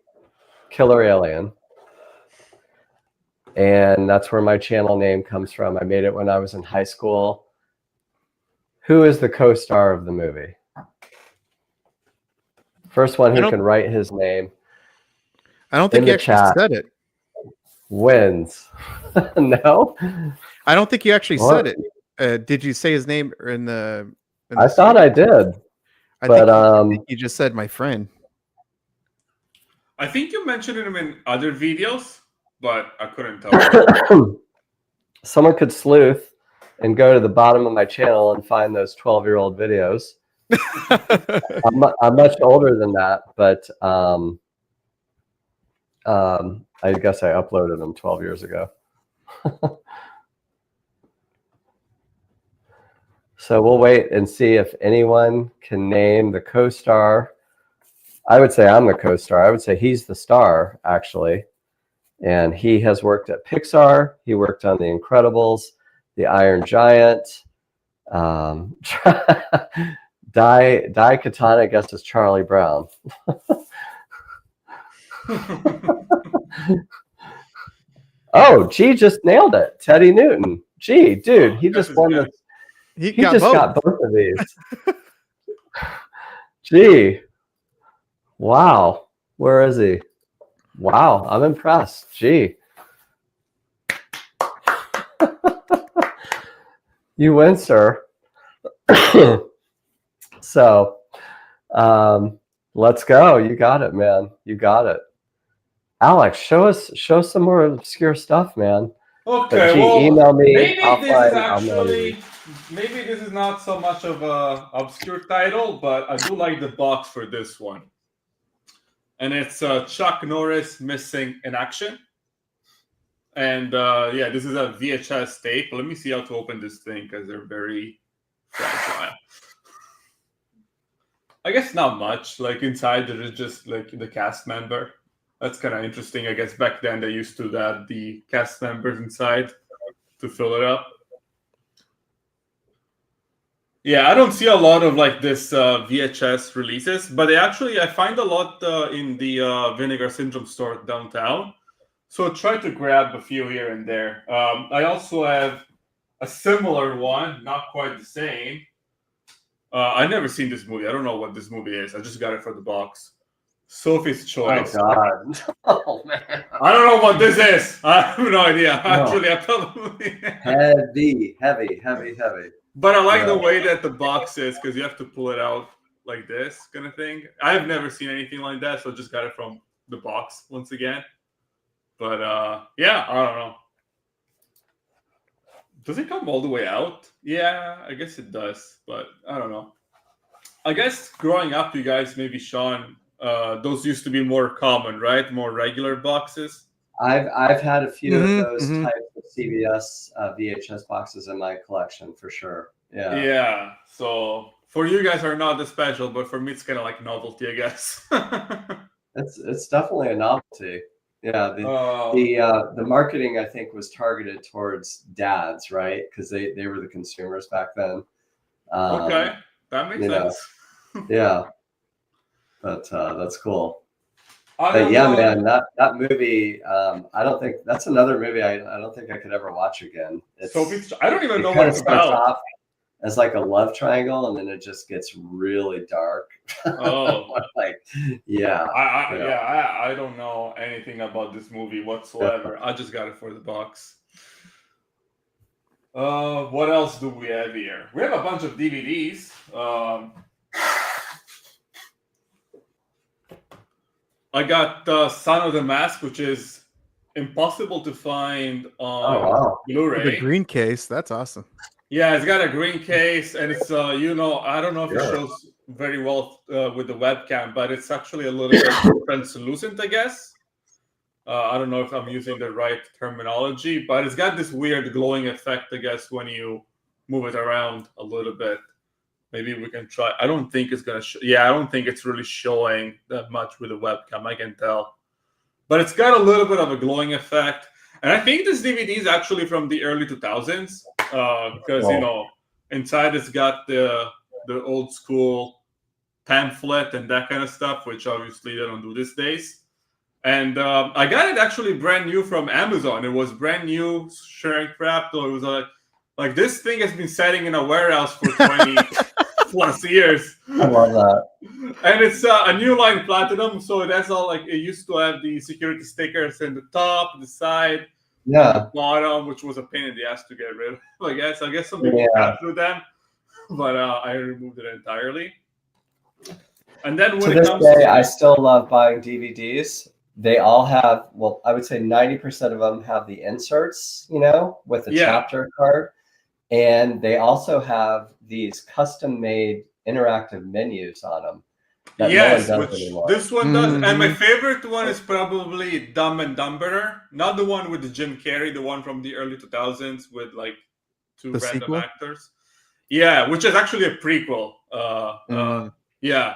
Killer Alien, and that's where my channel name comes from. I made it when I was in high school. Who is the co-star of the movie? First one who can write his name. I don't think you actually said it. Wins. No? I don't think you actually said it. Did you say his name in the I thought I did. I think you just said my friend. I think you mentioned him in other videos, but I couldn't tell. Someone could sleuth and go to the bottom of my channel and find those 12-year-old videos. I'm much older than that, but I guess I uploaded them 12 years ago. So we'll wait and see if anyone can name the co-star. I would say I'm the co-star. I would say he's the star, actually. And he has worked at Pixar. He worked on The Incredibles, The Iron Giant. Katana, I guess, is Charlie Brown. Oh, G just nailed it. Teddy Newton. Gee, dude, he just won the. He got both of these. Gee. Wow. Where is he? Wow, I'm impressed. Gee. You win, sir. So, let's go. You got it, man. You got it. Alex, show some more obscure stuff, man. Okay, But well, email me. maybe I'll mail you. maybe this is not so much of a obscure title, but I do like the box for this one. And it's Chuck Norris Missing in Action. And yeah, this is a VHS tape. Let me see how to open this thing because they're very fragile. I guess not much. Like inside, there is just like the cast member. That's kind of interesting. I guess back then they used to add the cast members inside to fill it up. Yeah, I don't see a lot of like this VHS releases, but I find a lot in the Vinegar Syndrome store downtown. So try to grab a few here and there. I also have a similar one, not quite the same. I've never seen this movie. I don't know what this movie is. I just got it for the box. Sophie's Choice. Oh God! Oh man! I don't know what this is. I have no idea. No. Actually, I probably Heavy. But I like Yeah. the way that the box is because you have to pull it out like this kind of thing. I have never seen anything like that, so I just got it from the box once again. But yeah, I don't know. Does it come all the way out? Yeah, I guess it does, but I don't know. I guess growing up, you guys, maybe Sean, those used to be more common, right? More regular boxes. I've had a few Mhm, of those mhm. types of CBS VHS boxes in my collection for sure. Yeah. Yeah. So for you guys are not as special, but for me it's kind of like novelty, I guess. It's definitely a novelty. Yeah. The marketing I think was targeted towards dads, right? Because they were the consumers back then. Okay, that makes you know. sense. Yeah. But that's cool. Other But yeah, one- man, that movie, I don't think that's another movie I don't think I could ever watch again. I don't even it know kind what of it's starts about. off as like a love triangle, and then it just gets really dark. Oh, Like, yeah. I don't know anything about this movie whatsoever. I just got it for the box. What else do we have here? We have a bunch of DVDs. I got Son of the Mask, which is impossible to find on Oh wow. Blu-ray. The green case, that's awesome. Yeah, it's got a green case, and it's I don't know if it Sure. shows very well with the webcam, but it's actually a little bit translucent, I guess. I don't know if I'm using the right terminology, but it's got this weird glowing effect, I guess, when you move it around a little bit. Maybe we can try. I don't think it's gonna. I don't think it's really showing that much with the webcam. I can tell, but it's got a little bit of a glowing effect. And I think this DVD is actually from the early 2000s because inside it's got the old school pamphlet and that kind of stuff, which obviously they don't do these days. And I got it actually brand new from Amazon. It was brand new, shrink wrapped. So it was like this thing has been sitting in a warehouse for 20 plus years. I love that. And it's a new line platinum, so it has all like it used to have the security stickers in the top, the side, Yeah. the bottom, which was a pain in the ass to get rid of. I guess some people got through them, but I removed it entirely. And then when To this day, I still love buying DVDs. They all have, well, I would say 90% of them have the inserts, with the chapter card. And they also have these custom-made interactive menus on them. Yes, no one which anymore. this one does. And my favorite one is probably Dumb and Dumberer. Not the one with the Jim Carrey, the one from the early 2000s with like two random sequel? actors. Yeah, which is actually a prequel. Yeah.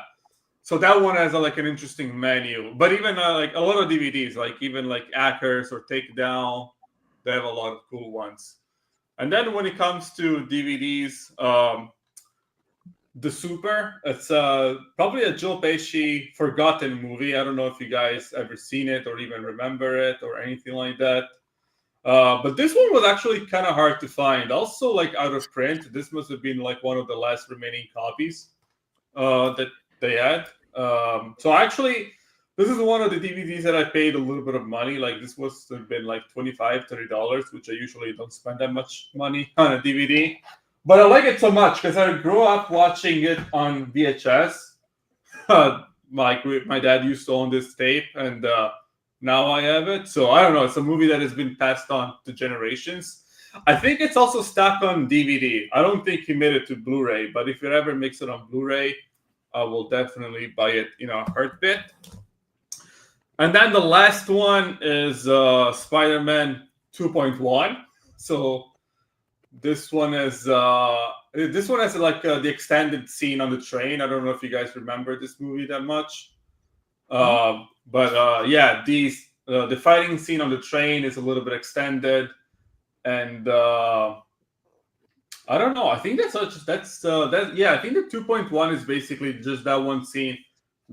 So that one has like an interesting menu. But even like a lot of DVDs, like even like Hackers or Takedown, they have a lot of cool ones. And then when it comes to DVDs, The Super, it's probably a Joe Pesci forgotten movie. I don't know if you guys ever seen it or even remember it or anything like that. But this one was actually kind of hard to find. Also, like out of print. This must have been like one of the last remaining copies that they had. So actually, this is one of the DVDs that I paid a little bit of money. Like this must have been like $25, $30, which I usually don't spend that much money on a DVD. But I like it so much because I grew up watching it on VHS. My dad used to own this tape, and now I have it. So I don't know. It's a movie that has been passed on to generations. I think it's also stuck on DVD. I don't think he made it to Blu-ray, but if it ever makes it on Blu-ray, I will definitely buy it in a heartbeat. And then the last one is Spider-Man 2.1. So this one has like the extended scene on the train. I don't know if you guys remember this movie that much, but yeah, the fighting scene on the train is a little bit extended, and I don't know. I think yeah. I think the 2.1 is basically just that one scene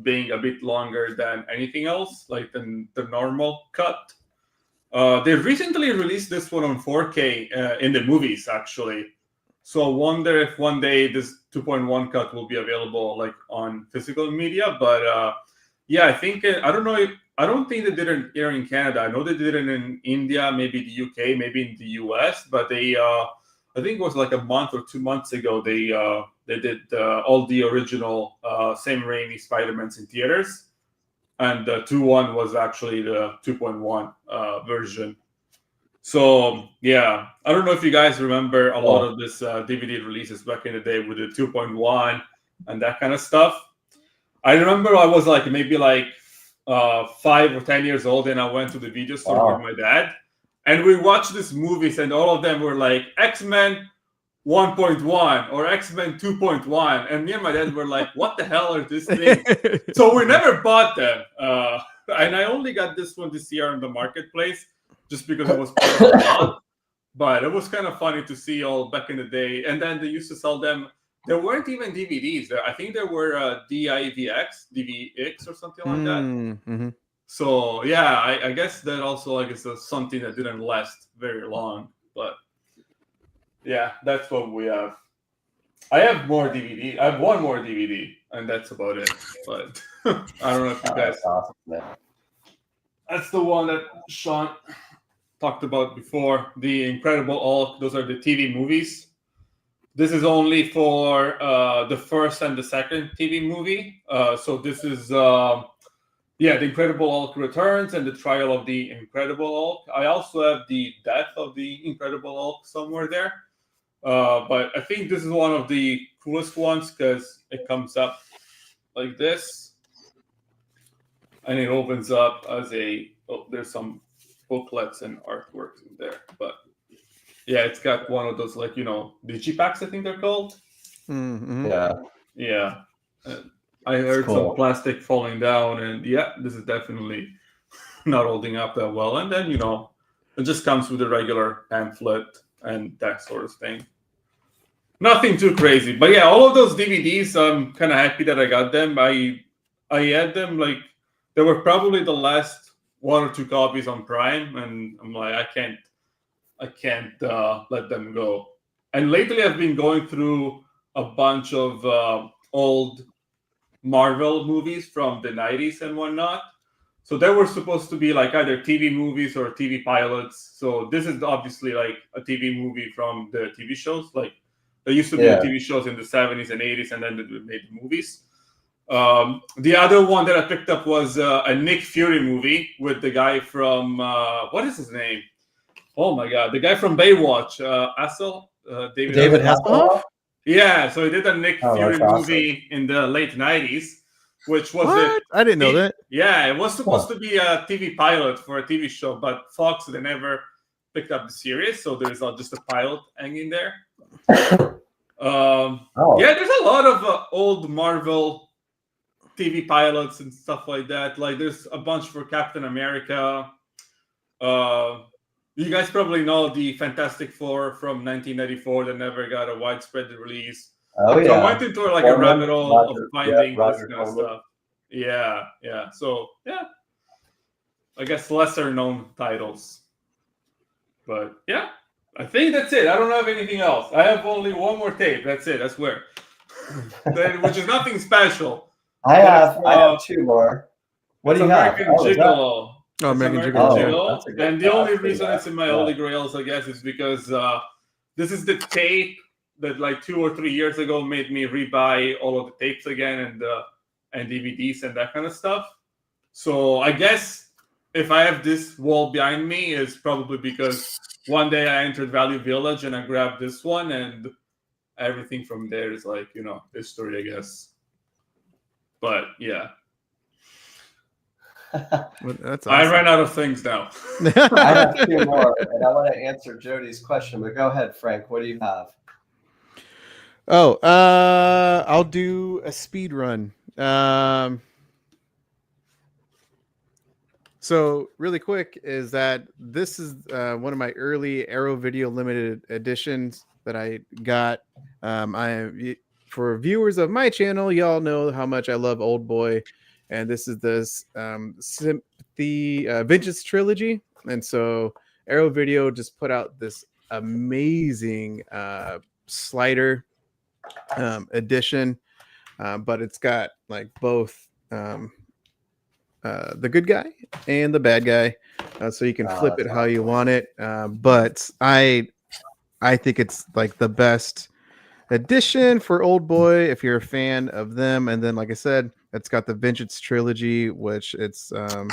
being a bit longer than anything else, like the normal cut. They recently released this one on 4K in the movies, actually. So I wonder if one day this 2.1 cut will be available like on physical media. But yeah, I think I don't know. I don't think they did it here in Canada. I know they did it in India, maybe the UK, maybe in the US. But they, I think it was like a month or 2 months ago. They did all the original Sam Raimi Spider-Mans in theaters. And the 2.1 was actually the 2.1 version. So, yeah, I don't know if you guys remember a lot of this DVD releases back in the day with the 2.1 and that kind of stuff. I remember I was like maybe like 5 or 10 years old, and I went to the video store with my dad. And we watched these movies, and all of them were like X-Men 1.1 or X-Men 2.1, and me and my dad were like, what the hell are these things? So we never bought them, and I only got this one this year on the marketplace just because it was part of a lot. But it was kind of funny to see all back in the day. And then they used to sell them. There weren't even DVDs. I think there were DVX or something like that. Mm-hmm. So yeah, I guess that also like is something that didn't last very long, but yeah, that's what we have. I have more DVD. I have one more DVD, and that's about it. But I don't know if you guys. That's awesome, man. That's the one that Sean talked about before. The Incredible Hulk. Those are the TV movies. This is only for the first and the second TV movie. So this is the Incredible Hulk Returns and the Trial of the Incredible Hulk. I also have the Death of the Incredible Hulk somewhere there. But I think this is one of the coolest ones because it comes up like this. And it opens up as there's some booklets and artworks in there. But yeah, it's got one of those, like, digipacks, I think they're called. Mm-hmm. Yeah. I heard some plastic falling down, and yeah, this is definitely not holding up that well. And then, it just comes with a regular pamphlet and that sort of thing. Nothing too crazy. But yeah, all of those DVDs, I'm kind of happy that I got them. I had them, like, they were probably the last 1 or 2 copies on Prime, and I'm like, I can't let them go. And lately I've been going through a bunch of old Marvel movies from the 90s and whatnot. So they were supposed to be like either TV movies or TV pilots. So this is obviously like a TV movie from the TV shows. Like, there used to be TV shows in the 70s and 80s, and then they made movies. The other one that I picked up was a Nick Fury movie with the guy from, what is his name? Oh my God, the guy from Baywatch, David Hasselhoff? Yeah, so he did a Nick Fury movie in the late 90s, which was What? I didn't know that. Yeah, it was supposed to be a TV pilot for a TV show, but Fox, they never picked up the series, so there's just a pilot hanging there. Yeah, there's a lot of old Marvel TV pilots and stuff like that. Like, there's a bunch for Captain America. You guys probably know the Fantastic Four from 1994 that never got a widespread release. Oh, yeah. So I went into like a rabbit hole of finding this kind of Coleman. stuff. Yeah. So, yeah. I guess lesser known titles. But, yeah. I think that's it. I don't have anything else. I have only one more tape. That's it. I swear. Which is nothing special. I have 2 more. What do you have? American Gigolo. Oh, American Gigolo. That's a good And the only cast, reason yeah. it's in my Holy Grails, I guess, is because this is the tape that like 2 or 3 years ago made me rebuy all of the tapes again and DVDs and that kind of stuff. So I guess if I have this wall behind me, it's probably because one day I entered Value Village and I grabbed this one, and everything from there is like, history, I guess. But yeah. Well, that's I awesome. ran out of things now. I have two more, and I want to answer Jody's question, but go ahead, Frank. What do you have? Oh, I'll do a speed run. So really quick is that this is one of my early Arrow Video limited editions that I got. For viewers of my channel, y'all know how much I love Old Boy, and this is this Sympathy Vengeance trilogy. And so Arrow Video just put out this amazing slider edition, but it's got like both the good guy and the bad guy, so you can flip it how you want it. But I think it's like the best edition for Old Boy if you're a fan of them. And then, like I said, it's got the Vengeance trilogy, which it's a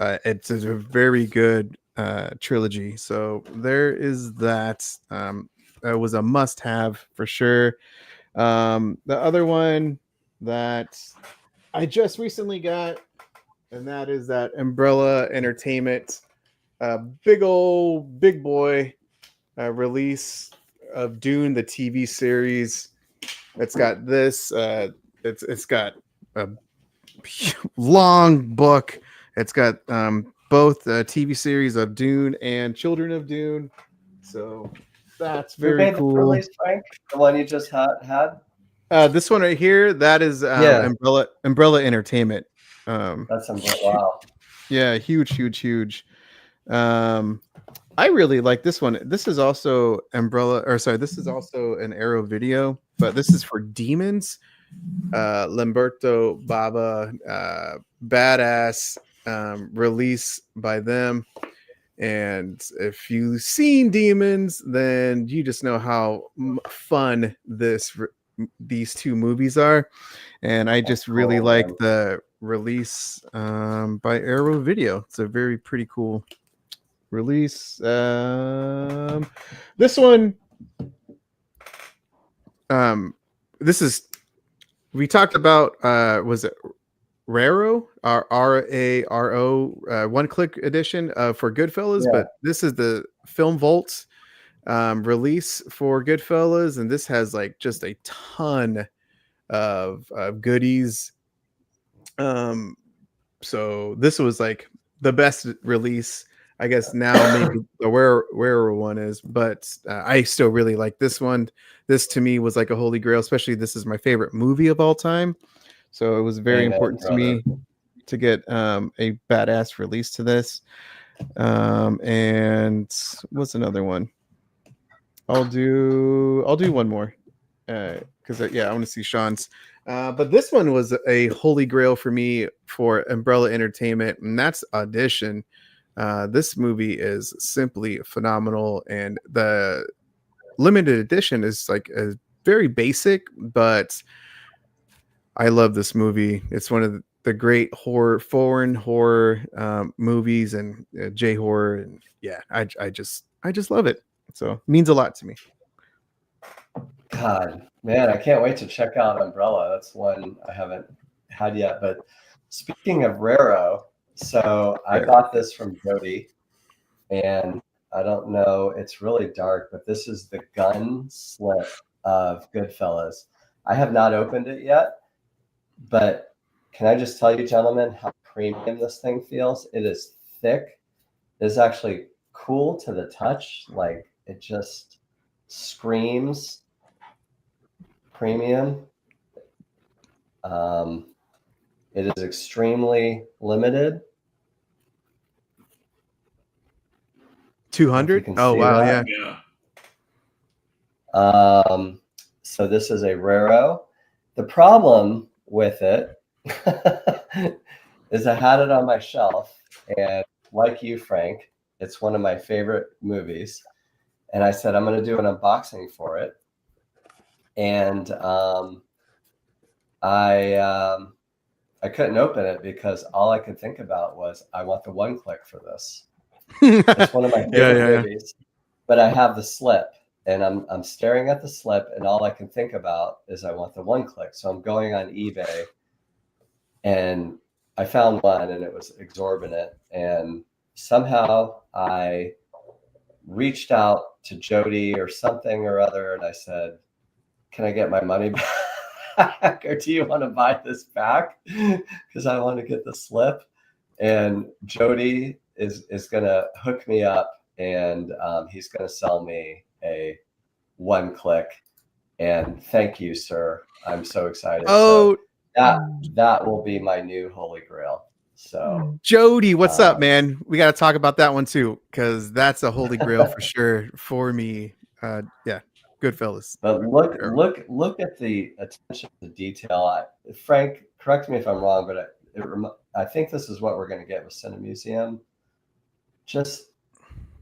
very good trilogy. So there is that. It was a must-have for sure. The other one that I just recently got, and that is that Umbrella Entertainment big boy release of Dune, the TV series. It's got this. It's got a long book. It's got both TV series of Dune and Children of Dune. So that's very cool. The release, Frank? The one you just had? This one right here, that is Umbrella Entertainment. That's wow. Yeah, huge. I really like this one. This is also this is also an Arrow Video, but this is for Demons. Lamberto Bava, badass release by them. And if you've seen Demons, then you just know how fun these two movies are. And I just really like the release by Arrow Video. It's a very pretty cool release. This one, this is, we talked about, was it Raro, RARO, one-click edition for Goodfellas, but this is the Film Vault release for Goodfellas, and this has like just a ton of goodies. So this was like the best release, I guess. Now maybe the Raro one is, but I still really like this one. This to me was like a holy grail, especially this is my favorite movie of all time. So it was very important to me to get a badass release to this. And what's another one? I'll do one more because I want to see Sean's. But this one was a holy grail for me for Umbrella Entertainment, and that's Audition. This movie is simply phenomenal, and the limited edition is like a very basic, but I love this movie. It's one of the great foreign horror movies, and J horror, and yeah, I just love it. So it means a lot to me. God, man, I can't wait to check out Umbrella. That's one I haven't had yet. But speaking of Raro, so I got this from Jody, and I don't know, it's really dark, but this is the gun slip of Goodfellas. I have not opened it yet, but can I just tell you, gentlemen, how premium this thing feels? It is thick. It's actually cool to the touch. Like, it just screams premium. It is extremely limited. 200? Oh, wow. That. Yeah. So this is a Raro. The problem with it is I had it on my shelf, and like you, Frank, it's one of my favorite movies. And I said, I'm going to do an unboxing for it. and I couldn't open it because all I could think about was I want the one click for this. It's one of my favorite movies, but I have the slip, and I'm staring at the slip, and all I can think about is I want the one click. So I'm going on eBay, and I found one, and it was exorbitant. And somehow I reached out to Jody or something or other, and I said, "Can I get my money back, or do you want to buy this back? Because I want to get the slip." And Jody is gonna hook me up, and he's gonna sell me a one click. And thank you, sir. I'm so excited. Oh, so that will be my new holy grail. So Jody, what's up, man? We got to talk about that one too, because that's a holy grail for sure for me. Yeah, Goodfellas. But look at the attention to detail. Frank, correct me if I'm wrong, but I think this is what we're going to get with Cinemuseum.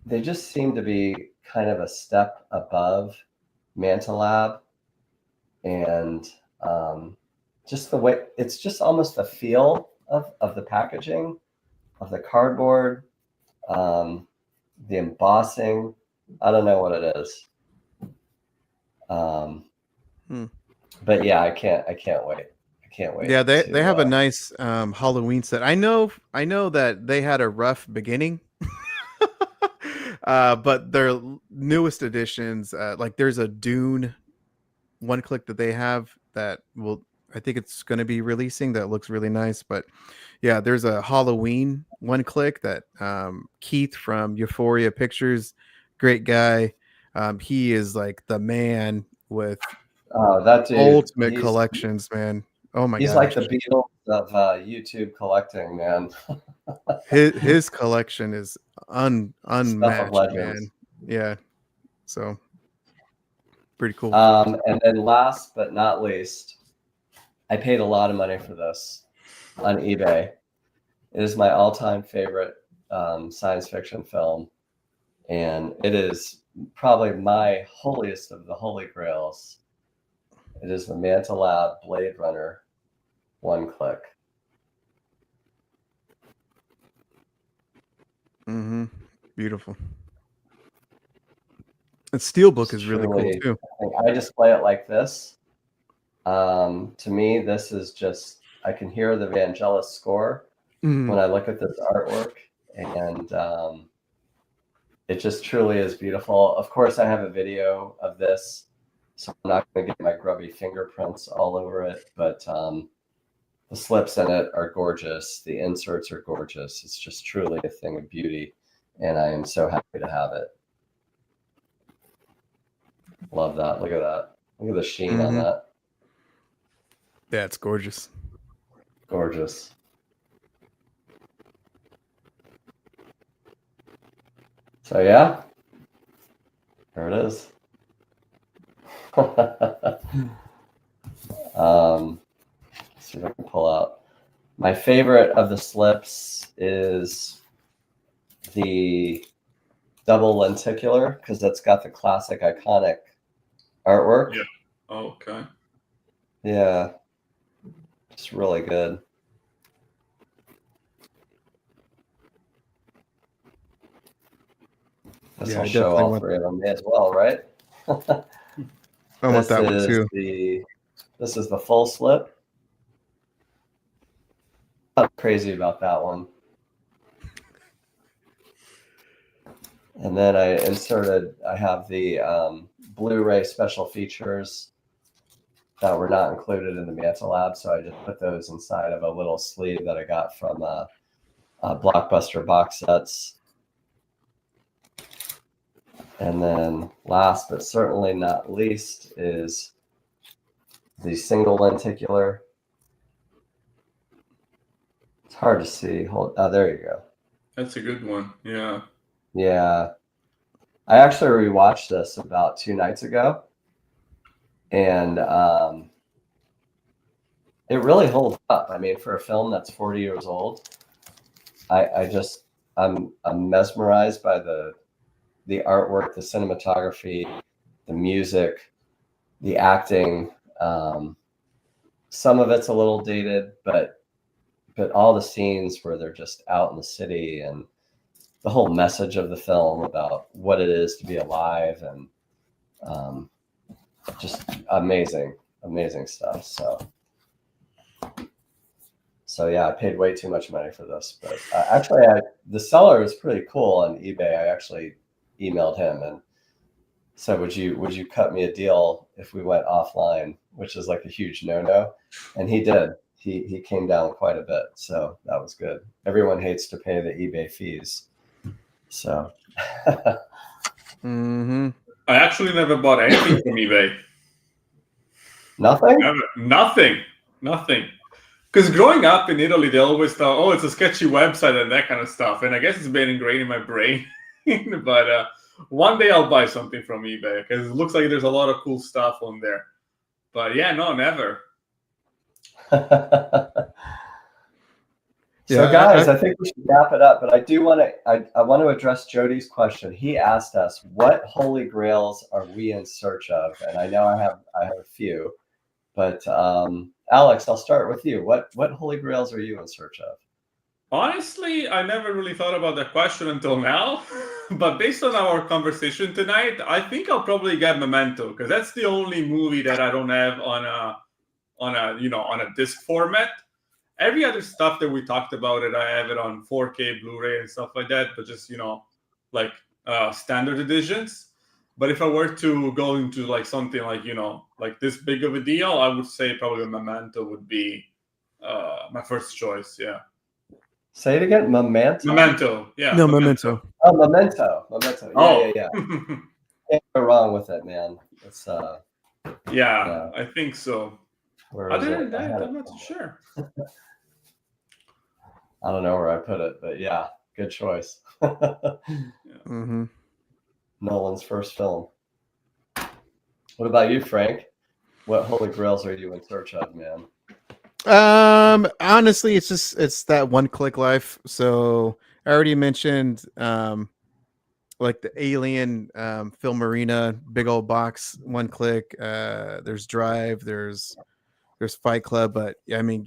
They just seem to be kind of a step above Mantalab, and just the way it's just almost the feel of the packaging, of the cardboard, the embossing. I don't know what it is. But yeah, I can't wait. I can't wait. Yeah, they have a nice Halloween set. I know that they had a rough beginning. But their newest editions, like there's a Dune one click that they have that I think it's going to be releasing that looks really nice. But yeah, there's a Halloween one click that Keith from Euphoria Pictures, great guy. He is like the man with that dude, ultimate collections, man. Oh my god, he's like the Beatles of YouTube collecting, man. his collection is unmatched, man. Yeah, so pretty cool. And then last but not least, I paid a lot of money for this on eBay. It is my all-time favorite science fiction film, and it is probably my holiest of the holy grails. It is the Mantalab Blade Runner one click. Beautiful. And Steelbook is really cool too. I display it like this. To me, this is just, I can hear the Vangelis score when I look at this artwork, and it just truly is beautiful. Of course, I have a video of this, so I'm not going to get my grubby fingerprints all over it, but the slips in it are gorgeous. The inserts are gorgeous. It's just truly a thing of beauty, and I am so happy to have it. Love that. Look at that. Look at the sheen on that. Yeah, it's gorgeous. Gorgeous. So yeah, there it is. Let's see if I can pull out. My favorite of the slips is the double lenticular, because that's got the classic iconic artwork. Yeah. Oh, okay. Yeah. It's really good. This will show all three of them as well, right? I want that one too. This is the full slip. I'm crazy about that one. And then I have the Blu-ray special features that were not included in the Mantalab, so I just put those inside of a little sleeve that I got from Blockbuster box sets. And then last but certainly not least is the single lenticular. It's hard to see. Oh, there you go. That's a good one. Yeah. Yeah. I actually rewatched this about 2 nights ago, and it really holds up. I mean, for a film that's 40 years old, I'm mesmerized by the artwork, the cinematography, the music. the acting, some of it's a little dated, but all the scenes where they're just out in the city and the whole message of the film about what it is to be alive and just amazing stuff. So yeah, I paid way too much money for this, but actually the seller is pretty cool on eBay. I actually emailed him and said, would you cut me a deal if we went offline, which is like a huge no-no. And he did. He came down quite a bit. So that was good. Everyone hates to pay the eBay fees. So Mm-hmm. I actually never bought anything from eBay. Nothing? Nothing. Because growing up in Italy, they always thought, oh, it's a sketchy website and that kind of stuff. And I guess it's been ingrained in my brain. But one day I'll buy something from eBay because it looks like there's a lot of cool stuff on there. But yeah, no, never. So guys, I think we should wrap it up, but I do want to I want to address Jody's question. He asked us, what holy grails are we in search of? And I know I have a few, but Alex, I'll start with you. What holy grails are you in search of? Honestly, I never really thought about that question until now. But based on our conversation tonight, I think I'll probably get Memento because that's the only movie that I don't have on a disc format. Every other stuff that we talked about it, I have it on 4K Blu-ray and stuff like that, but just like standard editions. But if I were to go into like something like like this big of a deal, I would say probably Memento would be my first choice. Yeah. Say it again. Memento. Yeah. No, Memento. Oh, Memento. Yeah. Can't go wrong with it, man. It's yeah, I think so. Other than that, I'm not too sure. I don't know where I put it, but yeah, good choice. Mm-hmm. Nolan's first film. What about you, Frank? What holy grails are you in search of, man? Honestly, it's that one-click life. So I already mentioned like the Alien Film Arena, big old box, one click. There's Drive, there's Fight Club, but I mean,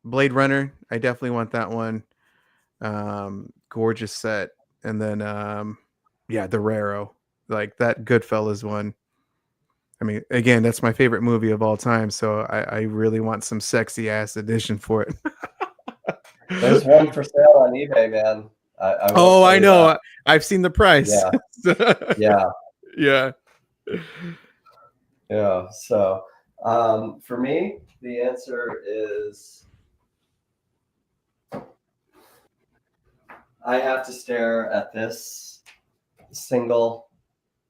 Blade Runner, I definitely want that one. Gorgeous set. And then the Raro, like that Goodfellas one. I mean, again, that's my favorite movie of all time, so I really want some sexy ass edition for it. There's one for sale on eBay, man. I know. That. I've seen the price. Yeah. Yeah. So, for me, the answer is I have to stare at this single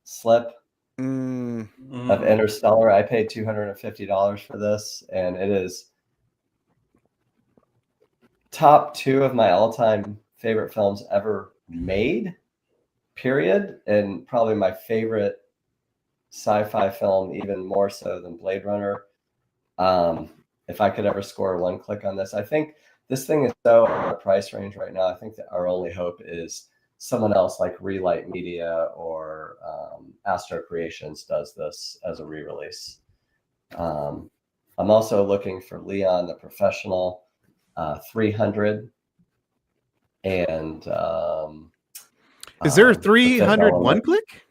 slip of Interstellar. I paid $250 for this, and it is top 2 of my all-time favorite films ever made, period, and probably my favorite sci-fi film, even more so than Blade Runner. If I could ever score one click on this, I think this thing is so in the price range right now. I think that our only hope is someone else like Relight Media or Astro Creations does this as a re-release. I'm also looking for Leon the Professional 300. And is there a 300 one click?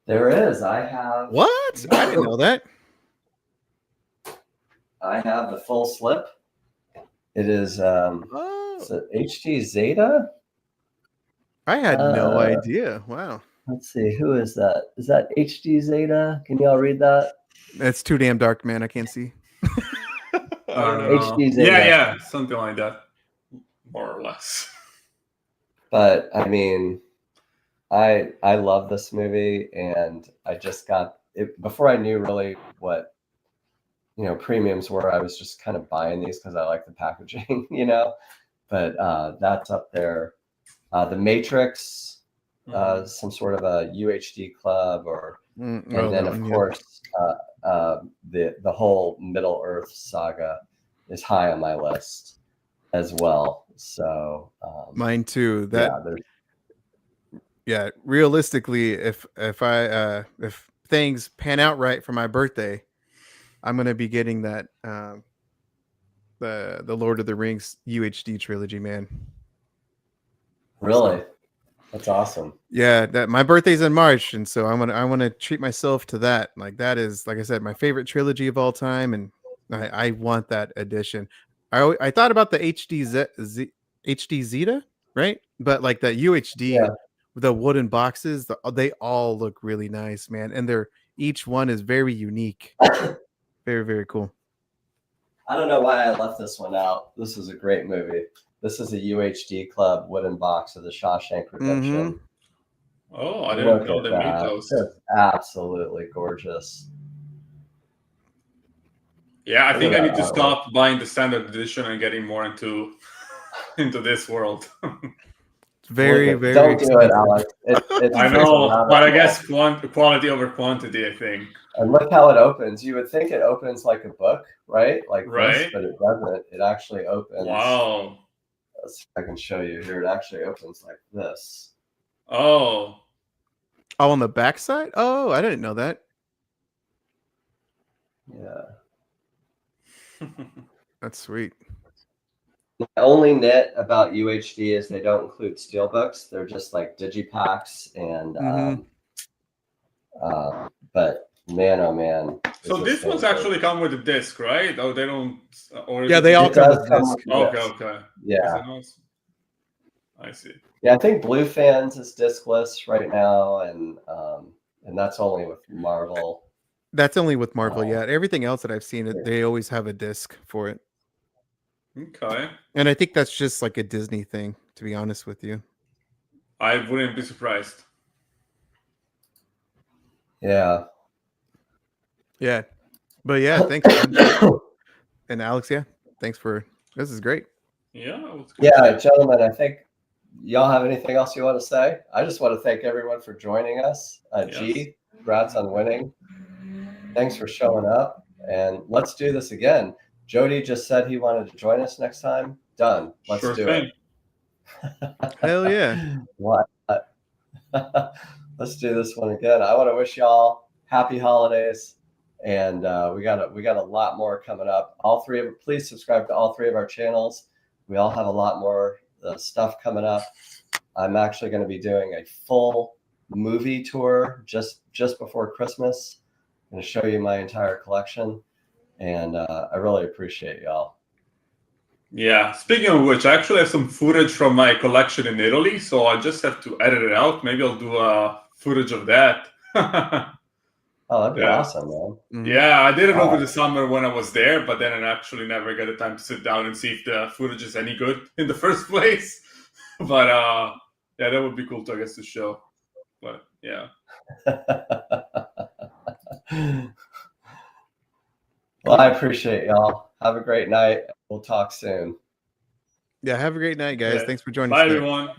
There is. I have. What? I didn't know that. I have the full slip. It is it's a HT Zeta. I had no idea. Wow. Let's see, who is that? Is that HD Zeta? Can y'all read that? It's too damn dark, man. I can't see. HD Zeta. Yeah, something like that, more or less. But I mean, I love this movie, and I just got it before I knew really what premiums were. I was just kind of buying these because I like the packaging, But that's up there. The Matrix, some sort of a UHD club, and then of course the whole Middle Earth saga is high on my list as well. So mine too. yeah, realistically, if things pan out right for my birthday, I'm gonna be getting that the Lord of the Rings UHD trilogy, man. Really? That's awesome. Yeah, that my birthday's in March, and so I want to treat myself to that. Like that is, like I said, my favorite trilogy of all time, and I want that edition. I thought about the HD Zeta, right? But like the UHD, Yeah. the wooden boxes, they all look really nice, man, and they're each one is very unique, very very cool. I don't know why I left this one out. This is a great movie. This is a UHD Club wooden box of the Shawshank Redemption. Oh, I didn't know they made those. It's absolutely gorgeous. Yeah, I Look think at I that need to artwork. stop buying the standard edition and getting more into this world. Very Look very. don't do it, expensive. Alex. It's I a know, rabbit but I hole. guess quality over quantity, I think. And look how it opens. You would think it opens like a book, right? Like this, Right? but it doesn't. It actually opens. Wow. Let's see if I can show you here. It actually opens like this. Oh. Oh, on the backside? Oh, I didn't know that. Yeah. That's sweet. My only nit about UHD is they don't include steelbooks. They're just like digipacks and but man, oh man. So this one's actually come with a disc, right? Oh, they don't. Or Yeah, they all It come does with come disc. with Okay, disc. okay. Yeah. I see. Yeah, I think Blue Fans is discless right now, and that's only with Marvel. That's only with Marvel. Yeah, everything else that I've seen, they always have a disc for it. Okay. And I think that's just like a Disney thing, to be honest with you. I wouldn't be surprised. Yeah. Yeah. But yeah, thanks, man. And Alex, yeah, thanks for this is great. Yeah. Yeah, gentlemen, I think y'all have anything else you want to say? I just want to thank everyone for joining us. G, congrats on winning. Thanks for showing up, and let's do this again. Jody just said he wanted to join us next time. Done. Let's do it. Hell yeah. What? Let's do this one again. I want to wish y'all happy holidays, and we got a lot more coming up. Please subscribe to all three of our channels. We all have a lot more stuff coming up. I'm actually going to be doing a full movie tour just before Christmas. I'm going to show you my entire collection, and I really appreciate y'all. Yeah. Speaking of which, I actually have some footage from my collection in Italy, so I just have to edit it out. Maybe I'll do footage of that. Oh, that'd be awesome, man. Mm-hmm. Yeah, I did it over the summer when I was there, but then I actually never got the time to sit down and see if the footage is any good in the first place. But yeah, that would be cool to, I guess, to show. But yeah. Well, I appreciate y'all. Have a great night. We'll talk soon. Yeah, have a great night, guys. Yeah. Thanks for joining Bye, us. everyone.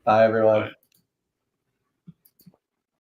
Bye, everyone. Bye.